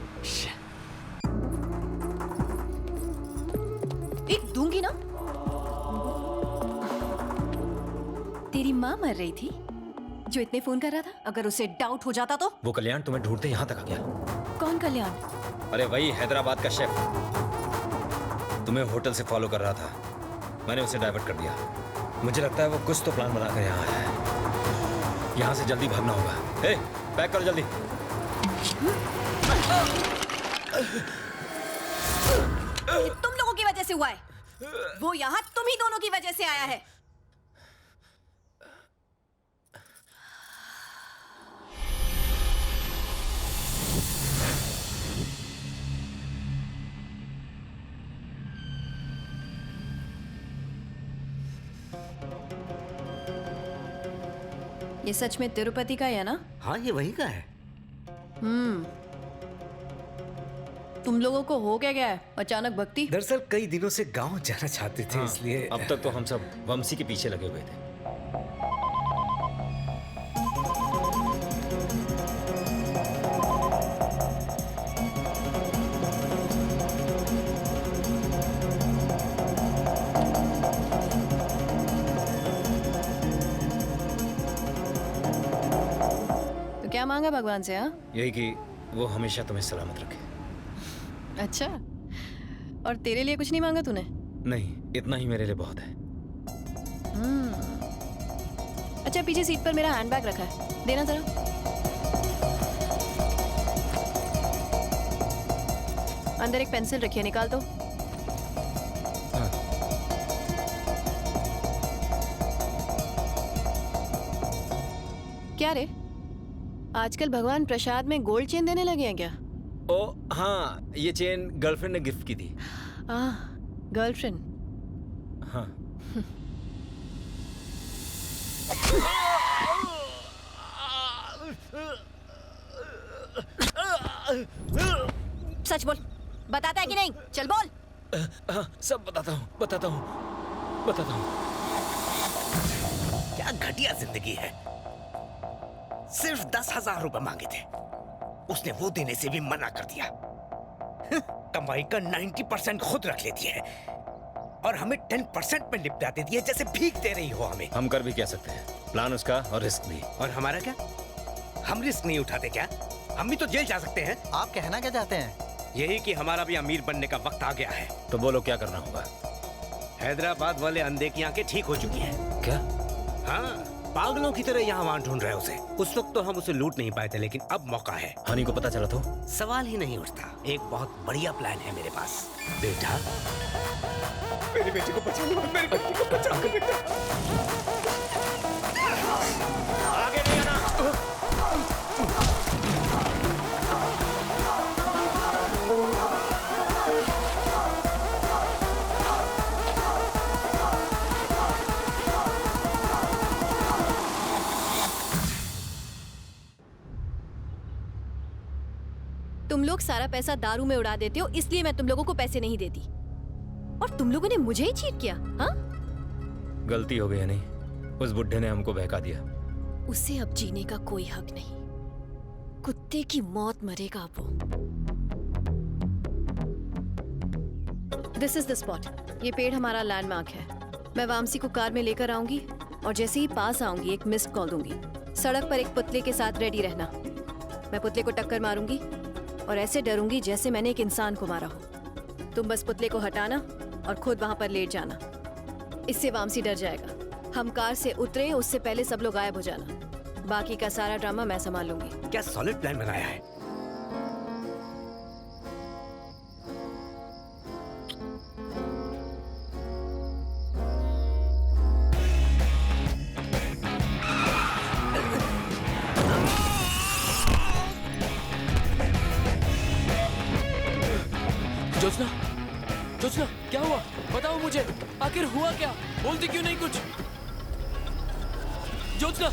[SPEAKER 18] एक दूंगी ना। तेरी माँ मर रही थी जो इतने फोन कर रहा था। अगर उसे डाउट हो जाता तो?
[SPEAKER 16] वो कल्याण तुम्हें ढूंढते यहाँ तक आ गया।
[SPEAKER 18] कौन कल्याण?
[SPEAKER 16] अरे वही हैदराबाद का शेफ, तुम्हें होटल से फॉलो कर रहा था। मैंने उसे डाइवर्ट कर दिया। मुझे लगता है वो कुछ तो प्लान बनाकर यहाँ आया है। यहाँ से जल्दी भागना होगा। ए, पैक करो जल्दी।
[SPEAKER 18] ये तुम लोगों की वजह से हुआ है। वो यहाँ तुम ही दोनों की वजह से आया है। ये सच में तिरुपति का है ना?
[SPEAKER 15] हाँ, ये वही का है।
[SPEAKER 18] तुम लोगों को हो क्या गया है अचानक भक्ति?
[SPEAKER 15] दरअसल कई दिनों से गांव जाना चाहते थे, इसलिए
[SPEAKER 16] अब तक तो हम सब वंशी के पीछे लगे हुए थे।
[SPEAKER 18] तो क्या मांगा भगवान से? हाँ,
[SPEAKER 16] यही कि वो हमेशा तुम्हें सलामत रखे।
[SPEAKER 18] अच्छा, और तेरे लिए कुछ नहीं मांगा तूने?
[SPEAKER 16] नहीं, इतना ही मेरे लिए बहुत है।
[SPEAKER 18] अच्छा, पीछे सीट पर मेरा हैंडबैग रखा है, देना जरा। अंदर एक पेंसिल रखी है, निकाल दो। क्या रे, आजकल भगवान प्रसाद में गोल्ड चेन देने लगे हैं क्या?
[SPEAKER 16] ओ हाँ, ये चेन गर्लफ्रेंड ने गिफ्ट की थी।
[SPEAKER 18] गर्लफ्रेंड?
[SPEAKER 16] हाँ।
[SPEAKER 18] सच बोल, बताता है कि नहीं? चल बोल।
[SPEAKER 15] हाँ, सब बताता हूँ, बताता हूँ, बताता हूँ। क्या घटिया जिंदगी है। सिर्फ 10,000 रुपए मांगे थे, उसने वो देने से भी मना कर दिया। कमाई का 90% खुद रख लेती है और हमें 10% में निपटा देती है, जैसे भीख दे रही हो हमें।
[SPEAKER 16] हम कर भी क्या सकते हैं, प्लान उसका और रिस्क भी।
[SPEAKER 15] और हमारा क्या? हम रिस्क नहीं उठाते क्या? हम भी तो जेल जा सकते हैं।
[SPEAKER 12] आप कहना क्या चाहते हैं?
[SPEAKER 15] यही कि हमारा भी अमीर बनने का वक्त आ गया है।
[SPEAKER 16] तो बोलो क्या करना होगा?
[SPEAKER 15] हैदराबाद वाले अंधे की आंखें ठीक हो चुकी हैं।
[SPEAKER 16] क्या?
[SPEAKER 15] हाँ, पागलों की तरह यहाँ वहाँ ढूंढ रहे हैं उसे। उस वक्त तो हम उसे लूट नहीं पाए थे, लेकिन अब मौका है।
[SPEAKER 16] हनी को पता चला तो?
[SPEAKER 15] सवाल ही नहीं उठता। एक बहुत बढ़िया प्लान है मेरे पास। बेटा, मेरी बेटी को बचा लो, मेरी बेटी को बचा लो बेटा। आगे नहीं आना।
[SPEAKER 18] तुम लोग सारा पैसा दारू में उड़ा देते हो, इसलिए मैं तुम लोगों को पैसे नहीं देती। और तुम लोगों ने मुझे ही चीट किया। हाँ,
[SPEAKER 16] गलती हो गई है नहीं, उस बुढ़े ने हमको बहका दिया।
[SPEAKER 18] उसे अब जीने का कोई हक नहीं। कुत्ते की मौत मरेगा अब वो। This is the spot. ये पेड़ हमारा लैंडमार्क है। मैं वामसी को कार में लेकर आऊंगी और जैसे ही पास आऊंगी एक मिस्ड कॉल दूंगी। सड़क पर एक पुतले के साथ रेडी रहना। मैं पुतले को टक्कर मारूंगी और ऐसे डरूंगी जैसे मैंने एक इंसान को मारा हो। तुम बस पुतले को हटाना और खुद वहां पर लेट जाना। इससे वामसी डर जाएगा। हम कार से उतरे उससे पहले सब लोग गायब हो जाना। बाकी का सारा ड्रामा मैं संभाल लूंगी।
[SPEAKER 15] क्या सॉलिड प्लान बनाया है।
[SPEAKER 1] जोत्स्ना, जोत्स्ना, क्या हुआ? बताओ मुझे, आखिर हुआ क्या? बोलती क्यों नहीं कुछ? Jyotsna,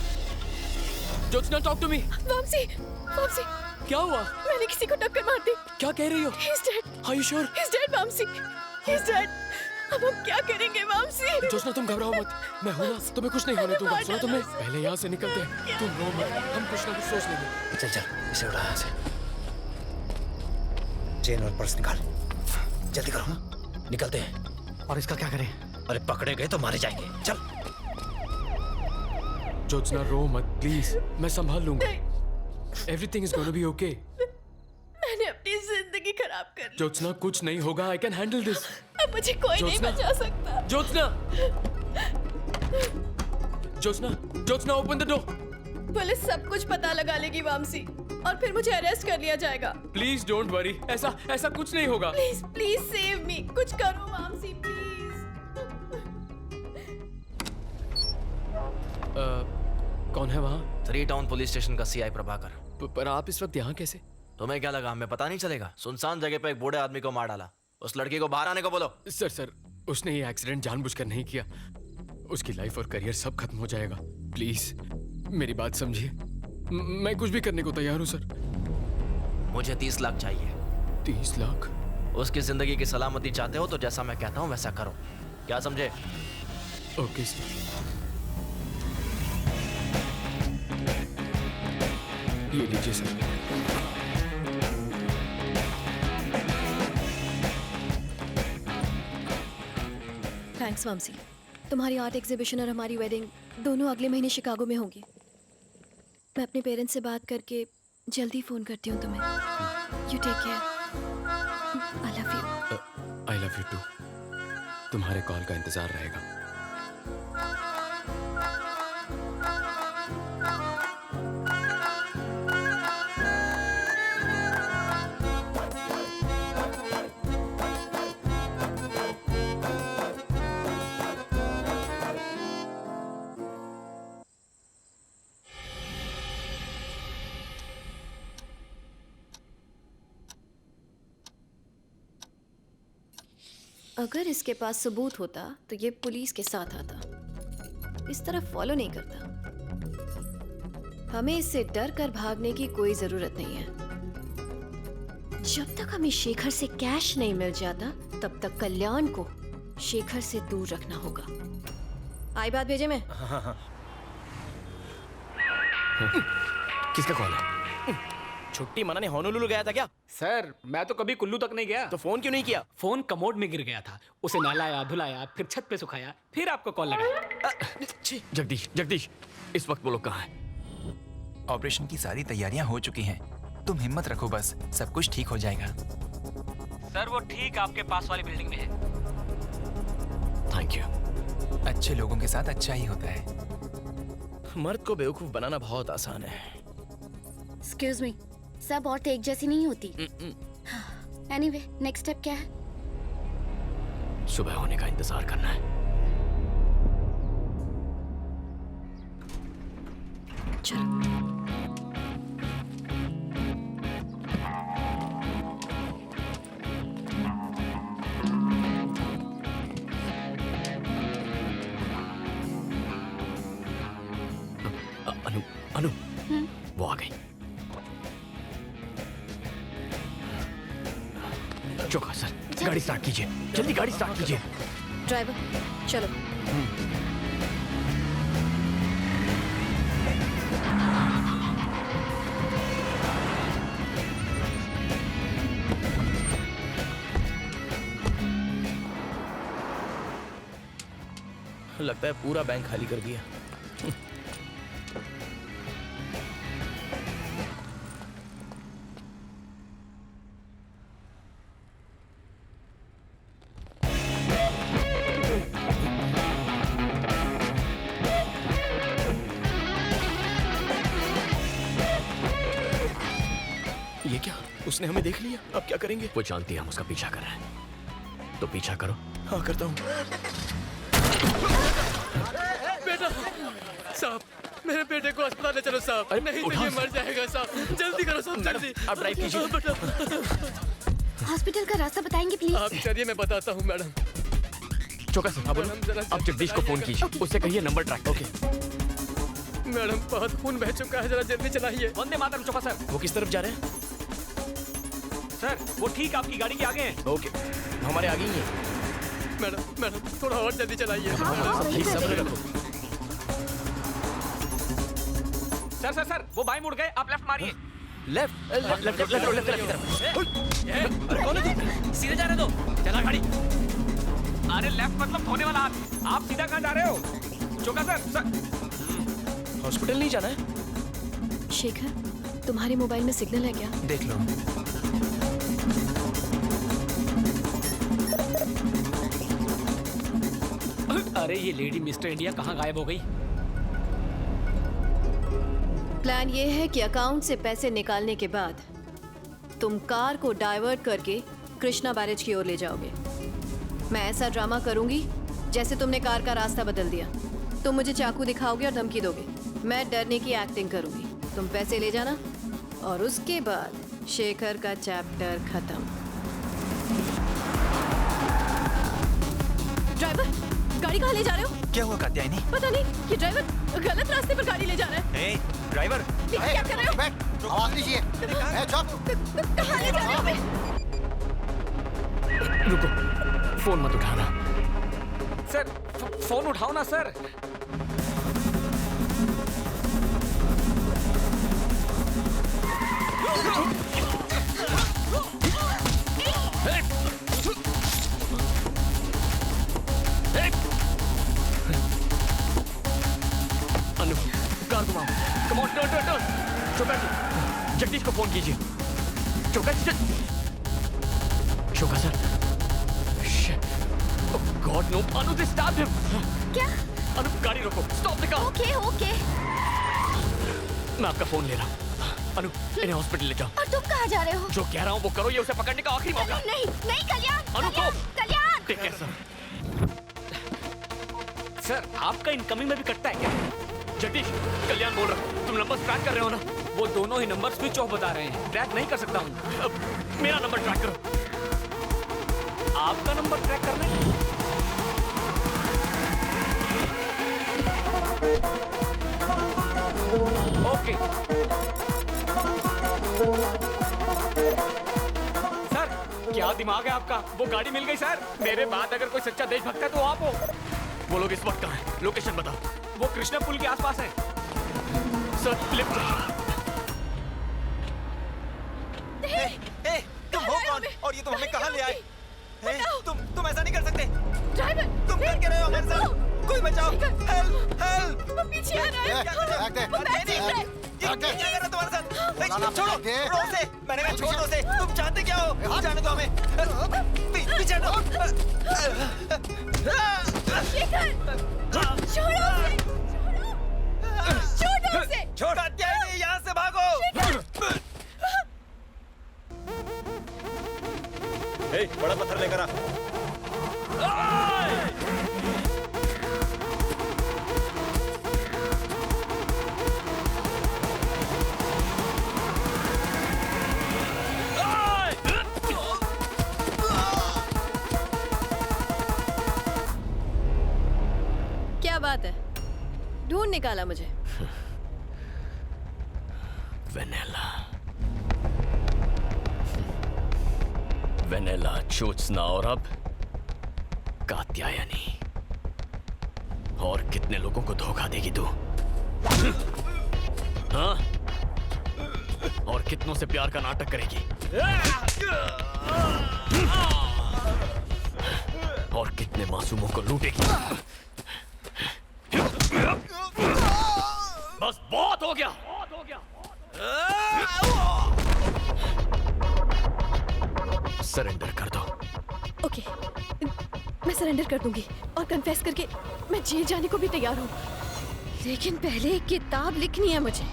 [SPEAKER 1] Jyotsna, talk to me.
[SPEAKER 18] Vamsi, Vamsi,
[SPEAKER 1] क्या हुआ?
[SPEAKER 18] मैंने किसी को टक्कर मार दी।
[SPEAKER 1] क्या कह रही हो?
[SPEAKER 18] He's dead.
[SPEAKER 1] Are you sure?
[SPEAKER 18] He's dead, Vamsi. He's dead. अब हम क्या करेंगे वामसी?
[SPEAKER 1] जोत्स्ना, तुम घबराओ मत, मैं हूं ना, तुम्हें कुछ नहीं होने दूंगा। सुनो, तुम्हें पहले यहाँ से निकलते हैं। तुम रो मत, हम कुछ ना कुछ सोच लेंगे।
[SPEAKER 15] चल चल, इसे उड़ा यहाँ से। चेन और पर्स निकाल, जल्दी करो। निकलते हैं।
[SPEAKER 12] और इसका क्या करें?
[SPEAKER 15] अरे पकड़े गए तो मारे जाएंगे। चल।
[SPEAKER 1] जोत्स्ना, रो मत प्लीज, मैं संभाल लूंगा। Everything is gonna be okay.
[SPEAKER 18] मैंने अपनी जिंदगी खराब कर ली।
[SPEAKER 1] जोत्स्ना, कुछ नहीं होगा, आई कैन हैंडल दिस।
[SPEAKER 18] अब मुझे कोई नहीं बचा सकता।
[SPEAKER 1] Jyotsna, Jyotsna, Jyotsna, open the door.
[SPEAKER 18] Police सब कुछ पता लगा लेगी वामसी और फिर मुझे अरेस्ट कर लिया जाएगा।
[SPEAKER 1] प्लीज डोंट वरी, ऐसा कुछ नहीं होगा।
[SPEAKER 18] प्लीज प्लीज सेव मी, कुछ करो वामसी प्लीज।
[SPEAKER 1] कौन है वहाँ?
[SPEAKER 21] 3 टाउन पुलिस स्टेशन का सीआई प्रभाकर।
[SPEAKER 1] पर आप इस वक्त यहाँ कैसे?
[SPEAKER 21] तुम्हें क्या लगा हमें पता नहीं चलेगा? सुनसान जगह पे एक बूढ़े आदमी को मार डाला। उस लड़की को बाहर आने को बोलो।
[SPEAKER 1] सर, उसने ये एक्सीडेंट जानबूझकर नहीं किया। उसकी लाइफ और करियर सब खत्म हो जाएगा। प्लीज मेरी बात समझिए। मैं कुछ भी करने को तैयार हूँ सर।
[SPEAKER 21] मुझे 30 लाख चाहिए।
[SPEAKER 1] 30 लाख?
[SPEAKER 21] उसकी जिंदगी की सलामती चाहते हो तो जैसा मैं कहता हूँ वैसा करो। क्या समझे?
[SPEAKER 1] Okay sir. ये लीजिए सर।
[SPEAKER 18] थैंक्स वामसी। तुम्हारी आर्ट एग्जीबिशन और हमारी वेडिंग दोनों अगले महीने शिकागो में होंगी। मैं अपने पेरेंट्स से बात करके जल्दी फोन करती हूँ तुम्हें। You take care. I love you.
[SPEAKER 1] I love you too. तुम्हारे कॉल का इंतजार रहेगा।
[SPEAKER 18] अगर इसके पास सबूत होता तो ये पुलिस के साथ आता। इस तरह फॉलो नहीं करता। हमें इससे डर कर भागने की कोई जरूरत नहीं है। जब तक हमें शेखर से कैश नहीं मिल जाता तब तक कल्याण को शेखर से दूर रखना होगा। आई बात भेजे में?
[SPEAKER 1] किसका कॉल है?
[SPEAKER 21] छुट्टी मनाने होनोलुलु गया था क्या?
[SPEAKER 13] सर मैं तो कभी कुल्लू तक नहीं गया।
[SPEAKER 21] तो फोन क्यों नहीं किया?
[SPEAKER 13] फोन कमोड में गिर गया था, उसे नहलाया धुलाया, फिर छत पे सुखाया, फिर आपको कॉल लगाया।
[SPEAKER 1] जगदीश इस वक्त वो लोग कहाँ हैं?
[SPEAKER 23] ऑपरेशन की सारी तैयारियां हो चुकी हैं। तुम हिम्मत रखो, बस सब कुछ ठीक हो जाएगा।
[SPEAKER 13] सर वो ठीक आपके पास वाली बिल्डिंग में है।
[SPEAKER 1] Thank you.
[SPEAKER 23] अच्छे लोगों के साथ अच्छा ही होता है।
[SPEAKER 21] मर्द को बेवकूफ बनाना बहुत आसान है।
[SPEAKER 5] एक्सक्यूज मी, सब औरतें एक जैसी नहीं होती। एनीवे, नेक्स्ट स्टेप क्या है?
[SPEAKER 1] सुबह होने का इंतजार करना है।
[SPEAKER 18] चलो।
[SPEAKER 1] अनु वो आ गई। चौका सर, गाड़ी स्टार्ट कीजिए, जल्दी गाड़ी स्टार्ट कीजिए।
[SPEAKER 18] ड्राइवर चलो।
[SPEAKER 21] लगता है पूरा बैंक खाली कर दिया। ये क्या? उसने हमें देख लिया, अब क्या करेंगे?
[SPEAKER 1] वो जानती है हम उसका पीछा कर रहे हैं, तो पीछा करो।
[SPEAKER 21] हाँ करता हूँ।
[SPEAKER 8] बेटा साहब, मेरे बेटे को अस्पताल ले चलो साहब, नहीं तो ये मर जाएगा साहब। जल्दी करो साहब, जल्दी।
[SPEAKER 21] आप ड्राइव कीजिए।
[SPEAKER 5] हॉस्पिटल का रास्ता बताएंगे प्लीज?
[SPEAKER 8] आप चलिए, मैं बताता हूँ मैडम।
[SPEAKER 1] चौका सर, आप जगदीश को फोन कीजिए, उससे कहिए नंबर ट्रैक। ओके
[SPEAKER 8] मैडम, बहुत खून बह चुका है, जरा जल्दी चलाइए।
[SPEAKER 13] वंदे मातरम चौका सर।
[SPEAKER 21] वो किस तरफ जा रहे हैं?
[SPEAKER 13] सर वो ठीक आपकी गाड़ी के आगे हैं।
[SPEAKER 21] ओके, हमारे आगे ही है।
[SPEAKER 8] मैडम थोड़ा और जल्दी चलाइए।
[SPEAKER 21] सब्र रखो।
[SPEAKER 13] सर वो बाएं मुड़ गए, आप लेफ्ट मारिए।
[SPEAKER 21] लेफ्ट।
[SPEAKER 13] सीधे जा रहे दो, चला गाड़ी। अरे लेफ्ट मतलब धोने वाला हाथ, आप सीधा कहाँ जा रहे हो? चौका सर।
[SPEAKER 21] हॉस्पिटल नहीं जाना है?
[SPEAKER 18] शेखर, तुम्हारे मोबाइल में सिग्नल है क्या?
[SPEAKER 23] देख लो।
[SPEAKER 13] अरे ये लेडी मिस्टर इंडिया कहाँ गायब हो गई?
[SPEAKER 18] प्लान ये है कि अकाउंट से पैसे निकालने के बाद तुम कार को डाइवर्ट करके कृष्णा बैरेज की ओर ले जाओगे। मैं ऐसा ड्रामा करूंगी जैसे तुमने कार का रास्ता बदल दिया। तुम मुझे चाकू दिखाओगे और धमकी दोगे, मैं डरने की एक्टिंग करूंगी। तुम पैसे ले जाना और उसके बाद शेखर का चैप्टर खत्म। ड्राइवर, गाड़ी कहाँ ले जा रहे हो?
[SPEAKER 23] क्या हुआ कात्यायनी?
[SPEAKER 18] पता नहीं, ये ड्राइवर गलत रास्ते पर गाड़ी ले जा रहा है।
[SPEAKER 23] ए, ड्राइवर!
[SPEAKER 18] क्या कर रहे हो?
[SPEAKER 12] आवाज दीजिए।
[SPEAKER 18] कहाँ ले जा रहे हो?
[SPEAKER 1] रुको, फोन मत उठाना।
[SPEAKER 13] सर फोन उठाओ ना सर।
[SPEAKER 1] अनु, कार घुमाओ। Come on, turn. Chowka ji, Jagdish को फोन कीजिए। Chowka sir. God no, Anu they stop him.
[SPEAKER 5] क्या?
[SPEAKER 1] अनु गाड़ी रोको, स्टॉप द कार।
[SPEAKER 5] ओके।
[SPEAKER 1] मैं आपका फोन ले रहा हूँ। अनु, इन्हें हॉस्पिटल ले जाओ।
[SPEAKER 5] और तुम कहाँ जा रहे हो?
[SPEAKER 1] जो कह रहा हूँ वो करो, ये उसे पकड़ने का आखिरी मौका।
[SPEAKER 5] नहीं कल्याण।
[SPEAKER 1] अनु को।
[SPEAKER 5] Kalyan.
[SPEAKER 1] Take care sir.
[SPEAKER 13] Sir आपका इनकमिंग में भी कटता है क्या?
[SPEAKER 1] जगदीश, कल्याण बोल रहा हूँ, तुम नंबर ट्रैक कर रहे हो ना?
[SPEAKER 13] वो दोनों ही नंबर स्विच ऑफ बता रहे हैं, ट्रैक नहीं कर सकता हूँ।
[SPEAKER 1] मेरा नंबर ट्रैक करो।
[SPEAKER 13] आपका नंबर ट्रैक करना है? ओके सर, क्या दिमाग है आपका? वो गाड़ी मिल गई सर। मेरे बाद अगर कोई सच्चा देशभक्त है तो आप हो।
[SPEAKER 1] वो लोग इस वक्त कहाँ हैं? लोकेशन बताओ।
[SPEAKER 13] वो कृष्णा पुल के आसपास है
[SPEAKER 1] सर। लिफ्ट
[SPEAKER 23] तुम हो कौन और ये तुम हमें कहाँ ले आए? तुम ऐसा नहीं कर सकते।
[SPEAKER 18] ड्राइवर,
[SPEAKER 23] तुम कर क्या रहे हो हमारे साथ? कोई बचाओ! हेल्प! हेल्प!
[SPEAKER 18] वो पीछे आ रहा है।
[SPEAKER 23] क्या कर रहे हो? क्या कर रहा है तुम्हारे साथ? छोड़ो! रोक से! मैंने कहा छोड़ दो से! तुम चाहते क्या हो? जाने दो हमें! पीछे हटो!
[SPEAKER 18] छोड़ो उसे! छोड़ो उसे!
[SPEAKER 23] छोड़! कात्यायनी, यहाँ से भागो!
[SPEAKER 16] बड़ा पत्थर लेकर आ।
[SPEAKER 18] क्या बात है? ढूंढ निकाला मुझे।
[SPEAKER 1] वेनेला, वेनेला, ज्योत्सना और अब कात्यायनी। और कितने लोगों को धोखा देगी तू? हाँ? और कितनों से प्यार का नाटक करेगी? और कितने मासूमों को लूटेगी? बस बहुत हो गया। सरेंडर कर दो।
[SPEAKER 18] ओके, मैं सरेंडर कर दूंगी और कन्फेस करके मैं जेल जाने को भी तैयार हूँ। लेकिन पहले एक किताब लिखनी है मुझे,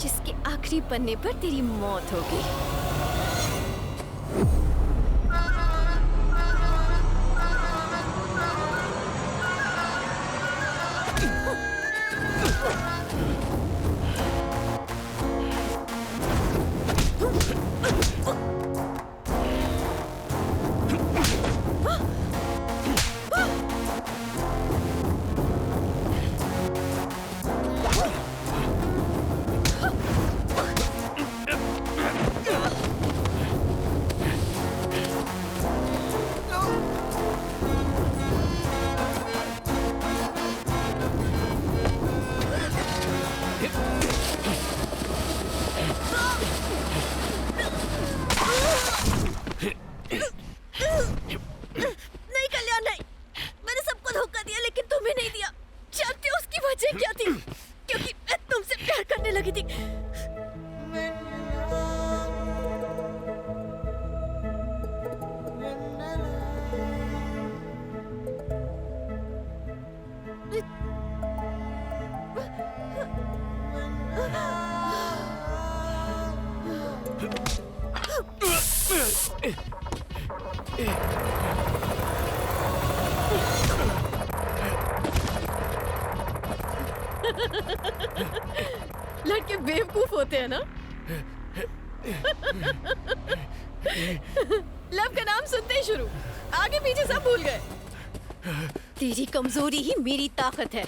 [SPEAKER 18] जिसके आखिरी पन्ने पर तेरी मौत होगी। नहीं कल्याण, नहीं। मैंने सबको धोखा दिया लेकिन तुम्हें नहीं दिया। जानते हो उसकी वजह क्या थी? क्योंकि मैं तुमसे प्यार करने लगी थी। लड़के बेवकूफ होते हैं ना? लव का नाम सुनते ही शुरू, आगे पीछे सब भूल गए। तेरी कमजोरी ही मेरी ताकत है।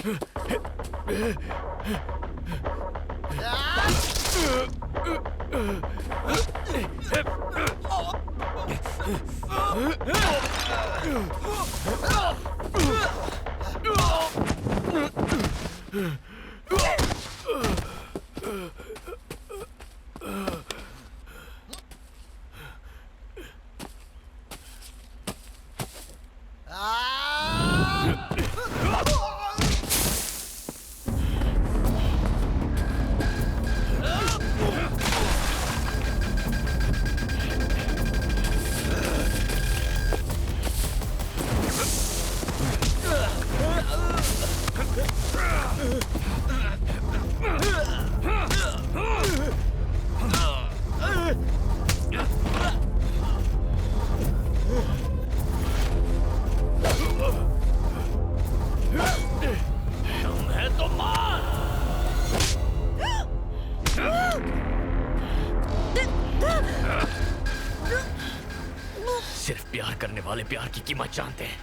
[SPEAKER 1] सिर्फ प्यार करने वाले प्यार की कीमत जानते हैं।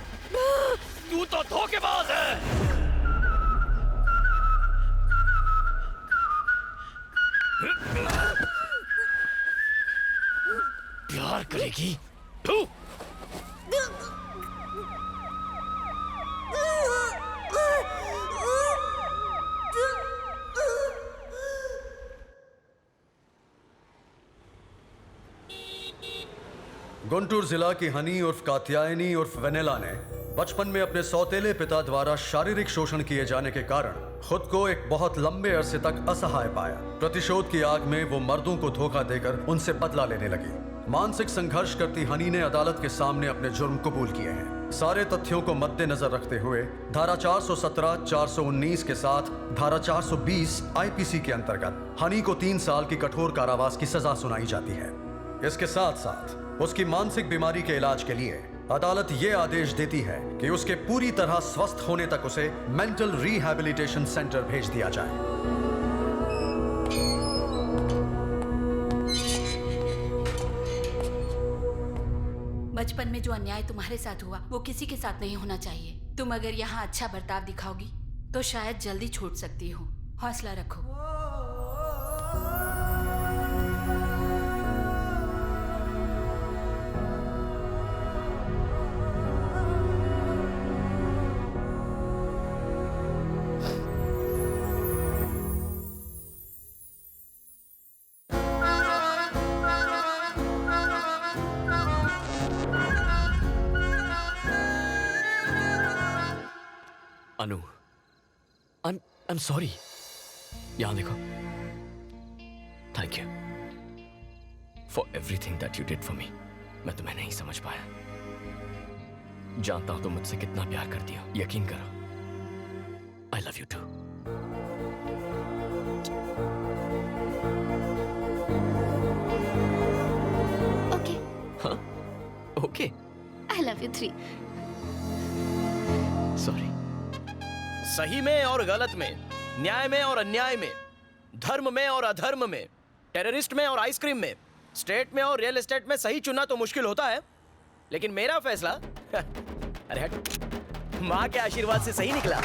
[SPEAKER 1] तू तो धोखेबाज है। प्यार करेगी तू?
[SPEAKER 10] गुंटूर जिला की हनी उर्फ कात्यायनी उर्फ वेनेला ने बचपन में अपने सौतेले पिता द्वारा शारीरिक शोषण किए जाने के कारण खुद को एक बहुत लंबे अरसे तक असहाय पाया। प्रतिशोध की आग में वो मर्दों को धोखा देकर उनसे बदला लेने लगी। मानसिक संघर्ष करती हनी ने अदालत के सामने अपने जुर्म कबूल किए हैं। सारे तथ्यों को मद्देनजर रखते हुए धारा 417, 419 के साथ धारा 420 आईपीसी के अंतर्गत हनी को 3 साल की कठोर कारावास की सजा सुनाई जाती है। इसके साथ साथ उसकी मानसिक बीमारी के इलाज के लिए अदालत ये आदेश देती है कि उसके पूरी तरह स्वस्थ होने तक उसे मेंटल रिहैबिलिटेशन सेंटर भेज दिया जाए।
[SPEAKER 3] बचपन में जो अन्याय तुम्हारे साथ हुआ वो किसी के साथ नहीं होना चाहिए। तुम अगर यहाँ अच्छा बर्ताव दिखाओगी तो शायद जल्दी छूट सकती हो। हौसला रखो।
[SPEAKER 1] अनु, I'm sorry. यहाँ देखो। Thank you for everything that you did for me. मैं तुम्हें नहीं समझ पाया। जानता हूँ तुम मुझसे कितना प्यार करती हो। यकीन करो। I love you too.
[SPEAKER 5] Okay.
[SPEAKER 1] हाँ? Okay.
[SPEAKER 5] I love you 3.
[SPEAKER 1] Sorry.
[SPEAKER 21] सही में और गलत में, न्याय में और अन्याय में, धर्म में और अधर्म में, टेररिस्ट में और आइसक्रीम में, स्टेट में और रियल एस्टेट में सही चुनना तो मुश्किल होता है, लेकिन मेरा फैसला अरे हट, माँ के आशीर्वाद से सही निकला।